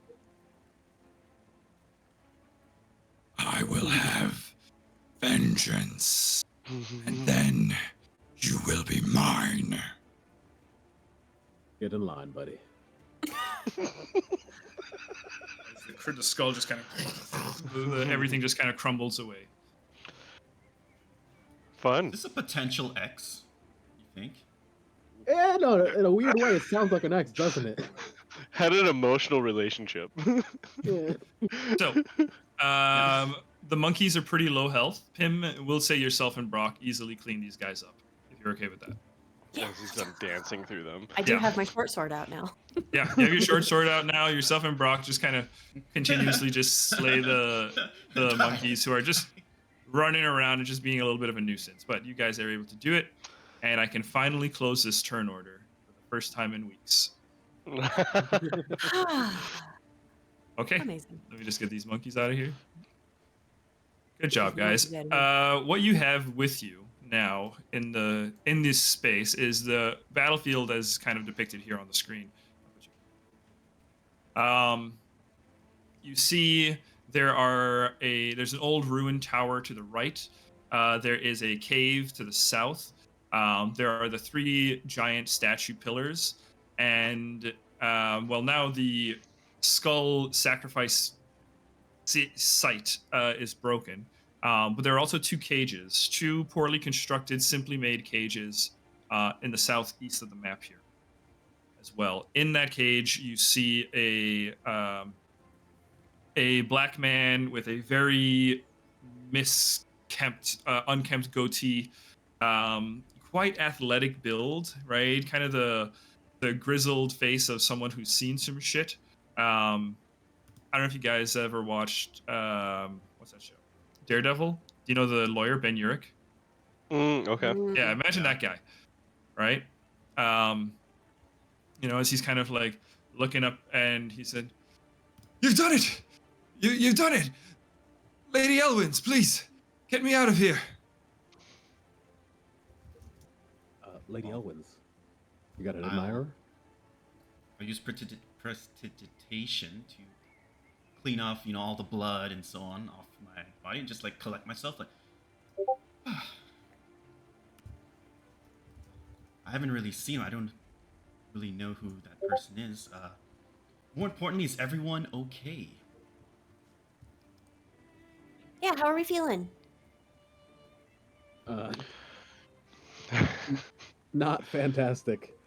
F: I will have vengeance, and then you will be mine.
B: Get in line, buddy.
A: The skull just kind of everything just kind of crumbles away.
E: Fun.
C: Is this a potential X, you think?
B: Yeah, no, in a weird way, it sounds like an X, doesn't it?
E: Had an emotional relationship.
B: Yeah.
A: So, the monkeys are pretty low health. Pim, will say yourself and Brock easily clean these guys up if you're okay with that.
D: Yeah.
E: He's done dancing through them.
D: I do
A: Yeah.
D: have my short sword out now.
A: Yeah, you have your short sword out now. Yourself and Brock just kind of continuously just slay the monkeys who are just running around and just being a little bit of a nuisance. But you guys are able to do it, and I can finally close this turn order for the first time in weeks. Okay,
D: Amazing.
A: let me just get these monkeys out of here. Good job,
D: These monkeys
A: guys.
D: outta
A: What you have with you now in this space is the battlefield as kind of depicted here on the screen. You see there's an old ruined tower to the right. There is a cave to the south. There are the 3 giant statue pillars, and now the skull sacrifice site is broken. But there are also 2 cages, 2 poorly constructed, simply made cages in the southeast of the map here as well. In that cage, you see a black man with a very unkempt goatee, quite athletic build, right? Kind of the grizzled face of someone who's seen some shit. I don't know if you guys ever watched what's that show? Daredevil. Do you know the lawyer Ben Urich?
E: Okay.
A: Yeah, imagine that guy, right? As he's kind of like looking up, and he said, "You've done it! You've done it! Lady Elwins, please, get me out of here!"
B: Lady Elwins. You got an admirer?
C: I use prestidigitation to clean off, all the blood and so on off my body and just like collect myself. Like, I haven't really seen him. I don't really know who that person is. More importantly, is everyone okay?
D: Yeah, how are we feeling?
B: Uh, not fantastic.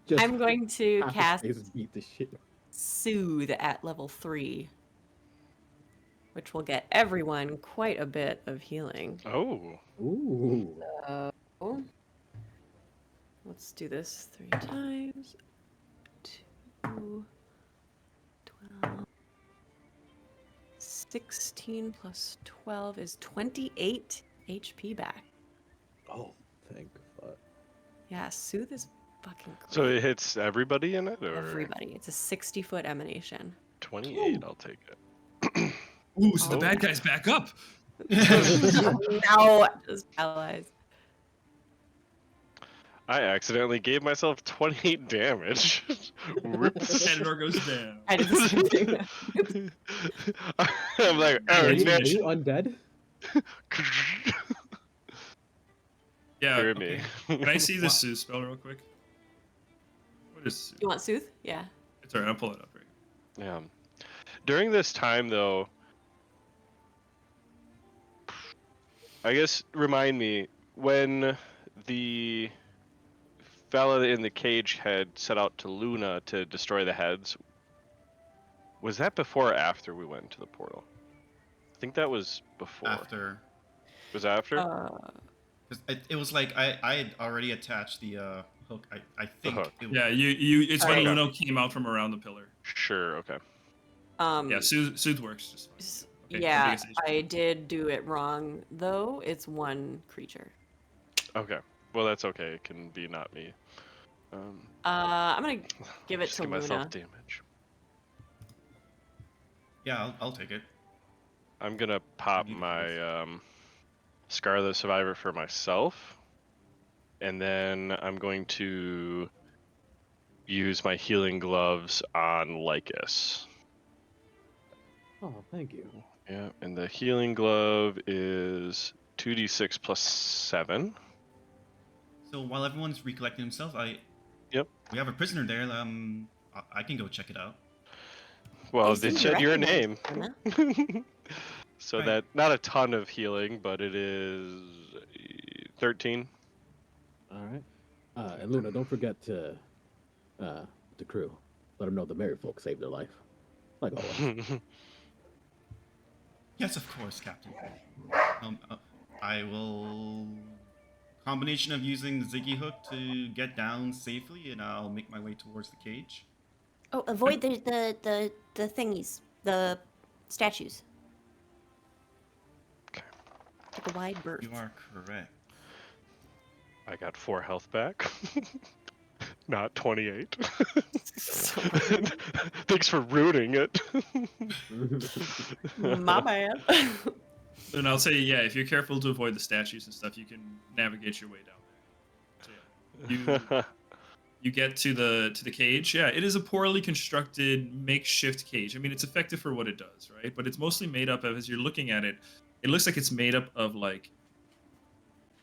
B: Just
D: I'm going to
B: half
D: cast
B: his face beat the shit.
D: Soothe at level 3, which will get everyone quite a bit of healing.
E: Oh.
B: Ooh.
D: So, let's do this 3 times. 2, 12. 16 plus 12 is 28 HP back.
B: Oh, thank fuck.
D: Yeah, Soothe is fucking great.
E: So it hits everybody in it, or
D: Everybody. It's a 60-foot emanation.
E: 28? I'll take it.
A: Ooh, so the
E: Oh.
A: bad guy's back up.
D: No, just allies.
E: I accidentally gave myself 28 damage. Whoops.
A: Edinor goes down.
D: I did the same thing.
E: I'm like, oh,
B: Are you
E: Nick.
B: undead?
A: Yeah.
E: Hear
C: Okay.
E: me.
A: Can I see the
C: What?
A: Soothe spell real quick? What is Soothe?
D: You want Soothe? Yeah.
A: It's alright, I'll pull it up right.
E: Yeah. During this time, though, I guess remind me when the fella in the cage had set out to Luna to destroy the heads. Was that before or after we went to the portal? I think that was before.
C: After.
E: Was after?
C: 'Cause it was like I had already attached the hook. I think.
E: hook.
C: It was,
A: Yeah, you. It's when
D: Alright.
A: Luno came out from around the pillar.
E: Sure. Okay.
A: Yeah, Soothe works just fine.
D: s-
A: Okay,
D: yeah,
A: biggest HP.
D: I did do it wrong, though. It's one creature.
E: Okay. Well, that's okay. It can be not me.
D: I'm gonna give it
E: Just
D: to
E: give
D: Luna.
E: myself damage.
C: yeah, I'll take it.
E: I'm gonna pop
C: Beautiful.
E: my Scarlet Survivor for myself, and then I'm going to use my healing gloves on Lycus.
B: Oh, thank you.
E: Yeah, and the healing glove is 2d6 plus 7.
C: So while everyone's recollecting themselves,
E: Yep.
C: we have a prisoner there. I can go check it out.
E: Well,
D: I
E: they
D: assume you
E: said your
D: recognize
E: name.
D: Luna.
E: So
C: Right.
E: that not a ton of healing, but it is 13.
B: All right. And Luna, don't forget to the crew. Let them know the merry folk saved their life. Like always.
C: Yes, of course, Captain. I will. Combination of using the Ziggy hook to get down safely, and I'll make my way towards the cage.
G: Oh, avoid the thingies, the statues.
E: Okay.
G: Take a wide berth.
C: You are correct.
E: I got 4 health back. Not 28. Thanks for ruining it.
D: My bad.
A: And I'll say, yeah, if you're careful to avoid the statues and stuff, you can navigate your way down there. So, yeah, you get to the cage. Yeah, it is a poorly constructed makeshift cage. I mean, it's effective for what it does, right? But it's mostly made up of, as you're looking at it, it looks like it's made up of like,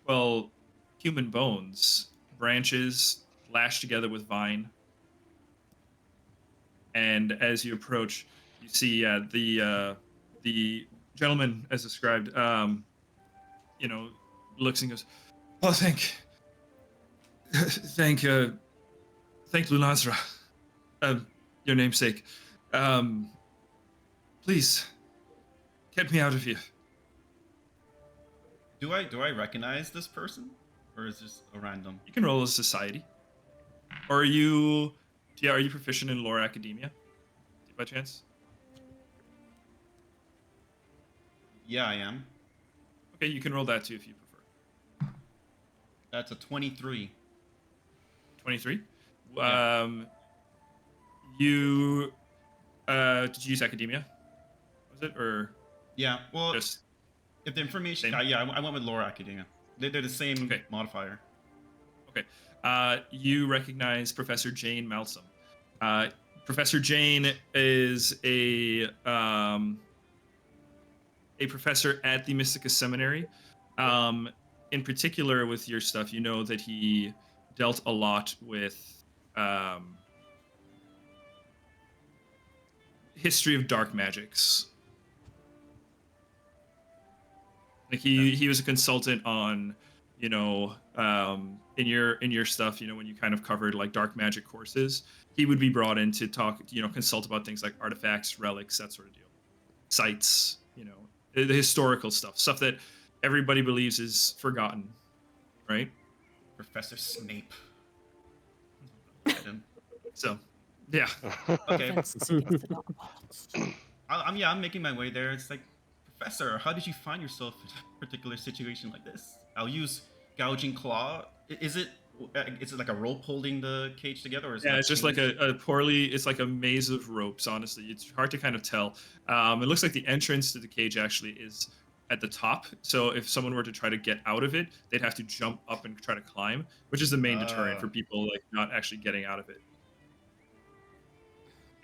A: well, human bones, branches lashed together with vine. And as you approach, you see the gentleman, as described, looks and goes, "Oh, thank Lunazra, your namesake. Please, get me out of here."
C: Do I recognize this person, or is this a random?
A: You can roll as society, or are you proficient in lore academia, by chance?
C: Yeah, I am.
A: Okay, you can roll that too if you prefer.
C: That's a 23.
A: 23.
C: Yeah.
A: You did you use academia? Was it or
C: Yeah. Well,
A: just
C: if the information,
A: same?
C: yeah, I went with Lore Academia. They're the same
A: Okay.
C: modifier.
A: Okay. You recognize Professor Jane Malsum. Professor Jane is a professor at the Mystica Seminary. In particular, with your stuff, you know that he dealt a lot with history of dark magics. Like he was a consultant on, you know, in your stuff, you know, when you kind of covered like dark magic courses, he would be brought in to talk, you know, consult about things like artifacts, relics, that sort of deal, sites, you know, the historical stuff that everybody believes is forgotten, right?
C: Professor Snape. Get him.
A: So, yeah.
C: Okay.
G: Defenses against the dark arts.
C: I'm making my way there. It's like, Professor, how did you find yourself in a particular situation like this? I'll use gouging claw. Is it like a rope holding the cage together, or is it
A: Yeah,
C: like
A: it's just like
C: chains?
A: it's like a maze of ropes, honestly. It's hard to kind of tell. It looks like the entrance to the cage actually is at the top. So if someone were to try to get out of it, they'd have to jump up and try to climb, which is the main deterrent for people like not actually getting out of it.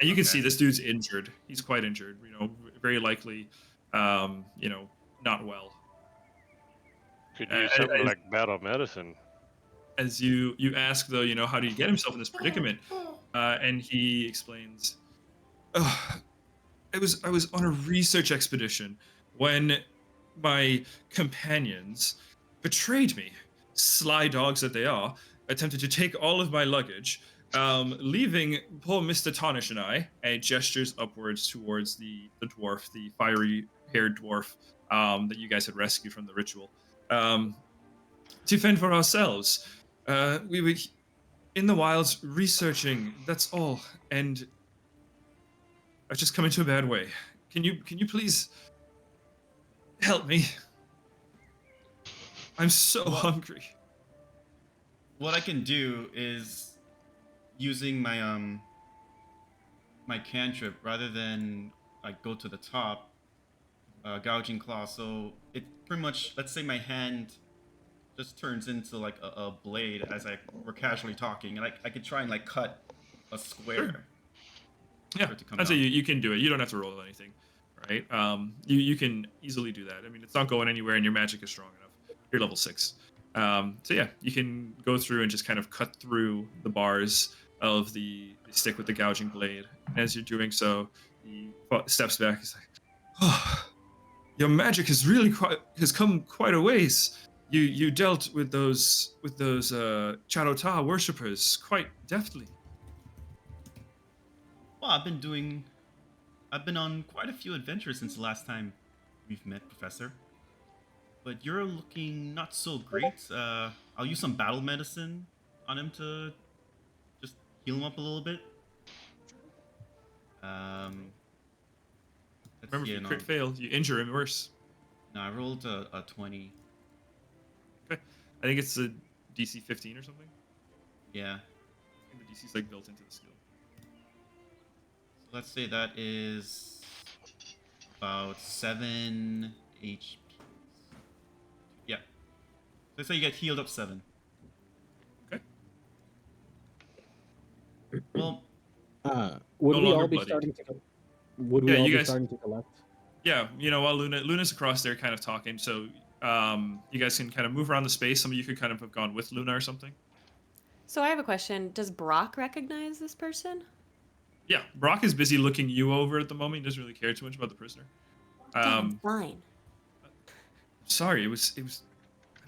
A: And you can see
C: Okay.
A: this dude's injured. He's quite injured, you know, very likely, you know, not well.
E: Could
A: Uh,
E: use something
A: as,
E: like battle medicine.
A: as you ask though, you know, how do you get himself in this predicament? And he explains, "Ugh, I was on a research expedition when my companions betrayed me. Sly dogs that they are, attempted to take all of my luggage, leaving poor Mr. Tarnish and I, and gestures upwards towards the dwarf, the fiery-haired dwarf that you guys had rescued from the ritual, to fend for ourselves. We were in the wilds researching, that's all, and I've just come into a bad way. Can you please help me? I'm so
C: Well-
A: hungry."
C: What I can do is using my my cantrip rather than like go to the top, gouging claw. So it pretty much, let's say my hand just turns into like a blade as we're casually talking, and I could try and like cut a square.
A: Yeah,
C: for it to come
A: I'd say
C: out.
A: you can do it. You don't have to roll anything, right? You can easily do that. I mean, it's not going anywhere, and your magic is strong enough. You're level 6. So yeah, you can go through and just kind of cut through the bars of the stick with the gouging blade. As you're doing so, he steps back. He's like, "Oh, your magic has really has come quite a ways. You dealt with those Charota worshippers quite deftly."
C: Well, I've been on quite a few adventures since the last time we've met, Professor. But you're looking not so great. I'll use some battle medicine on him to just heal him up a little bit. Let's
A: Remember,
C: see,
A: if you
C: no,
A: crit fail, you injure him worse.
C: no, I rolled a 20.
A: Okay. I think it's a DC 15 or something.
C: Yeah.
A: I think the DC's like built into the skill.
C: So let's say that is about 7 HP. Yeah. Let's say you get healed up 7.
A: Okay.
C: Well,
B: Would
A: No
B: we
A: longer
B: all be
A: bloodied.
B: starting to? Would we
A: Yeah,
B: all
A: you
B: be
A: guys-
B: starting to collect?
A: Yeah, you know, while Luna's across there kind of talking, so you guys can kind of move around the space. Some of you could kind of have gone with Luna or something.
D: So I have a question. Does Brock recognize this person?
A: Yeah, Brock is busy looking you over at the moment. He doesn't really care too much about the prisoner.
G: Yeah, I'm fine.
A: Sorry, it was. I'm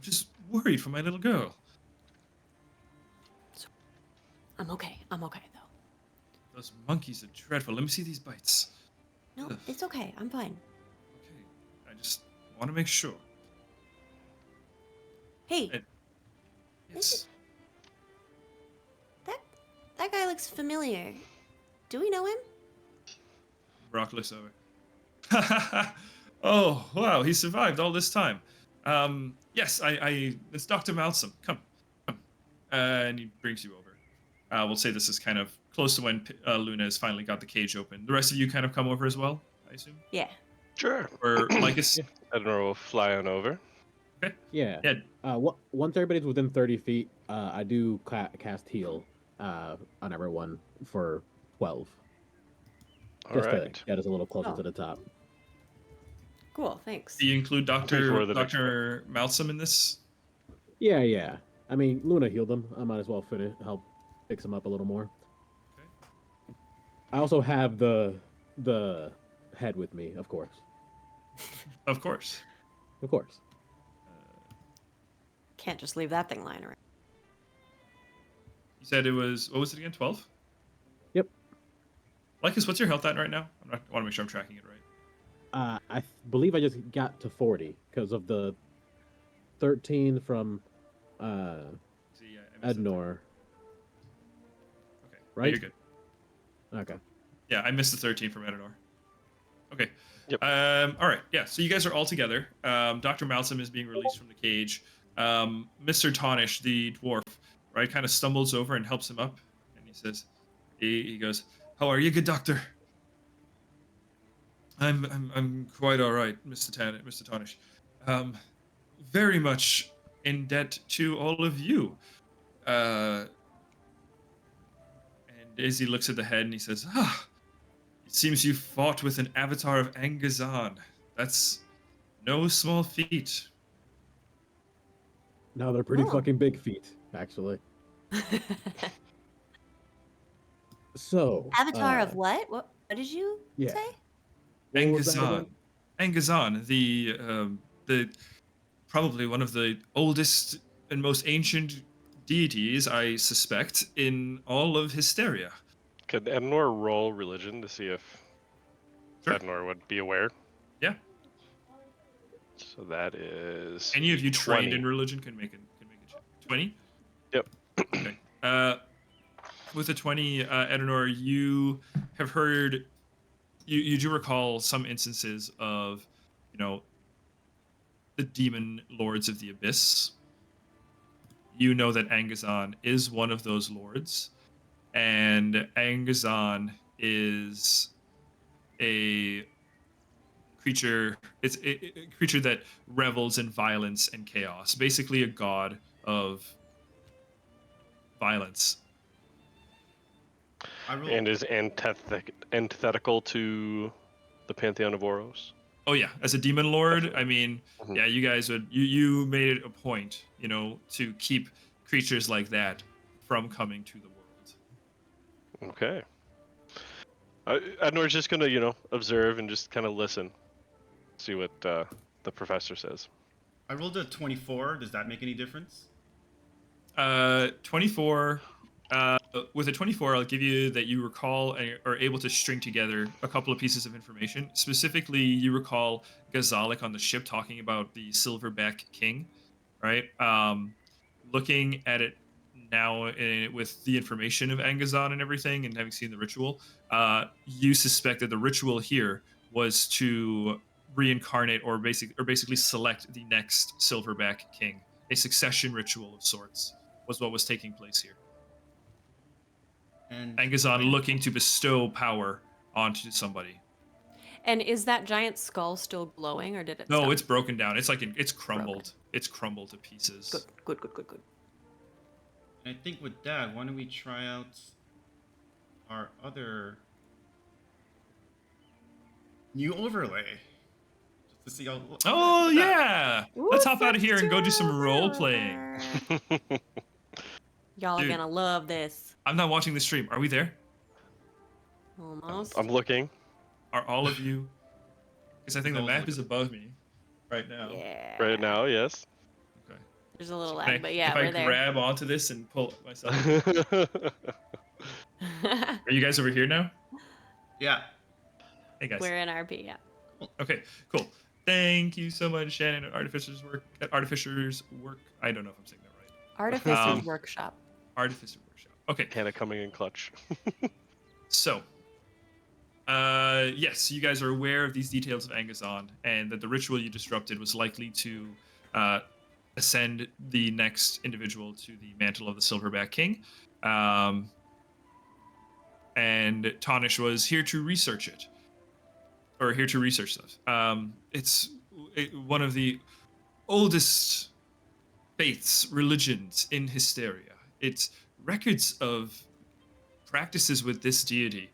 A: just worried for my little girl.
G: I'm okay. I'm okay though.
A: Those monkeys are dreadful. Let me see these bites.
G: No,
A: Ugh.
G: it's okay. I'm fine.
A: Okay, I just want to make sure.
G: Hey,
A: It- Yes.
G: that guy looks familiar. Do we know him?
A: Brock looks over. Oh, wow, he survived all this time. Yes, it's Dr. Malsum. Come. And he brings you over. We'll say this is kind of close to when Luna has finally got the cage open. The rest of you kind of come over as well, I assume?
D: Yeah.
E: Sure.
A: Or Lycus?
E: Edinor will fly on over.
B: Yeah.
A: Yeah.
B: Once everybody's within 30 feet, I do cast heal on everyone for 12.
E: All
B: Just
E: right.
B: to get us a little closer
D: Oh.
B: to the top.
D: Cool. Thanks.
A: Do you include
E: before the next
A: Dr. Malsum in this?
B: Yeah. I mean, Luna healed him. I might as well help fix him up a little more.
A: Okay.
B: I also have the head with me, of course.
A: Of course.
B: Of course.
D: can't just leave that thing lying around.
A: You said it was, what was it again, 12?
B: Yep.
A: Lycus, what's your health at right now? I want to make sure I'm tracking it right.
B: I believe I just got to 40 because of the 13 from
A: See, yeah, I missed it.
B: Ednor.
A: Okay.
B: Right?
A: You're good.
B: Okay.
A: Yeah, I missed the 13 from Edinor. Okay.
E: Yep.
A: All right. Yeah. So you guys are all together. Dr. Malsum is being released from the cage. Mr. Tonish, the dwarf, right, kind of stumbles over and helps him up, and he says, he goes, "How are you, good doctor?" I'm quite all right, Mr. Tonish. Very much in debt to all of you. And Izzy looks at the head and he says, it seems you fought with an avatar of Angazan. That's no small feat.
B: No, they're pretty
D: Oh.
B: fucking big feet, actually. So.
G: Avatar of what? What did you
B: yeah.
G: say?
B: What was that
A: Angazan.
B: again?
A: Angazan, the probably one of the oldest and most ancient deities, I suspect, in all of Histaeria.
E: Could Ednor roll religion to see if
A: Sure.
E: Ednor would be aware?
A: Yeah.
E: So that is
A: Any of you trained
E: 20.
A: in religion can make a check. 20?
E: Yep.
A: Okay. With a 20, Edenor, you have heard, you do recall some instances of, the demon lords of the abyss. You know that Angazan is one of those lords, and Angazan is a creature. It's a creature that revels in violence and chaos. Basically, a god of violence.
E: And is antithetical to the Pantheon of Oros.
A: Oh yeah, as a demon lord,
E: Definitely.
A: I mean,
E: Mhm.
A: yeah, you guys would you made it a point, to keep creatures like that from coming to the world.
E: Okay. Ednor's just gonna, observe and just kind of listen, see what the professor says.
C: I rolled a 24. Does that make any difference?
A: 24. With a 24, I'll give you that you recall and are able to string together a couple of pieces of information. Specifically, you recall Gazalik on the ship talking about the Silverback King, right? Looking at it now with the information of Angazan and everything, and having seen the ritual, you suspect that the ritual here was to reincarnate or basically select the next Silverback King. A succession ritual of sorts was what was taking place here.
C: And
A: Angazan looking to bestow power onto somebody.
D: And is that giant skull still glowing, or did it?
A: No,
D: stop?
A: it's broken down. It's it's crumbled. It's crumbled to pieces.
D: Good.
C: I think with that, why don't we try out our other new overlay? Just to see how.
A: Oh yeah! Let's
D: Ooh,
A: hop out of here and go do some
D: September.
A: role playing.
D: Y'all
A: Dude.
D: are gonna love this.
A: I'm not watching the stream. Are we there?
D: Almost.
E: I'm looking.
A: Are all of you? Because I think the
C: Those
A: map
C: look-
A: is above me right now.
D: Yeah.
E: Right now, yes.
A: Okay.
D: There's a little
A: Can I-
D: lag, but yeah,
A: if
D: we're
A: I
D: there.
A: grab onto this and pull myself. Are you guys over here now?
C: Yeah.
A: Hey guys.
D: We're in RP, yeah.
A: Okay, cool. Thank you so much, Shannon, at Artificer's work. I don't know if I'm saying that right.
D: Artificer's Workshop.
A: Artificer Workshop. Okay,
E: Hannah coming in clutch.
A: so, yes, you guys are aware of these details of Angazan, and that the ritual you disrupted was likely to ascend the next individual to the mantle of the Silverback King. And Tonish was here to research it. Or here to research this. It's one of the oldest faiths, religions in Histaeria. Its records of practices with this deity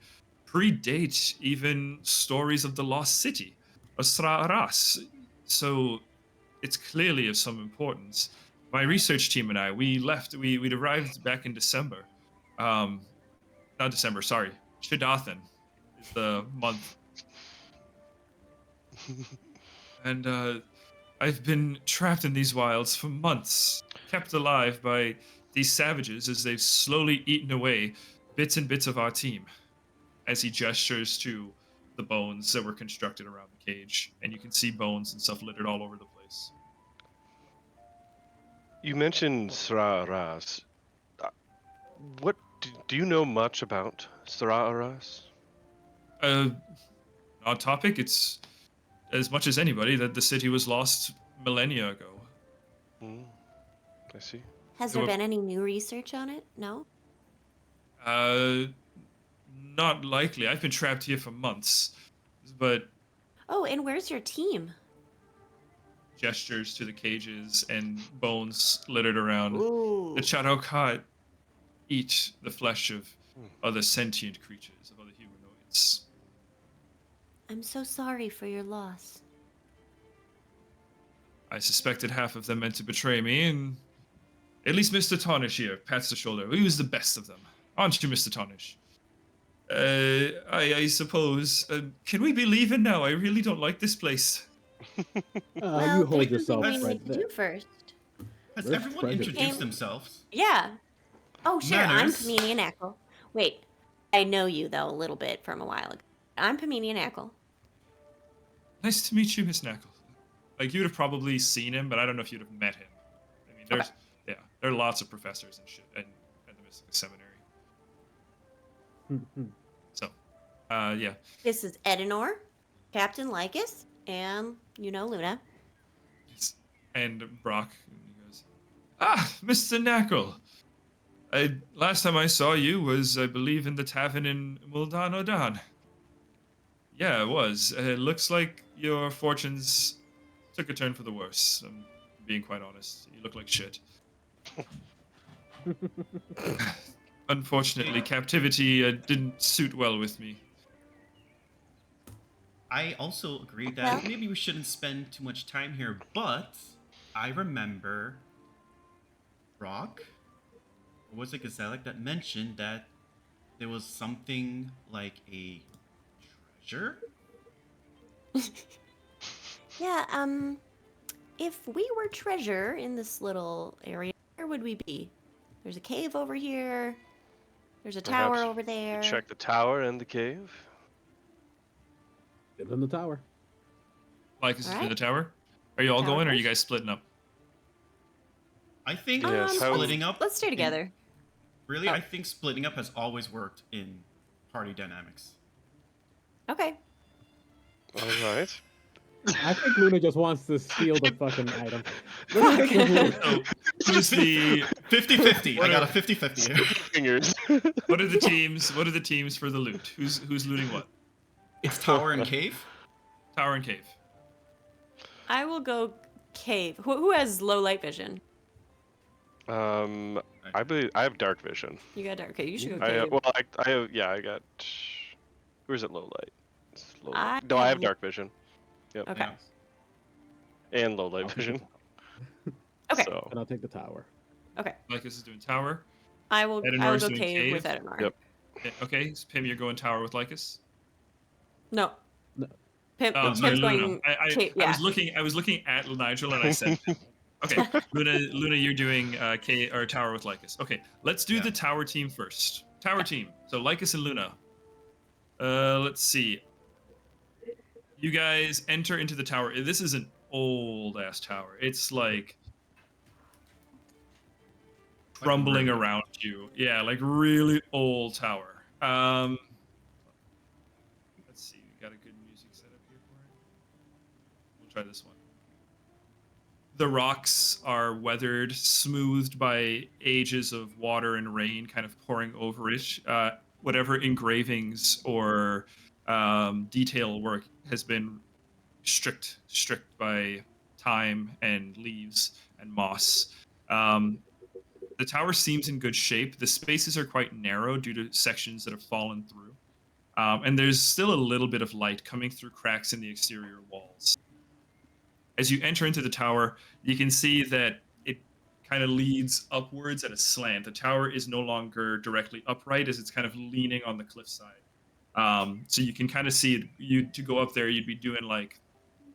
A: predate even stories of the lost city, Osra Aras. So it's clearly of some importance. My research team and I, we'd arrived back in December. Not December, sorry. Shidathan is the month. And I've been trapped in these wilds for months, kept alive by these savages as they've slowly eaten away bits and bits of our team. As he gestures to the bones that were constructed around the cage, and you can see bones and stuff littered all over the place.
E: You mentioned Sra'aras. What do you know much about Sra'aras?
A: On topic, it's as much as anybody that the city was lost millennia ago.
E: I see.
G: Has
A: So
G: there
A: if-
G: been any new research on it? No?
A: Not likely. I've been trapped here for months, but
G: Oh, and where's your team?
A: gestures to the cages and bones littered around.
D: Ooh.
A: The Charokat eat the flesh of other sentient creatures, of other humanoids.
G: I'm so sorry for your loss.
A: I suspected half of them meant to betray me, and at least Mr. Tarnish here pats the shoulder. He was the best of them. Aren't you, Mr. Tarnish? I suppose. Can we be leaving now? I really don't like this place.
G: Well,
B: You hold
G: there's
B: yourself
G: something we
B: right
G: need to
B: there.
G: do first.
C: Has
B: Where's
C: everyone
B: Brendan?
C: introduced
G: Aim-
C: themselves?
G: Yeah. Oh, sure.
C: Manners.
G: I'm Pamini Ackle. Wait, I know you though a little bit from a while ago. I'm Pamini Ackle.
A: Nice to meet you, Miss Knackle. Like, you'd have probably seen him, but I don't know if you'd have met him. I mean, there are lots of professors and shit at the Mystica Seminary. So, yeah.
G: This is Edenor, Captain Lycus, and Luna.
A: And Brock goes, Mr. Knackle. Last time I saw you was, I believe, in the tavern in Muldan Odan. Yeah, it was. It looks like your fortunes took a turn for the worse. I'm being quite honest. You look like shit. Unfortunately, captivity didn't suit well with me.
C: I also agree that maybe we shouldn't spend too much time here, but I remember Brock, or was it Gazelic, that mentioned that there was something like a treasure?
G: Yeah, if we were treasure in this little area, where would we be? There's a cave over here. There's a tower
E: Perhaps
G: over there.
E: Check the tower and the cave.
B: It's in the tower.
A: Like, is it in
G: Alright.
A: the tower? Are you all
G: Tower
A: going, or are you
G: first?
A: guys splitting up?
C: I think
E: Yes, how-
C: splitting up.
D: Let's stay
C: in-
D: together.
C: Really,
D: Oh.
C: I think splitting up has always worked in party dynamics.
D: Okay.
E: All right.
B: I think Luna just wants to steal the fucking item.
A: So, who's the
C: 50-50. I
A: What
C: got
A: are-
C: a 50-50 here.
E: Fingers.
A: what are the teams? What are the teams for the loot? Who's looting what?
C: It's tower and cave.
A: Tower and cave.
D: I will go cave. Who has low light vision?
E: I believe I have dark vision.
D: You got dark. Okay, you should go
E: I
D: cave.
E: I have I got. Where's it low light? It's low
D: I
E: light. No, I
D: have
E: have
D: l-
E: dark vision. Yep.
D: Okay.
C: Yeah.
E: And low light vision.
D: Okay.
E: So
B: And I'll take the tower.
D: Okay.
A: Lycus is doing tower.
D: I will
A: Edinore's
D: go
A: doing
D: cave with
A: cave?
D: Edenor.
E: Yep.
A: Okay, so Pim, you're going tower with Lycus.
D: No.
B: No.
D: Pimp,
A: Oh, sorry,
D: Pim's
A: Luna.
D: going cave.
A: I
D: Yeah.
A: was looking at Nigel and I said, Pim. Okay, Luna, you're doing tower with Lycus. Okay, let's do
C: Yeah.
A: the tower team first. Tower team. So Lycus and Luna. Let's see. You guys enter into the tower. This is an old ass tower. It's like crumbling
C: ruined.
A: around you. Yeah, like really old tower. Let's see. We got a good music set up here for it. We'll try this one. The rocks are weathered, smoothed by ages of water and rain kind of pouring over it. Whatever engravings or detail work has been stripped by time and leaves and moss. The tower seems in good shape. The spaces are quite narrow due to sections that have fallen through. And there's still a little bit of light coming through cracks in the exterior walls. As you enter into the tower, you can see that it kind of leads upwards at a slant. The tower is no longer directly upright as it's kind of leaning on the cliffside. So you can kind of see it. To go up there, you'd be doing like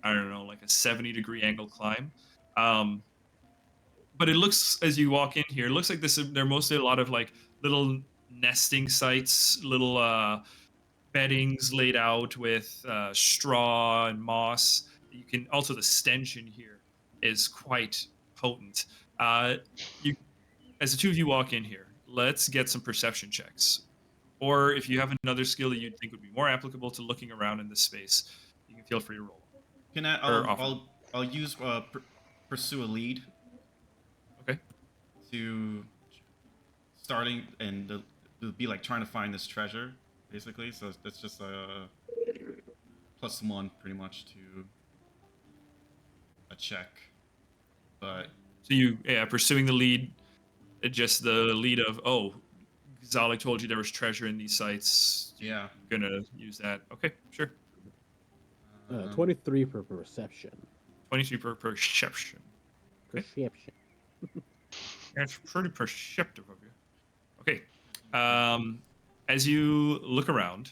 A: I don't know, like a 70-degree angle climb. But it looks, as you walk in here, it looks like they're mostly a lot of like little nesting sites, little beddings laid out with straw and moss. You can also, the stench in here is quite potent. You, as the two of you walk in here, let's get some perception checks. Or if you have another skill that you'd think would be more applicable to looking around in this space, you can feel free to roll.
C: Can I?
A: Or offer.
C: I'll use pursue a lead
A: Okay.
C: to starting, and it'll be like trying to find this treasure, basically. So that's just a +1 pretty much to a check. But
A: So you, pursuing the lead, just the lead of, oh, Zalik told you there was treasure in these sites.
C: yeah,
A: You're gonna use that. Okay, sure.
B: 23 for perception.
A: 23 per perception. Okay.
B: Perception.
A: That's pretty perceptive of you. Okay. As you look around,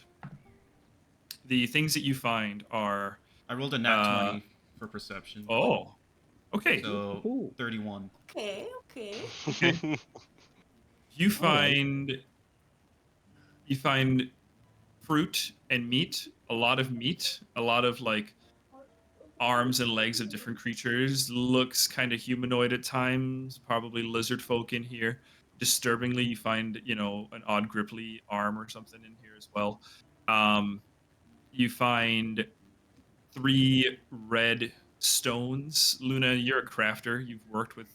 A: the things that you find are.
C: I rolled a nat 20 for perception.
A: Oh. Okay.
C: So
B: Ooh.
C: 31.
D: Okay.
A: Okay. You find fruit and meat, a lot of like arms and legs of different creatures. Looks kind of humanoid at times, probably lizard folk in here. Disturbingly, you find, an odd gripply arm or something in here as well. You find 3 red stones. Luna, you're a crafter. You've worked with,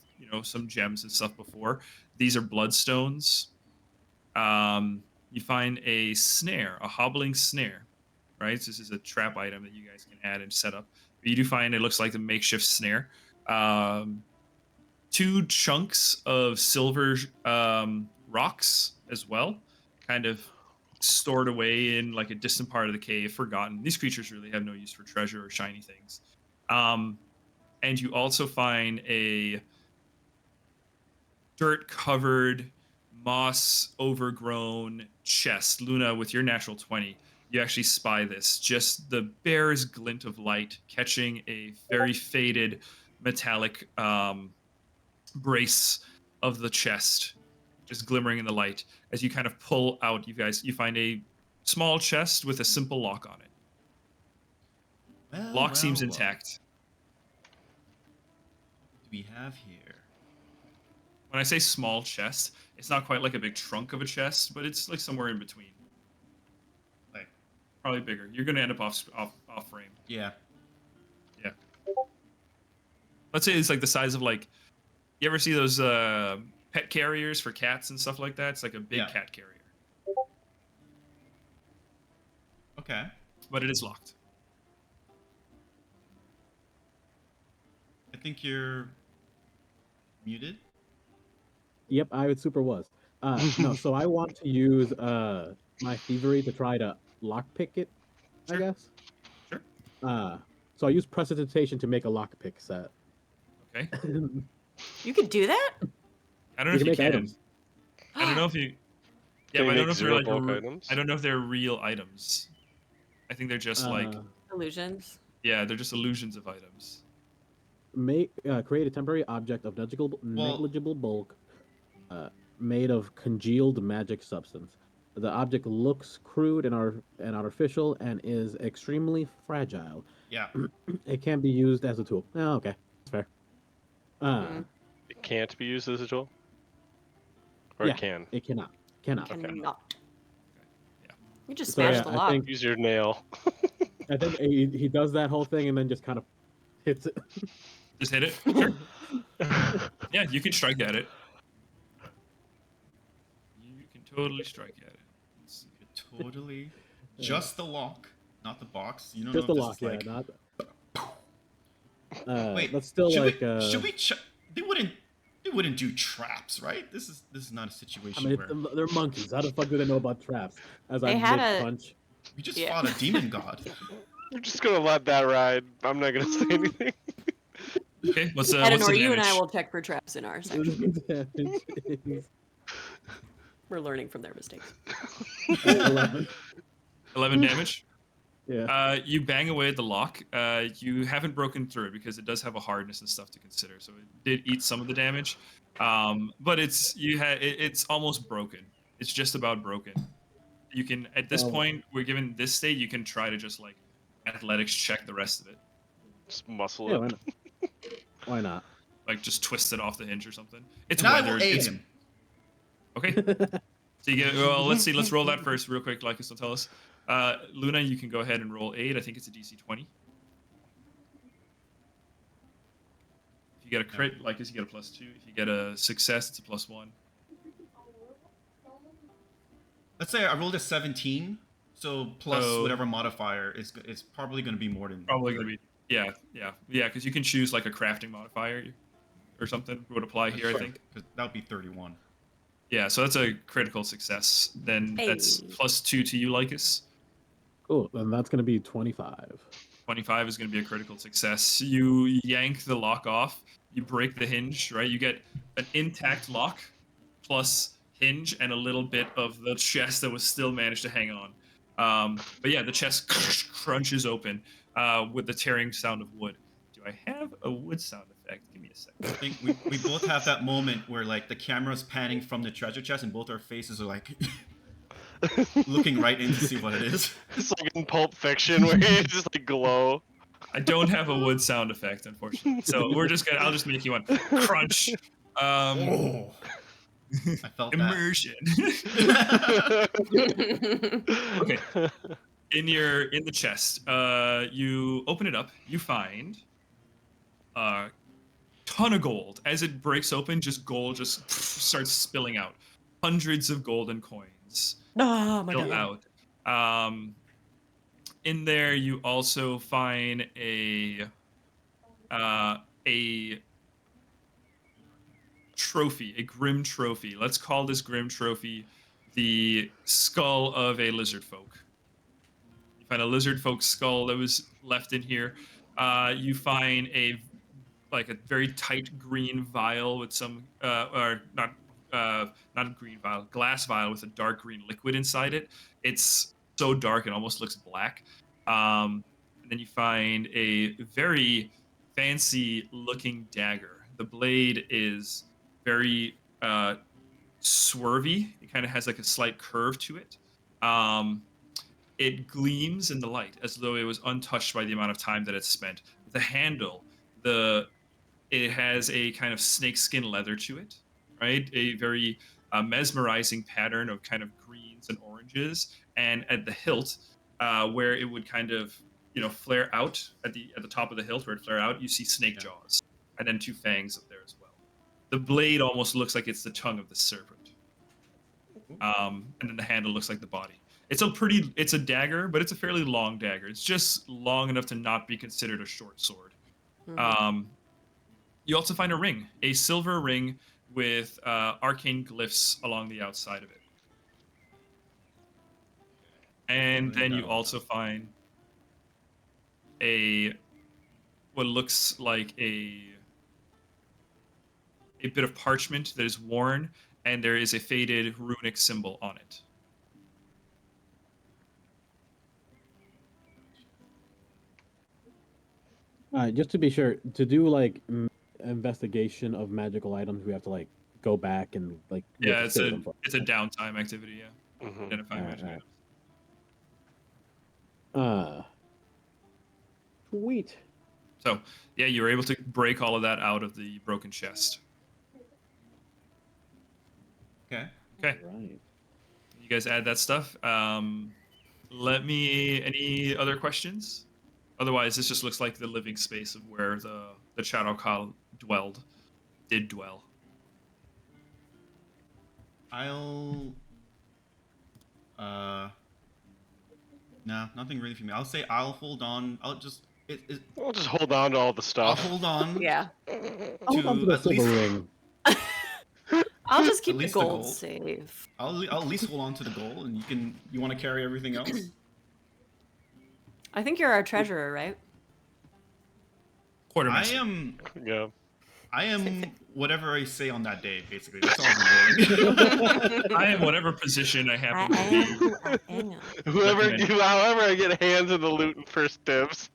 A: some gems and stuff before. These are bloodstones. You find a snare, a hobbling snare, right? So this is a trap item that you guys can add and set up. But you do find it looks like the makeshift snare. 2 chunks of silver rocks as well, kind of stored away in like a distant part of the cave, forgotten. These creatures really have no use for treasure or shiny things. And you also find a dirt-covered, moss-overgrown chest. Luna, with your natural 20, you actually spy this. Just the barest glint of light catching a very faded metallic brace of the chest, just glimmering in the light. As you kind of pull out, you find a small chest with a simple lock on it. Lock seems intact.
C: What do we have here?
A: When I say small chest, it's not quite like a big trunk of a chest, but it's like somewhere in between.
C: Like
A: probably bigger. You're gonna end up off frame.
C: Yeah.
A: Yeah. Let's say it's like the size of like. You ever see those pet carriers for cats and stuff like that? It's like a big cat carrier.
C: Okay.
A: But it is locked.
C: I think you're muted.
B: Yep, I super was. No, so I want to use my thievery to try to lockpick it,
A: Sure.
B: I guess.
A: Sure.
B: So I use prestidigitation to make a lockpick set.
A: Okay.
D: You could do that?
A: I don't know if you
B: make
A: can.
B: items.
A: I don't know if you.
E: Can
A: Yeah,
E: you
A: but I don't know
E: make
A: if they're
E: zero
A: like.
E: bulk items?
A: I don't know if they're real items. I think they're just like.
D: Illusions.
A: Yeah, they're just illusions of items.
B: Create a temporary object of negligible bulk, made of congealed magic substance. The object looks crude and artificial and is extremely fragile.
C: Yeah.
B: It can be used as a tool. Oh, okay, that's fair.
E: It can't be used as a tool? Or
B: yeah,
E: it can?
B: It cannot. Cannot.
E: Okay.
D: Cannot.
A: Yeah.
D: You just
B: So,
D: smashed
B: yeah,
D: the
B: I
D: lock.
B: think-
E: Use your nail.
B: I think he does that whole thing and then just kind of hits it.
A: Just hit it. Sure. Yeah, you can strike at it. You can totally strike at it. Let's see.
C: Totally. Just the lock, not the box. You don't
B: Just
C: know
B: the
C: if
B: lock,
C: this
B: yeah,
C: is like.
B: not.
C: Wait,
B: but still,
C: should
B: like,
C: we? Should we? They wouldn't do traps, right? This is not a situation
B: I mean,
C: where
B: they're monkeys. How the fuck do they know about traps? As
D: They
B: I
D: had
B: mid
D: a-
B: punch.
C: we just
D: Yeah.
C: fought a demon god.
E: I'm just gonna let that ride. I'm not gonna say anything.
A: Okay, what's the
D: Eleanor, you and I
A: damage?
D: will check for traps in our section.
B: Damage.
D: We're learning from their mistakes.
B: 11.
A: 11 damage. You bang away at the lock. You haven't broken through it because it does have a hardness and stuff to consider. So it did eat some of the damage, but it's almost broken. It's just about broken. You can at this point, we're given this state. You can try to just like athletics check the rest of it.
E: Just muscle
B: Yeah,
E: it.
B: why not? Why not?
A: Like just twist it off the hinge or something. It's
C: And I will
A: weathered.
C: aid
A: It's
C: him.
A: okay. So you get. Well, let's see. Let's roll that first, real quick. Lycus will tell us. Luna, you can go ahead and roll aid. I think it's a DC 20. If you get a crit, Lycus, you get a +2. If you get a success, it's a +1.
C: Let's say I rolled a 17, so plus
A: So-
C: whatever modifier is it's probably going to be more than
A: Probably gonna be. Yeah. Because you can choose like a crafting modifier or something would apply here. I think.
C: that would be 31.
A: Yeah. So that's a critical success. Then that's
D: Hey.
A: +2 to you, Lycus.
B: Cool. Then that's gonna be 25.
A: 25 is going to be a critical success. You yank the lock off. You break the hinge, right? You get an intact lock plus hinge and a little bit of the chest that was still managed to hang on. But yeah, the chest crunches open with the tearing sound of wood. Do I have a wood sound effect? Give me a second.
C: I think we both have that moment where like the camera's panning from the treasure chest and both our faces are like looking right in to see what it is.
E: It's like in Pulp Fiction where you just like glow.
A: I don't have a wood sound effect, unfortunately. So I'll just make you one. Crunch.
C: Oh, I felt that.
A: Immersion. Okay. In the chest, you open it up. You find a ton of gold. As it breaks open, gold starts spilling out. Hundreds of golden coins
D: Oh my
A: spill
D: god.
A: out. In there, you also find a trophy, a grim trophy. Let's call this grim trophy the skull of a lizard folk. You find a lizard folk skull that was left in here. You find a very tight green vial with some or not a green vial, glass vial with a dark green liquid inside it. It's so dark it almost looks black. And then you find a very fancy looking dagger. The blade is very swervy. It kind of has like a slight curve to it. It gleams in the light as though it was untouched by the amount of time that it's spent. The handle, it has a kind of snakeskin leather to it, right? A very mesmerizing pattern of kind of greens and oranges. And at the hilt, where it would kind of flare out at the top of the hilt, where it flare out, you see snake jaws, and then 2 fangs up there as well. The blade almost looks like it's the tongue of the serpent, and then the handle looks like the body. It's a dagger, but it's a fairly long dagger. It's just long enough to not be considered a short sword. You also find a ring, a silver ring with arcane glyphs along the outside of it. And then you also find what looks like a bit of parchment that is worn, and there is a faded runic symbol on it.
B: Just to be sure, to do like investigation of magical items, we have to like go back and like we have to save them for-
A: it's a downtime activity, yeah.
E: Mhm.
A: Identifying magic
B: Alright.
A: items.
B: Sweet.
A: So yeah, you were able to break all of that out of the broken chest.
C: Okay.
A: Okay,
B: Right.
A: you guys add that stuff. Any other questions? Otherwise, this just looks like the living space of where the Shadow Khal did dwell.
C: I'll no, nothing really for me. I'll say I'll hold on. I'll just
E: We'll just hold on to all the
C: I'll
E: stuff.
C: hold on.
D: Yeah.
B: Hold on to the
C: at
B: silver
C: least-
B: ring.
D: I'll just keep the
C: least the
D: gold
C: gold.
D: safe.
C: I'll at least hold on to the goal, and you want to carry everything else.
D: I think you're our treasurer, right?
C: I
A: Quartermaster.
C: am.
E: Yeah.
C: I am whatever I say on that day, basically. That's all I'm doing.
A: I am whatever position I
G: I
A: happen to
G: am
A: be.
G: who I am.
A: Recommend.
E: However I get hands in the loot and first dibs.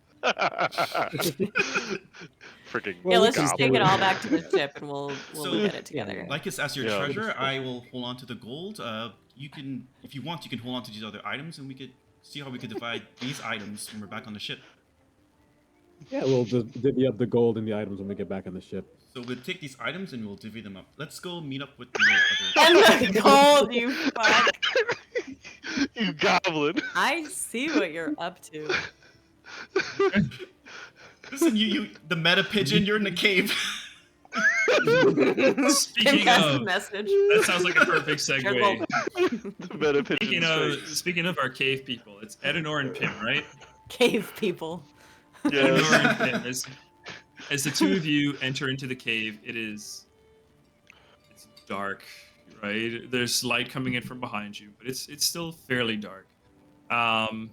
E: Freaking
D: Yeah,
B: Well,
D: let's just take it all
E: goblin.
D: back to the ship and we'll
C: So-
D: look at it together.
C: Lycus, as your
E: Yeah.
C: treasurer, I will hold on to the gold. You can, if you want, you can hold on to these other items, and we could see how we could divide these items when we're back on the ship.
B: Yeah, we'll just divvy up the gold and the items when we get back on the ship.
C: So we'll take these items and we'll divvy them up. Let's go meet up with the
D: And
C: other.
D: the gold, you fuck.
E: You goblin.
D: I see what you're up to.
C: Listen, you, the meta pigeon, you're in the cave.
A: Speaking
D: Kim has the
A: of,
D: message.
A: that sounds like a perfect
D: Shared
A: segue.
E: Meta pigeon
A: Speaking of our cave people, it's Edenor and Pim, right?
D: Cave people.
A: Edenor
E: Yes.
A: and Pim. As the two of you enter into the cave, it's dark, right? There's light coming in from behind you, but it's still fairly dark. And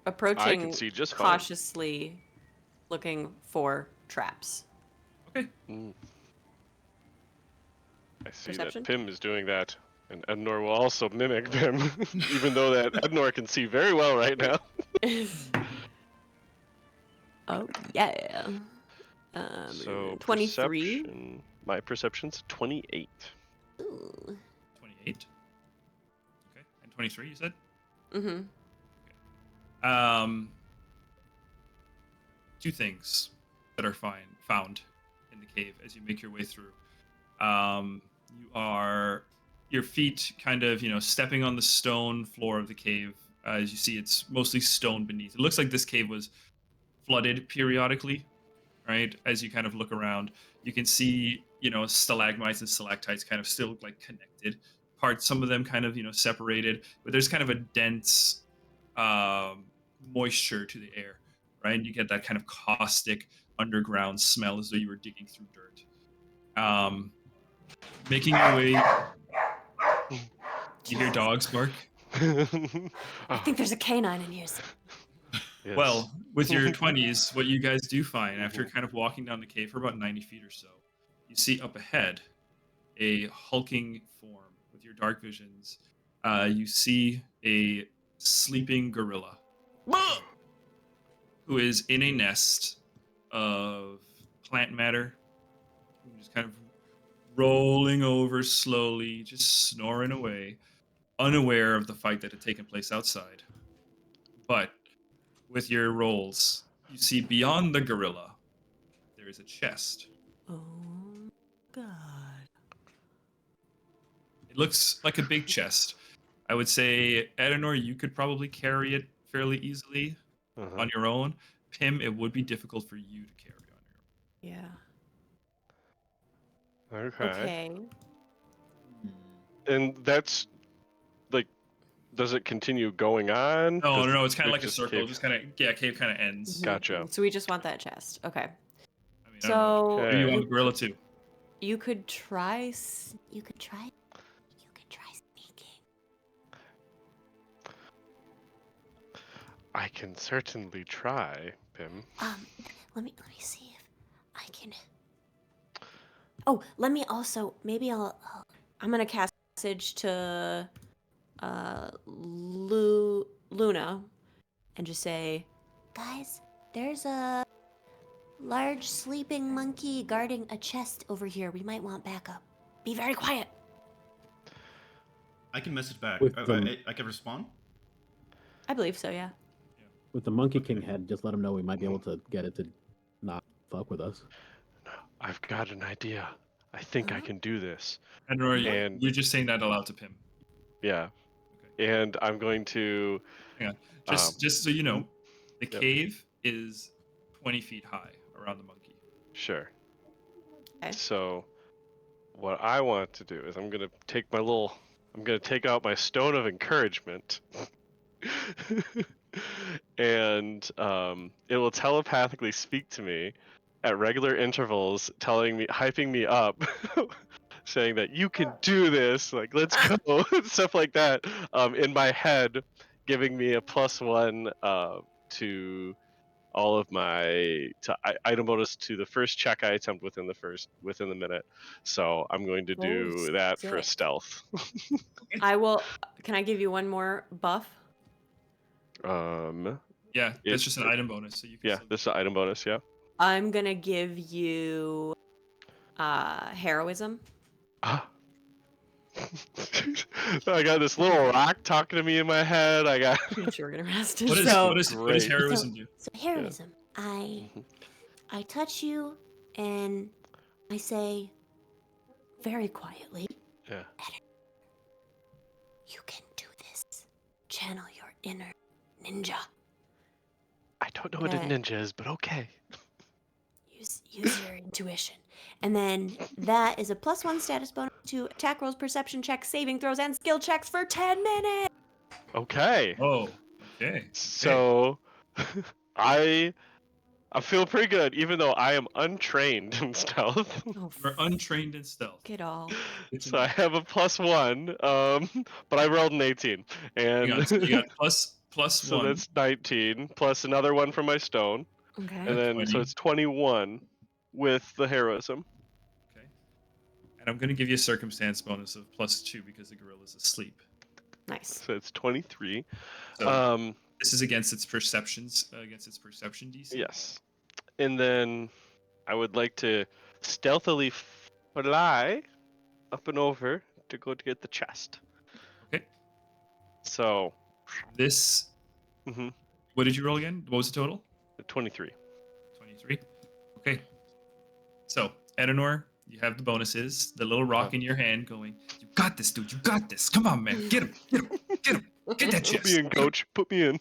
D: Approaching
E: see just fine.
D: cautiously, looking for traps.
A: okay,
E: Mm. I see
D: Perception?
E: that Pim is doing that, and Ednor will also mimic Pim, even though that Ednor can see very well right now.
D: Oh yeah.
E: So
D: 23.
E: perception- my perception's 28.
G: Ooh.
A: 28. Okay, and 23, you said?
D: Mm-hmm.
A: Two things that are found in the cave as you make your way through. Your feet kind of, stepping on the stone floor of the cave. As you see, it's mostly stone beneath. It looks like this cave was flooded periodically, right? As you kind of look around, you can see, stalagmites and stalactites kind of still like connected. Some of them kind of, separated, but there's kind of a dense moisture to the air, right? And you get that kind of caustic underground smell as though you were digging through dirt. Making your way, you hear dogs bark.
G: I think there's a canine in here.
E: Yes.
A: Well, with your 20s, what you guys do find after kind of walking down the cave for about 90 feet or so, you see up ahead a hulking form with your dark visions. You see a sleeping gorilla who is in a nest of plant matter, just kind of rolling over slowly, just snoring away, unaware of the fight that had taken place outside. But with your rolls, you see beyond the gorilla, there is a chest.
D: Oh God.
A: It looks like a big chest. I would say, Edenor, you could probably carry it fairly easily
E: Uh-huh.
A: on your own. Pim, it would be difficult for you to carry on your own.
D: Yeah.
E: Okay.
D: Okay.
E: And that's like, does it continue going on?
A: No, it's kind of
E: it
A: like a
E: just
A: circle.
E: cave-
A: Just kind of, cave kind of ends.
E: Gotcha.
D: So we just want that chest. Okay.
A: I mean, I don't know.
D: So
E: Okay.
A: Maybe you want the gorilla too.
D: you could try.
G: You could try. You could try sneaking.
E: I can certainly try, Pim.
G: Let me see if I can. Oh, let me also. Maybe
D: I'm gonna cast message to Luna and just say,
G: guys, there's a large sleeping monkey guarding a chest over here. We might want backup. Be very quiet.
C: I can message back.
B: With
C: I can respond.
D: I believe so, yeah.
B: With the Monkey King head, just let him know we might be able to get it to not fuck with us.
E: I've got an idea. I think I can do this.
A: Edenor,
E: And-
A: you're just saying that aloud to Pim.
E: Yeah. And I'm going to.
A: Hang on. Just so you know, the
E: Yep.
A: cave is 20 feet high around the monkey.
E: Sure.
D: Okay.
E: So, what I want to do is I'm going to take out my stone of encouragement. And it will telepathically speak to me at regular intervals, hyping me up, saying that you can do this, like let's go, stuff like that. In my head, giving me a +1 to all of my item bonus to the first check I attempt within the minute. So I'm going to do that for
D: sick.
E: stealth.
D: I will. Can I give you one more buff?
A: Yeah, that's just an item bonus, so you can.
E: Yeah,
A: still-
E: this is an item bonus. Yeah.
D: I'm gonna give you heroism.
E: Ah. I got this little rock talking to me in my head. I got.
D: Sure, we're gonna rest.
A: What is
D: so,
A: what does
E: Great.
A: heroism do?
G: So heroism. I touch you and I say very quietly,
E: Yeah.
G: you can do this. Channel your inner ninja.
E: I don't know what a ninja is, but okay.
G: Use your intuition. And then that is a +1 status bonus to attack rolls, perception checks, saving throws, and skill checks for 10 minutes.
E: Okay.
A: Oh, okay.
E: So, I feel pretty good, even though I am untrained in stealth.
D: oh,
A: You're untrained in stealth.
D: fuck it all.
A: Good to
E: So I
A: know.
E: have a +1, but I rolled an 18,
A: Hang
E: and
A: on, so you got plus
E: so
A: 1.
E: that's 19 plus another one from my stone,
D: Okay.
E: and then
A: 20.
E: so it's 21 with the heroism.
A: Okay. And I'm going to give you a circumstance bonus of +2 because the gorilla's asleep.
D: Nice.
E: So it's 23.
A: So this is against its perception DC.
E: Yes, and then I would like to stealthily fly up and over to go to get the chest.
A: Okay.
E: So,
A: This.
E: mhm,
A: What did you roll again? What was the total?
E: 23.
A: 23. Okay. So, Edenor, you have the bonuses. The little rock in your hand going, you got this, dude. You got this. Come on, man. Get him. Get him. Get him. Get that chest.
E: Put me in, coach. Put me in.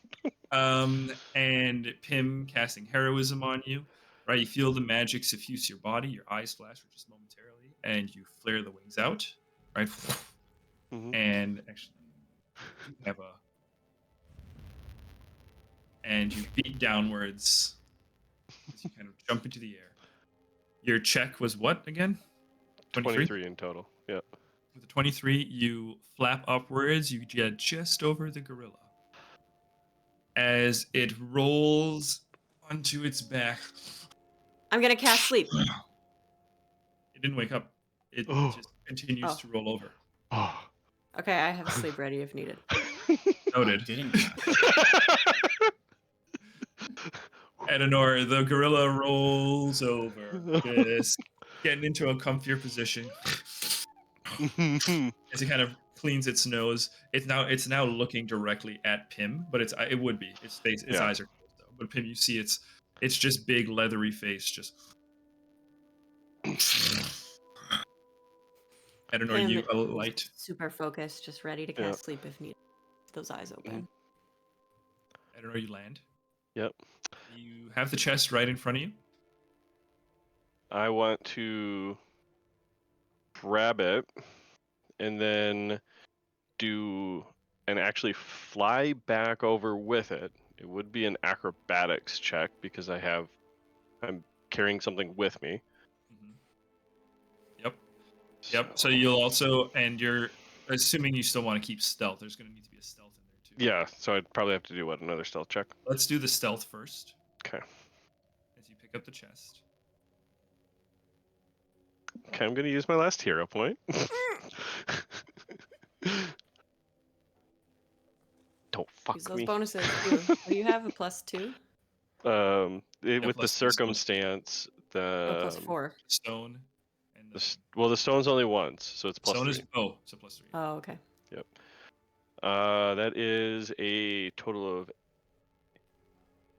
A: And Pim casting heroism on you. Right, you feel the magic suffuse your body. Your eyes flash for just momentarily, and you flare the wings out. Right,
E: Mhm.
A: and actually, you have and you beat downwards as you kind of jump into the air. Your check was what again?
E: 23 in total. Yeah.
A: With a 23, you flap upwards. You get just over the gorilla as it rolls onto its back.
D: I'm gonna cast sleep.
A: It didn't wake up. It
E: Oh.
A: just continues
D: Oh.
A: to roll over.
E: Oh.
D: Okay, I have sleep ready if needed.
A: Noted.
C: Didn't.
A: Edenor, the gorilla rolls over, just getting into a comfier position as it kind of cleans its nose. It's now looking directly at Pim, but it would be its face, its
E: Yeah.
A: eyes are closed though. But Pim, you see its just big leathery face, just. Edenor,
D: Pim
A: you
D: is
A: alight.
D: Super focused, just ready to
E: Yeah.
D: cast sleep if needed. Those eyes open.
A: Edenor, you land.
E: Yep.
A: You have the chest right in front of you.
E: I want to grab it and then actually fly back over with it. It would be an acrobatics check because I'm carrying something with me.
A: Yep. Yep. So you'll also, and you're assuming you still want to keep stealth. There's going to need to be a stealth in there too.
E: Yeah, so I'd probably have to do another stealth check.
A: Let's do the stealth first.
E: Okay.
A: As you pick up the chest.
E: Okay, I'm gonna use my last hero point. Don't fuck
D: Use those
E: me.
D: bonuses too. What do you have? A +2?
E: With the
A: plus
E: circumstance,
D: Oh,
E: the
D: +4.
A: Stone. And
E: the stone's only once, so it's
A: stone
E: +3.
A: is so +3.
D: Oh, okay.
E: Yep. That is a total of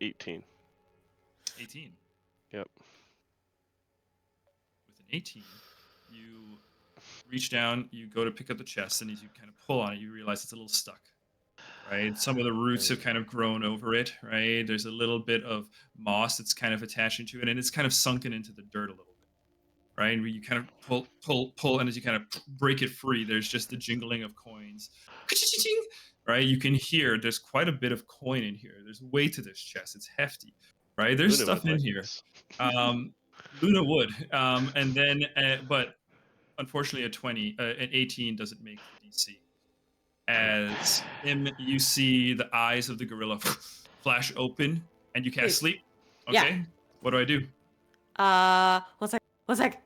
E: 18.
A: 18.
E: Yep.
A: With an 18, you reach down, you go to pick up the chest, and as you kind of pull on it, you realize it's a little stuck. Right? Some of the roots have kind of grown over it, right? There's a little bit of moss that's kind of attaching to it, and it's kind of sunken into the dirt a little bit. Right? And you kind of pull, and as you kind of break it free, there's just the jingling of coins. Right? You can hear there's quite a bit of coin in here. There's weight to this chest. It's hefty. Right? There's
E: Luna
A: stuff
E: would
A: in
E: like
A: here.
E: this.
A: Luna would. And then, but unfortunately, an 18 doesn't make the DC. As you see the eyes of the gorilla flash open, and you cast sleep. Okay. What do I do?
D: One sec.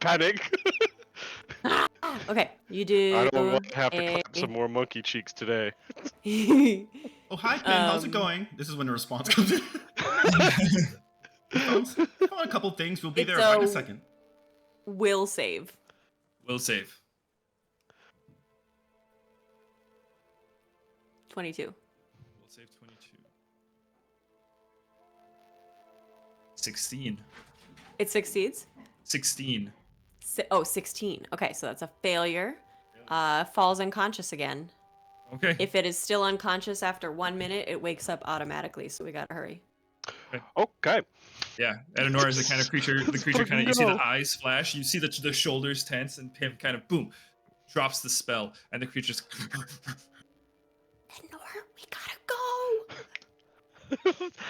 E: Panic.
D: Okay, you do.
E: I don't want to have to
D: a-
E: clap some more monkey cheeks today.
C: Oh, hi, Pim. How's it going? This is when the response comes in. found a couple things. We'll be there right in a second.
D: Will save.
A: Will save.
D: 22.
A: Will save 22. 16.
D: It succeeds.
A: 16.
D: 16. Okay, so that's a failure. Falls unconscious again.
A: Okay.
D: If it is still unconscious after 1 minute, it wakes up automatically, so we gotta hurry.
E: Okay.
A: Yeah, Edenor is the kind of creature. The
E: Let's
A: creature kind of. You see
E: fucking
A: the
E: go.
A: eyes flash. You see the shoulders tense, and Pim kind of boom, drops the spell, and the creature's.
G: Lenore, we gotta go.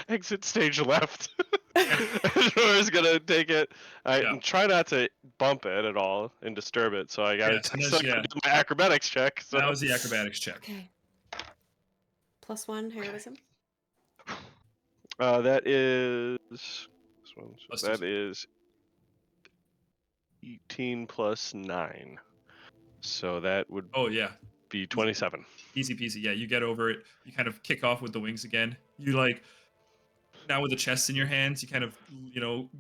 E: Exit stage left. Is gonna take it.
A: Yeah.
E: Try not to bump it at all and disturb it. So I gotta,
A: Yes, and
E: so I
A: that's-
E: gotta
A: yeah.
E: do my acrobatics check. So
A: That was the acrobatics check.
D: Okay. +1 heroism.
E: that is this one.
A: Plus
E: So that
A: two.
E: is 18 plus 9. So that would
A: Oh yeah,
E: be 27.
A: easy peasy. Yeah, you get over it. You kind of kick off with the wings again. You like. Now with the chest in your hands, you kind of,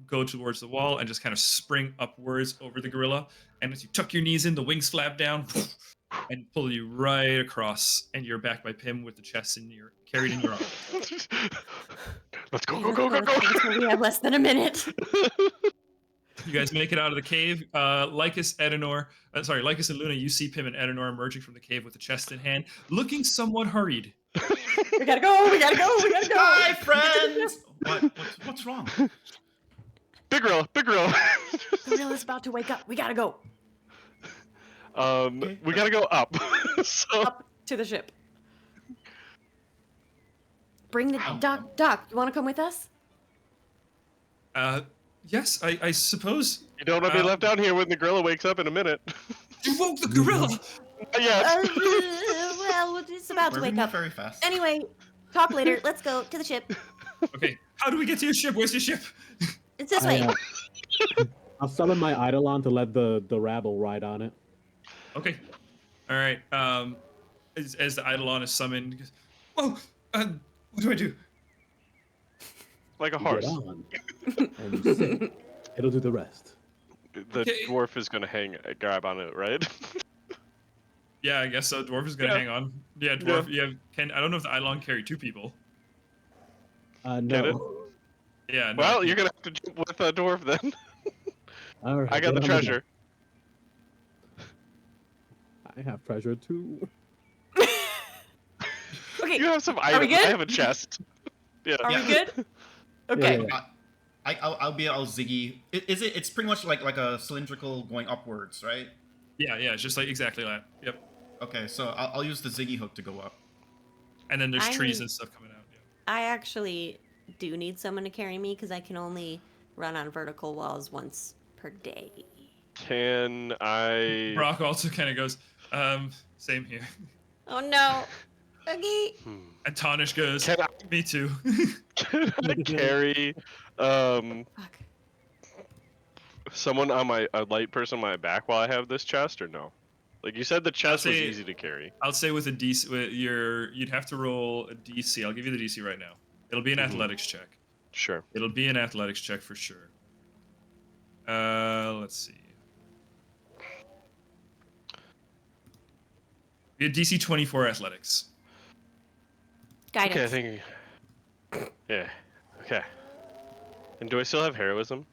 A: go towards the wall and just kind of spring upwards over the gorilla. And as you tuck your knees in, the wings flap down and pull you right across. And you're back by Pim with the chest carried in your arm.
E: Let's go,
D: Okay,
E: go, go, go,
D: let's
E: go.
D: We have less than a minute.
A: You guys make it out of the cave. Lycus and Luna, you see Pim and Edenor emerging from the cave with the chest in hand, looking somewhat hurried.
D: We gotta go. We gotta go. We gotta go.
C: Hi, friends. What's wrong?
E: Big gorilla, big gorilla.
D: The gorilla's about to wake up. We gotta go
E: We gotta go up. So
D: up to the ship. Bring the Doc. You want to come with us?
A: Yes, I suppose.
E: you don't want to be left down here when the gorilla wakes up in a minute.
A: You woke the gorilla.
E: Yes.
G: Well, it's about to
C: We're
G: wake
C: moving
G: up.
C: very fast.
G: Anyway, talk later. Let's go to the ship.
A: Okay, how do we get to your ship? Where's your ship?
G: It's this way.
B: I'll summon my Eidolon to let the rabble ride on it.
A: Okay. All right. As the Eidolon is summoned, he goes, "Oh, what do I do?"
E: Like a
B: You
E: horse.
B: get on, and you sit. It'll do the rest.
E: The
A: Okay.
E: dwarf is gonna grab on it, right?
A: Yeah, I guess so. Dwarf is gonna
E: Yeah.
A: hang on. Yeah, dwarf. Yeah. I don't know if the Eidolon carry 2 people.
E: Get it?
B: No.
A: Yeah. No,
E: Well, you're gonna have to jump with a dwarf then.
B: All right,
E: I got the
B: get on
E: treasure.
B: I have treasure too.
D: Okay.
E: You have some
D: we
E: items.
D: good?
E: I have a chest. Yeah.
D: Are
C: Yeah.
D: we good? Okay.
B: Yeah.
C: I'll Ziggy. It's pretty much like a cylindrical going upwards, right?
A: Yeah. It's just like exactly that. Yep.
C: Okay, so I'll use the Ziggy hook to go up.
A: And then there's
G: I
A: trees
G: need-
A: and stuff coming out. Yeah.
G: I actually do need someone to carry me because I can only run on vertical walls once per day.
E: Can I?
A: Brock also kind of goes, same here.
G: Oh no. Okay.
A: And Tonish goes,
E: Can I?
A: me too.
E: Can I carry
D: Fuck.
E: someone on a light person on my back while I have this chest, or no? Like you said, the chest was
A: say-
E: easy to carry.
A: I'll say with a DC, you'd have to roll a DC. I'll give you the DC right now. It'll be an athletics check.
E: Sure.
A: It'll be an athletics check for sure. Let's see. We had DC 24 athletics.
G: Guidance.
E: Okay, I think. Yeah. Okay. And do I still have heroism?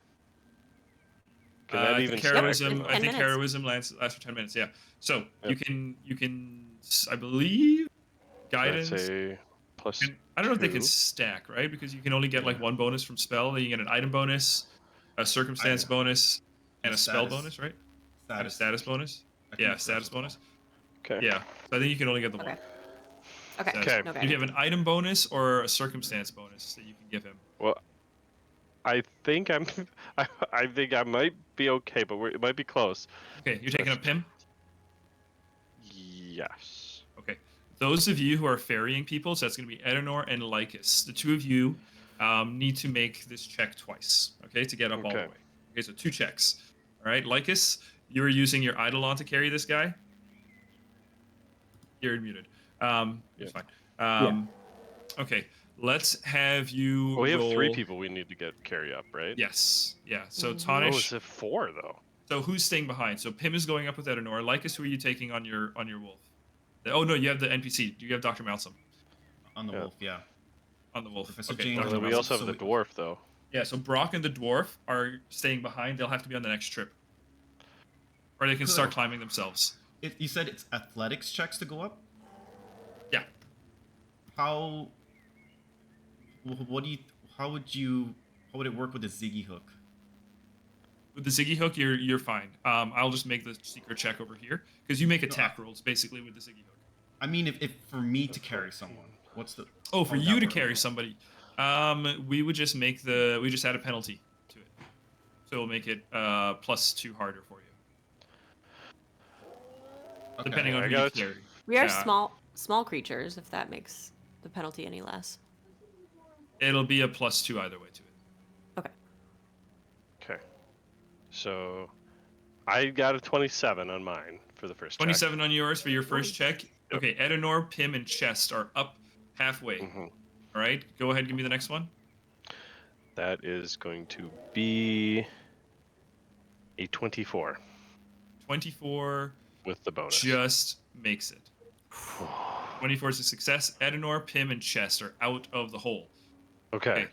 E: Can that
A: I
E: even
A: think
E: stack?
A: heroism.
G: It's
A: I
G: 10
A: think
G: minutes.
A: heroism lasts for 10 minutes. Yeah. So
E: Yep.
A: you can. I believe guidance.
E: I'd say plus.
A: I don't know if they
E: two.
A: can stack, right? Because you can only get like 1 bonus from spell. Then you get an item bonus, a circumstance bonus, and a spell
C: Status.
A: bonus, right? And a status bonus.
C: I think
A: Yeah,
C: it's
A: status bonus.
E: Okay.
A: Yeah. So I think you can only get the one.
D: Okay.
A: Status.
E: Okay.
A: If you have an item bonus or a circumstance bonus that you can give him.
E: Well, I think I'm. I think I might be okay, but it might be close.
A: Okay, you're taking a Pim?
E: Yes.
A: Okay. Those of you who are ferrying people, so that's going to be Edenor and Lycus. The 2 of you need to make this check twice, okay, to get up all the
E: Okay.
A: way. Okay, so 2 checks. All right, Lycus, you're using your Eidolon to carry this guy. You're muted. It's fine. Okay, let's have you
E: Well, we have
A: roll.
E: 3 people we need to get carry up, right?
A: Yes, yeah. So
D: Mhm.
E: Oh,
A: Tonish.
E: is it 4 though?
A: So who's staying behind? So Pim is going up with Edenor. Lycus, who are you taking on your wolf? Oh no, you have the NPC. Do you have Dr. Malsum
C: On the
E: Yeah.
C: wolf, yeah.
A: on the wolf?
C: Professor
A: Okay.
C: James
E: Well,
A: Dr.
E: then we
A: Malsum.
E: also have
C: So
E: the
C: we-
E: dwarf though.
A: Yeah, so Brock and the dwarf are staying behind. They'll have to be on the next trip, or they can start
C: Cool.
A: climbing themselves.
C: You said it's athletics checks to go up.
A: Yeah.
C: How? What do you? How would it work with the Ziggy hook?
A: With the Ziggy hook, you're fine. I'll just make the secret check over here because you make attack rolls basically with the Ziggy hook.
C: I mean, if for me to carry someone, what's the?
A: Oh,
C: how
A: for
C: would
A: you
C: that
A: to
C: work?
A: carry somebody, we would just add a penalty to it, so we'll make it +2 harder for you,
C: Okay.
A: depending on
E: I
A: who you
E: got it.
A: carry.
D: We are
A: Yeah.
D: small creatures, if that makes the penalty any less.
A: It'll be a +2 either way to it.
D: Okay.
E: Okay. So I got a 27 on mine for the first
A: 27 on yours for your first check.
E: Yep.
A: Okay, Edenor, Pim, and Chest are up halfway.
E: check.
A: All right, go ahead, give me the next one.
E: That is going to be a 24
A: 24
E: with the bonus.
A: just makes it. 24 is a success. Edenor, Pim, and Chest are out of the hole.
E: Okay.
A: Okay.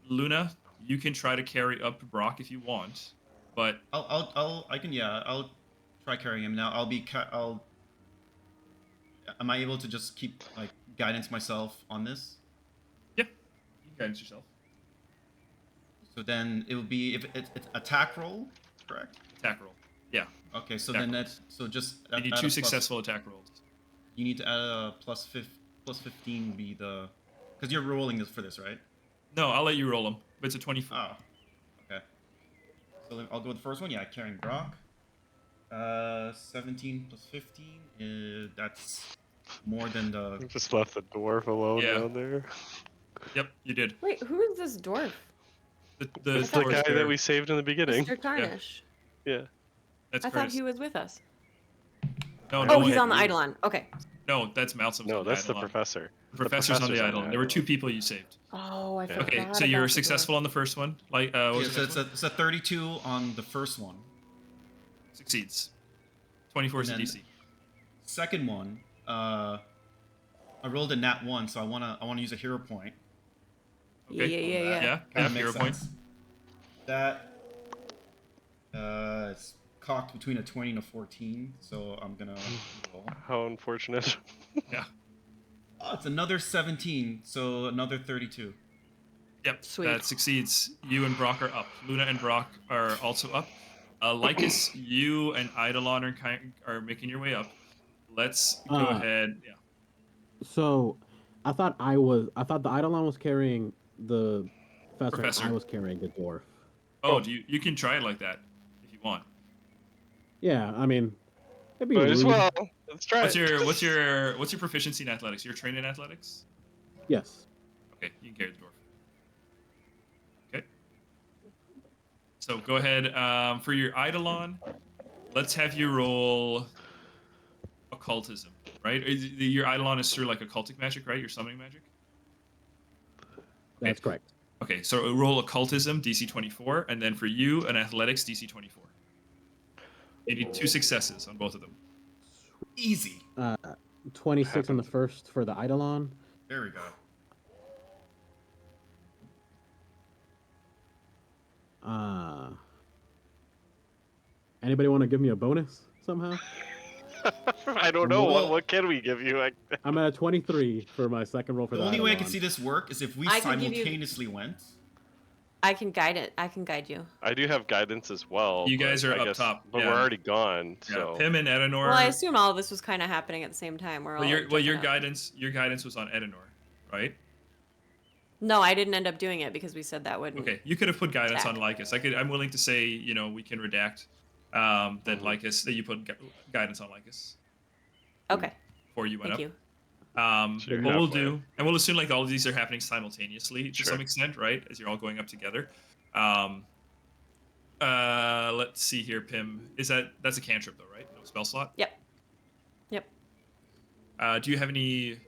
A: Luna, you can try to carry up Brock if you want, but
C: I'll try carrying him now. Am I able to just keep like guidance myself on this?
A: yeah, you can guidance yourself.
C: So then it will be if it's attack roll, correct?
A: Attack roll. Yeah,
C: Okay, so
A: Attack
C: then
A: roll.
C: that's so just
A: you need
C: add
A: 2
C: a plus-
A: successful attack rolls.
C: You need to add a plus 15 be the because you're rolling this for this, right?
A: No, I'll let you roll them. But it's a 24.
C: Oh, okay. So then I'll go with the first one. Yeah, carrying Brock. 17 plus 15. That's more than the.
E: Just left the dwarf alone
A: Yeah.
E: down there.
A: Yep, you did.
D: Wait, who is this dwarf?
A: The
E: It's the
A: dwarf
E: guy
A: there.
E: that we saved in the beginning.
D: Mr. Tarnish.
E: Yeah.
A: That's
D: I thought
A: Curtis.
D: he was with us.
A: No,
D: Oh,
A: no,
D: he's
A: he-
D: on the Eidolon. Okay.
A: No, that's Malsum's
E: No,
A: on
E: that's the
A: Eidolon.
E: professor.
A: The professor's on the
E: professor's
A: Eidolon. There were 2 people you saved.
D: Oh, I
E: Yeah.
D: forgot.
A: Okay, so you're
D: about the
A: successful on the first one. Like,
C: Yeah,
A: what's
C: so
A: the next
C: it's a 32 on the first one.
A: Succeeds. 24 is the
C: And then-
A: DC.
C: Second one, I rolled a nat 1, so I wanna use a hero point.
D: Yeah,
A: Okay.
D: yeah, yeah.
A: Yeah,
C: Kinda
A: hero
C: makes
A: point.
C: sense. That it's cocked between a 20 and a 14, so I'm gonna roll.
E: How unfortunate.
A: Yeah.
C: Oh, it's another 17, so another 32.
A: Yep.
D: Sweet.
A: That succeeds. You and Brock are up. Luna and Brock are also up. Lycus, you and Eidolon are making your way up. Let's go ahead. Yeah.
B: So, I thought the Eidolon was carrying the professor.
A: Professor.
B: I was carrying the dwarf.
A: Oh, you can try it like that if you want.
B: Yeah, I mean, it'd be
E: Might as
B: rude.
E: well. Let's try
A: What's
E: it.
A: your proficiency in athletics? You're trained in athletics?
B: Yes.
A: Okay, you can carry the dwarf. Okay. So go ahead. For your Eidolon, let's have you roll occultism, right? Your Eidolon is through like occultic magic, right? Your summoning magic?
B: That's correct.
A: Okay, so roll occultism, DC 24, and then for you, an athletics, DC 24. You need 2 successes on both of them.
C: Easy.
B: 26 on the first for the Eidolon.
C: There we go.
B: Anybody want to give me a bonus somehow?
E: I don't know.
C: Well-
E: What can we give you?
B: I'm at a 23 for my second roll for
C: The
B: the
C: only way I
B: Eidolon.
C: can see this work is if we
D: I can give you-
C: simultaneously went.
D: I can guide it. I can guide you.
E: I do have guidance as well.
A: You
E: but
A: guys are
E: I
A: up
E: guess-
A: top,
E: But
A: yeah.
E: we're already gone.
A: Yeah,
E: So
A: Pim and Edenor.
D: Well, I assume all of this was kind of happening at the same time. We're all.
A: your
D: jumping out.
A: guidance was on Edenor, right?
D: No, I didn't end up doing it because we said that wouldn't.
A: Okay, you could have put guidance on
D: Check.
A: Lycus. I'm willing to say, we can redact that Lycus that you put guidance on Lycus
D: Okay.
A: before you went
D: Thank
A: up.
D: you.
E: So you're
A: What we'll
E: halfway.
A: do, and we'll assume like all of these are happening simultaneously to
E: Sure.
A: some extent, right? As you're all going up together. Let's see here, Pim. That's a cantrip though, right? No spell slot.
D: Yep. Yep.
A: Do you have any?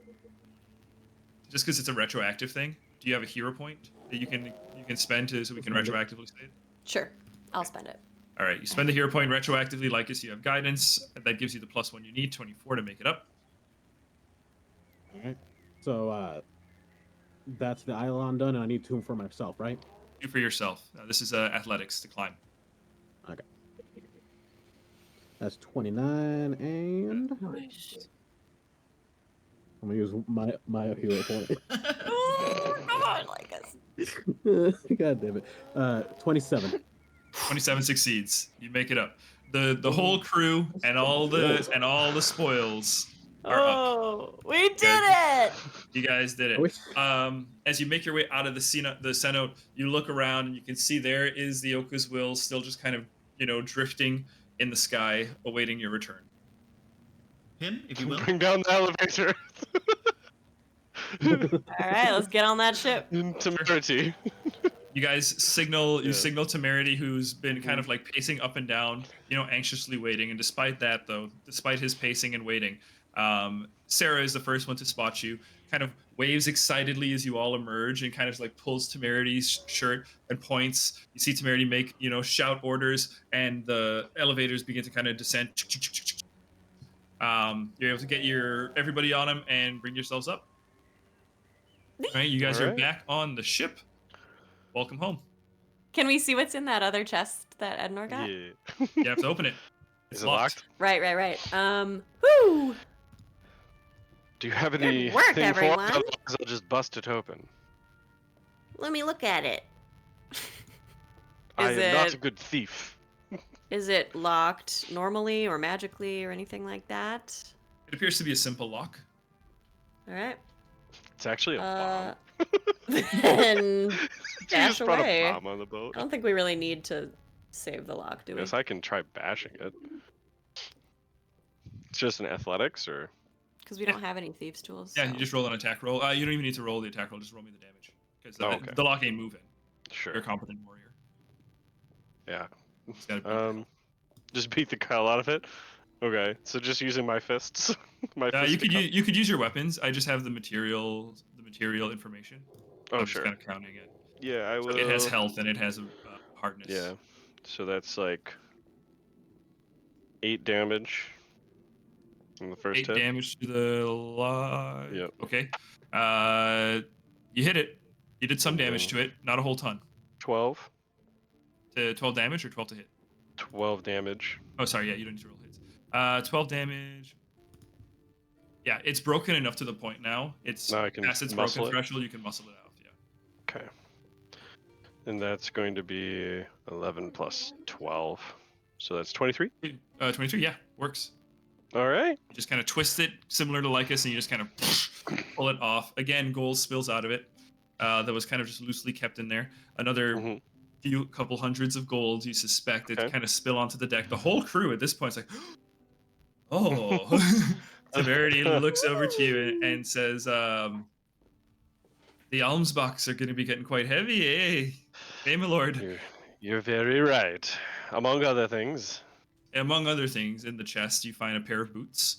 A: Just because it's a retroactive thing, do you have a hero point that you can spend so we can
B: Spend it.
A: retroactively say it?
D: Sure. I'll spend it.
A: All right, you spend the hero point retroactively. Lycus, you have guidance. That gives you the +1 you need, 24 to make it up.
B: All right. So that's the Eidolon done, and I need 2 for myself, right?
A: Do for yourself. This is athletics to climb.
B: Okay. That's 29, and
D: Nice.
B: I'm gonna use my hero point.
D: Oh, come on, Lycus.
B: God damn it. 27.
A: 27 succeeds. You make it up. The whole crew and all the spoils are up.
D: Oh, we did it!
A: You guys did it. As you make your way out of the cenote, you look around and you can see there is the Oka's will still just kind of, drifting in the sky, awaiting your return.
C: Him, if you will.
E: Bring down the elevator.
D: All right, let's get on that ship.
E: Temerity.
A: You guys signal
E: Yeah.
A: signal Temerity, who's been kind of like pacing up and down, anxiously waiting. And despite that, though, despite his pacing and waiting, Sarah is the first one to spot you, kind of waves excitedly as you all emerge and kind of like pulls Temerity's shirt and points. You see Temerity make, shout orders, and the elevators begin to kind of descend. You're able to get everybody on them and bring yourselves up. All right, you guys
E: All
A: are
E: right.
A: back on the ship. Welcome home.
D: Can we see what's in that other chest that Ednor got?
E: Yeah.
A: You have to open it. It's
E: Is it locked?
D: Right. Whoo!
E: Do you have
G: Good
E: any
G: work,
E: thing for it?
G: everyone.
E: Otherwise, I'll just bust it open.
G: Let me look at it.
E: I
D: Is
E: am not
D: it-
E: a good thief.
D: Is it locked normally or magically or anything like that?
A: It appears to be a simple lock.
D: All right.
E: It's actually a bomb.
D: Then
E: You
D: dash
E: just brought
D: away.
E: a bomb on the boat.
D: I don't think we really need to save the lock, do we?
E: Yes, I can try bashing it. It's just an athletics, or
D: Because we don't have any thieves' tools.
A: Yeah,
D: so-
A: you just roll an attack roll. You don't even need to roll the attack roll. Just roll me the damage. Because
E: Oh, okay.
A: the lock ain't moving.
E: sure.
A: You're a competent warrior.
E: Yeah.
A: It's gotta be
E: Just beat the hell out of it. Okay, so just using my fists. my
A: you
E: fists
A: could
E: to
A: you could use your weapons. I just have the material information.
E: Oh,
A: I'm
E: sure.
A: just kind of counting it.
E: Yeah, I will.
A: It has health and it has hardness.
E: Yeah. So that's like 8 damage on the first
A: 8
E: hit.
A: damage to the lock.
E: Yep.
A: Okay. You hit it. You did some damage to it. Not a whole ton.
E: 12.
A: To 12 damage or 12 to hit?
E: 12 damage.
A: Oh, sorry. Yeah, you don't need to roll hits. 12 damage. Yeah, it's broken enough to the point now. It's
E: Now I can
A: past its
E: muscle
A: broken
E: it?
A: threshold. You can muscle it out. Yeah.
E: Okay. And that's going to be 11 plus 12. So that's 23.
A: 23. Yeah, works.
E: All right.
A: You just kind of twist it, similar to Lycus, and you just kind of pull it off. Again, gold spills out of it. That was kind of just loosely kept in there. Another
E: Mhm.
A: couple hundreds of gold, you suspect, it
E: Okay.
A: kind of spill onto the deck. The whole crew at this point is like, oh. Severity looks over to you and says, the alms box are going to be getting quite heavy, eh? Hey, my lord.
E: You're very right. Among other things.
A: Among other things, in the chest, you find a pair of boots.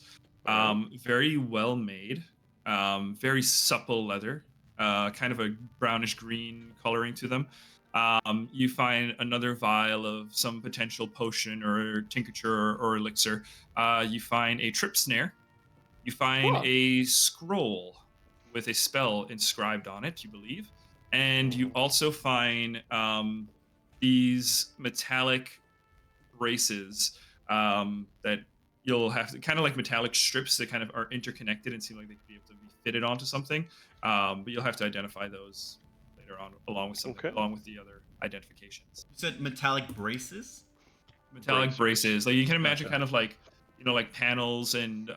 E: Alright.
A: Very well made. Very supple leather. Kind of a brownish green coloring to them. You find another vial of some potential potion or tincture or elixir. You find a trip snare. You find
D: Cool.
A: a scroll with a spell inscribed on it, you believe. And you also find these metallic braces that you'll have to, kind of like metallic strips that kind of are interconnected and seem like they could be able to be fitted onto something. But you'll have to identify those later on, along with something,
E: Okay.
A: along with the other identifications.
C: You said metallic braces?
A: Metallic braces, like you can imagine,
C: Gotcha.
A: kind of like like panels and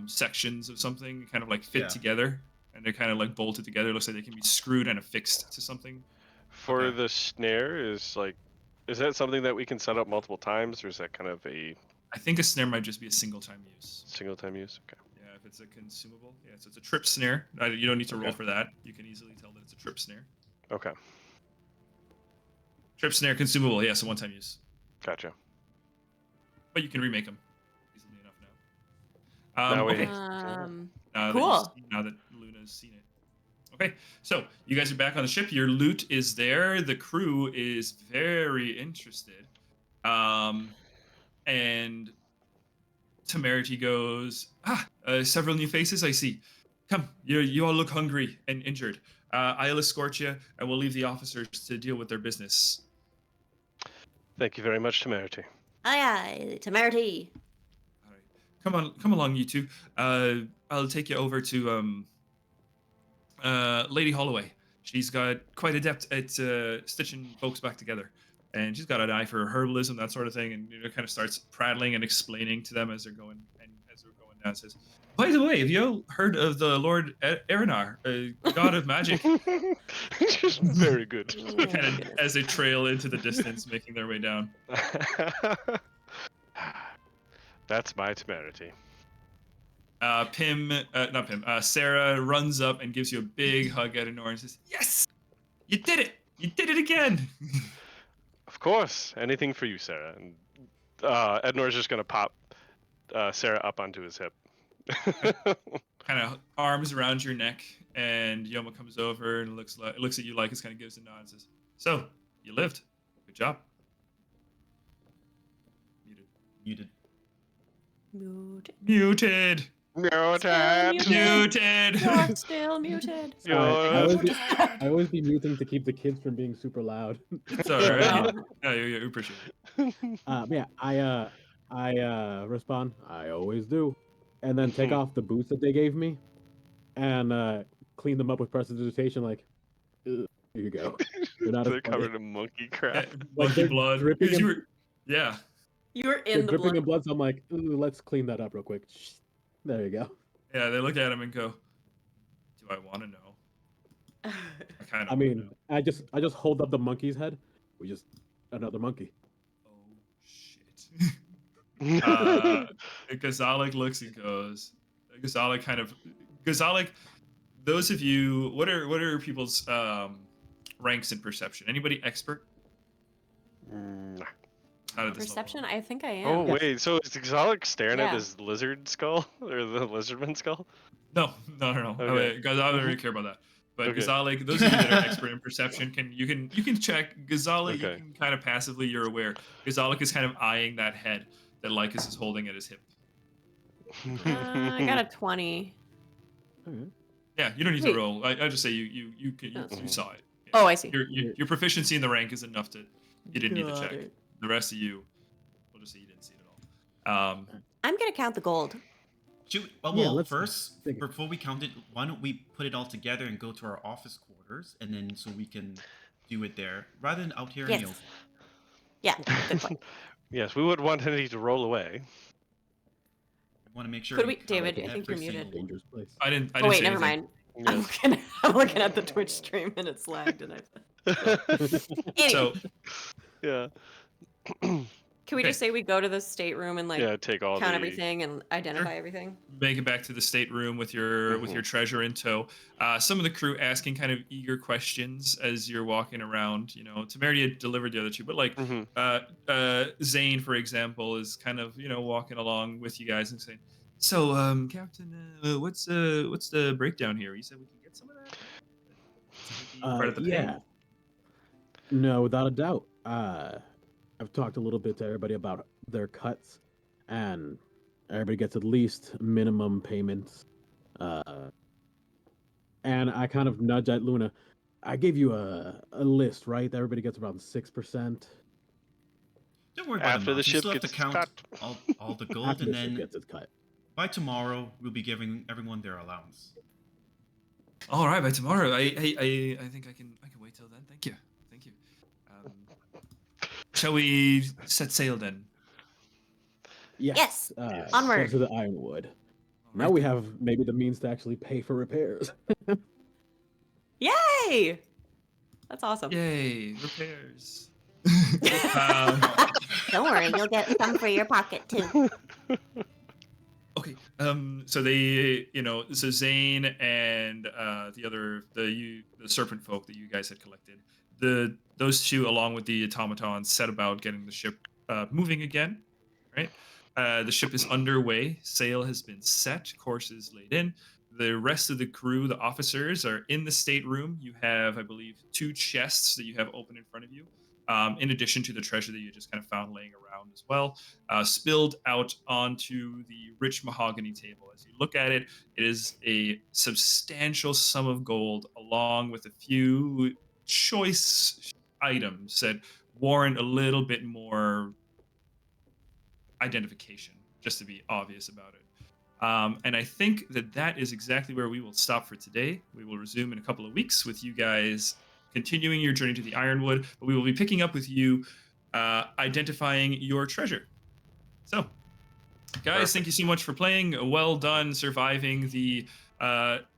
A: sections of something, kind of like fit
C: Yeah.
A: together, and they're kind of like bolted together. It looks like they can be screwed and affixed to something.
E: For
C: Okay.
E: the snare, is that something that we can set up multiple times, or is that kind of a
A: I think a snare might just be a single time use.
E: single time use? Okay.
A: Yeah, if it's a consumable. Yeah, so it's a trip snare. You don't need to roll
E: Okay.
A: for that. You can easily tell that it's a trip snare.
E: Okay.
A: Trip snare consumable. Yeah, so one-time use.
E: Gotcha.
A: But you can remake them easily enough now.
E: Now we-
A: Okay.
D: Cool.
A: Now that Luna's seen it. Okay, so you guys are back on the ship. Your loot is there. The crew is very interested. And Temerity goes, several new faces I see. Come, you all look hungry and injured. I'll escort you, and we'll leave the officers to deal with their business.
E: Thank you very much, Temerity.
G: Aye, aye, Temerity.
A: All right, come along, you two. I'll take you over to Lady Holloway. She's got quite adept at stitching folks back together, and she's got an eye for herbalism, that sort of thing. And kind of starts prattling and explaining to them as they're going down. Says, by the way, have you all heard of the Lord Erinar, god of magic?
E: Just very good.
A: Kind of as they trail into the distance, making their way down.
E: That's my Temerity.
A: Sarah runs up and gives you a big hug at Enor and says, "Yes, you did it! You did it again!"
E: Of course, anything for you, Sarah. And Ednor's just gonna pop Sarah up onto his hip.
A: Kind of arms around your neck, and Yoma comes over and looks at you like it's kind of gives a nod and says, "So, you lived. Good job."
C: Muted.
A: Muted.
E: Muted.
A: Muted.
D: You're still muted.
B: I always be muting to keep the kids from being super loud.
A: It's all right. Yeah, you appreciate it.
B: Yeah, I respond. I always do, and then take off the boots that they gave me, and clean them up with prestidigitation. Like, here you go. They're not as
E: They're
B: funny.
E: covered in monkey crap.
B: Like,
A: Monkey
B: they're
A: blood.
B: dripping
A: Because
B: in-
A: you were, yeah.
D: You were
B: They're
D: in the
B: dripping
D: blood.
B: in blood, so I'm like, ooh, let's clean that up real quick. There you go.
A: Yeah, they look at him and go, "Do I want to know?" I kind of.
B: I mean, I just hold up the monkey's head. We just another monkey.
A: Oh shit. Gazalik looks and goes. Gazalik. Those of you, what are people's ranks in perception? Anybody expert? How did this
D: Perception?
A: look?
D: I think I am.
E: Oh
B: Yeah.
E: wait, so is Exotic staring at
D: Yeah.
E: his lizard skull or the lizardman skull?
A: No.
E: Okay.
A: Guys, I don't really care about that. But
E: Okay.
A: Gazalik, those of you that are expert in perception, you can check. Gazalik,
E: Okay.
A: you can kind of passively, you're aware. Gazalik is kind of eyeing that head that Lycus is holding at his hip.
D: I got a 20.
A: Yeah, you don't need
D: Wait.
A: to roll. I just say you
D: Oh.
A: saw it. Yeah.
D: Oh, I see.
A: Your proficiency in the rank is enough to you didn't need to
D: Got
A: check.
D: it.
A: The rest of you, we'll just say you didn't see it at all.
G: I'm gonna count the gold.
B: let's
C: First,
B: think.
C: before we count it, why don't we put it all together and go to our office quarters, and then so we can do it there rather than out here in the
G: Yes.
C: open.
G: Yeah, good point.
E: Yes, we would want Henry to roll away.
C: We want to make sure.
D: Could
C: we
D: we- David,
C: count
D: I think you're
C: every
D: muted.
C: single one.
B: Dangerous place.
A: I didn't.
D: Oh, wait,
A: say
D: never
A: anything.
D: mind. I'm looking at the Twitch stream and it's lagged. And
G: Anyway,
A: So
E: Yeah.
D: Can we
A: Okay.
D: just say we go to the stateroom and like
E: Yeah, take all
D: count
E: the
D: everything and identify everything?
A: make it back to the stateroom with your treasure in tow. Some of the crew asking kind of eager questions as you're walking around. You know, Temerity had delivered the other two, but like
E: Mhm.
A: Zane, for example, is kind of walking along with you guys and saying, "So, Captain, what's the breakdown here? You said we can get some of that. Would be part of the pay?"
B: Yeah. No, without a doubt. I've talked a little bit to everybody about their cuts, and everybody gets at least minimum payments. And I kind of nudge at Luna. I gave you a list, right? That everybody gets around 6%.
C: Don't worry about
E: After the
C: amounts. We
E: ship
C: still have to
E: gets
C: count
E: cut.
C: all the gold,
B: After
C: and
B: the ship
C: then
B: gets its cut.
C: by tomorrow we'll be giving everyone their allowance.
A: All right, by tomorrow. I think I can wait till then. Thank you. Shall we set sail then?
G: Yes,
B: Go
G: onward.
B: to the Ironwood.
A: All
B: Now
A: right
B: we
A: then.
B: have maybe the means to actually pay for repairs.
D: Yay! That's awesome.
A: Yay, repairs.
G: Don't worry, you'll get some for your pocket too.
A: Okay, So they, so Zane and the serpent folk that you guys had collected, those two, along with the automatons, set about getting the ship moving again. Right, the ship is underway. Sail has been set. Course is laid in. The rest of the crew, the officers, are in the stateroom. You have, I believe, 2 chests that you have open in front of you, in addition to the treasure that you just kind of found laying around as well, spilled out onto the rich mahogany table. As you look at it, it is a substantial sum of gold, along with a few choice items that warrant a little bit more identification, just to be obvious about it. And I think that is exactly where we will stop for today. We will resume in a couple of weeks with you guys continuing your journey to the Ironwood, but we will be picking up with you identifying your treasure. So, guys, thank you so much for playing. Well done surviving the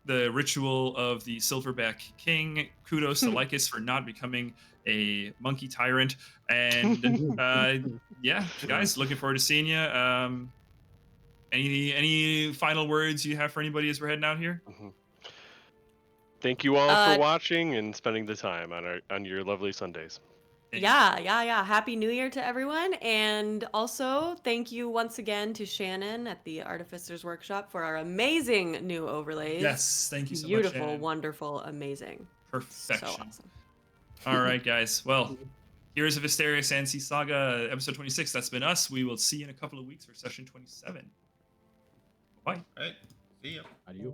A: ritual of the Silverback King. Kudos to Lycus for not becoming a monkey tyrant. And yeah, guys, looking forward to seeing you. Any final words you have for anybody as we're heading out here?
E: Thank you all for watching and spending the time on your lovely Sundays.
D: Yeah. Happy New Year to everyone. And also, thank you once again to Shannon at the Artificer's Workshop for our amazing new overlays.
A: Yes, thank you so much,
D: Beautiful,
A: Shannon.
D: wonderful, amazing.
A: Perfection.
D: So awesome.
A: All right, guys. Well, Heroes of Histaeria, Sandsea Saga, episode 26. That's been us. We will see you in a couple of weeks for session 27. Bye.
C: All right. See ya.
B: Adios.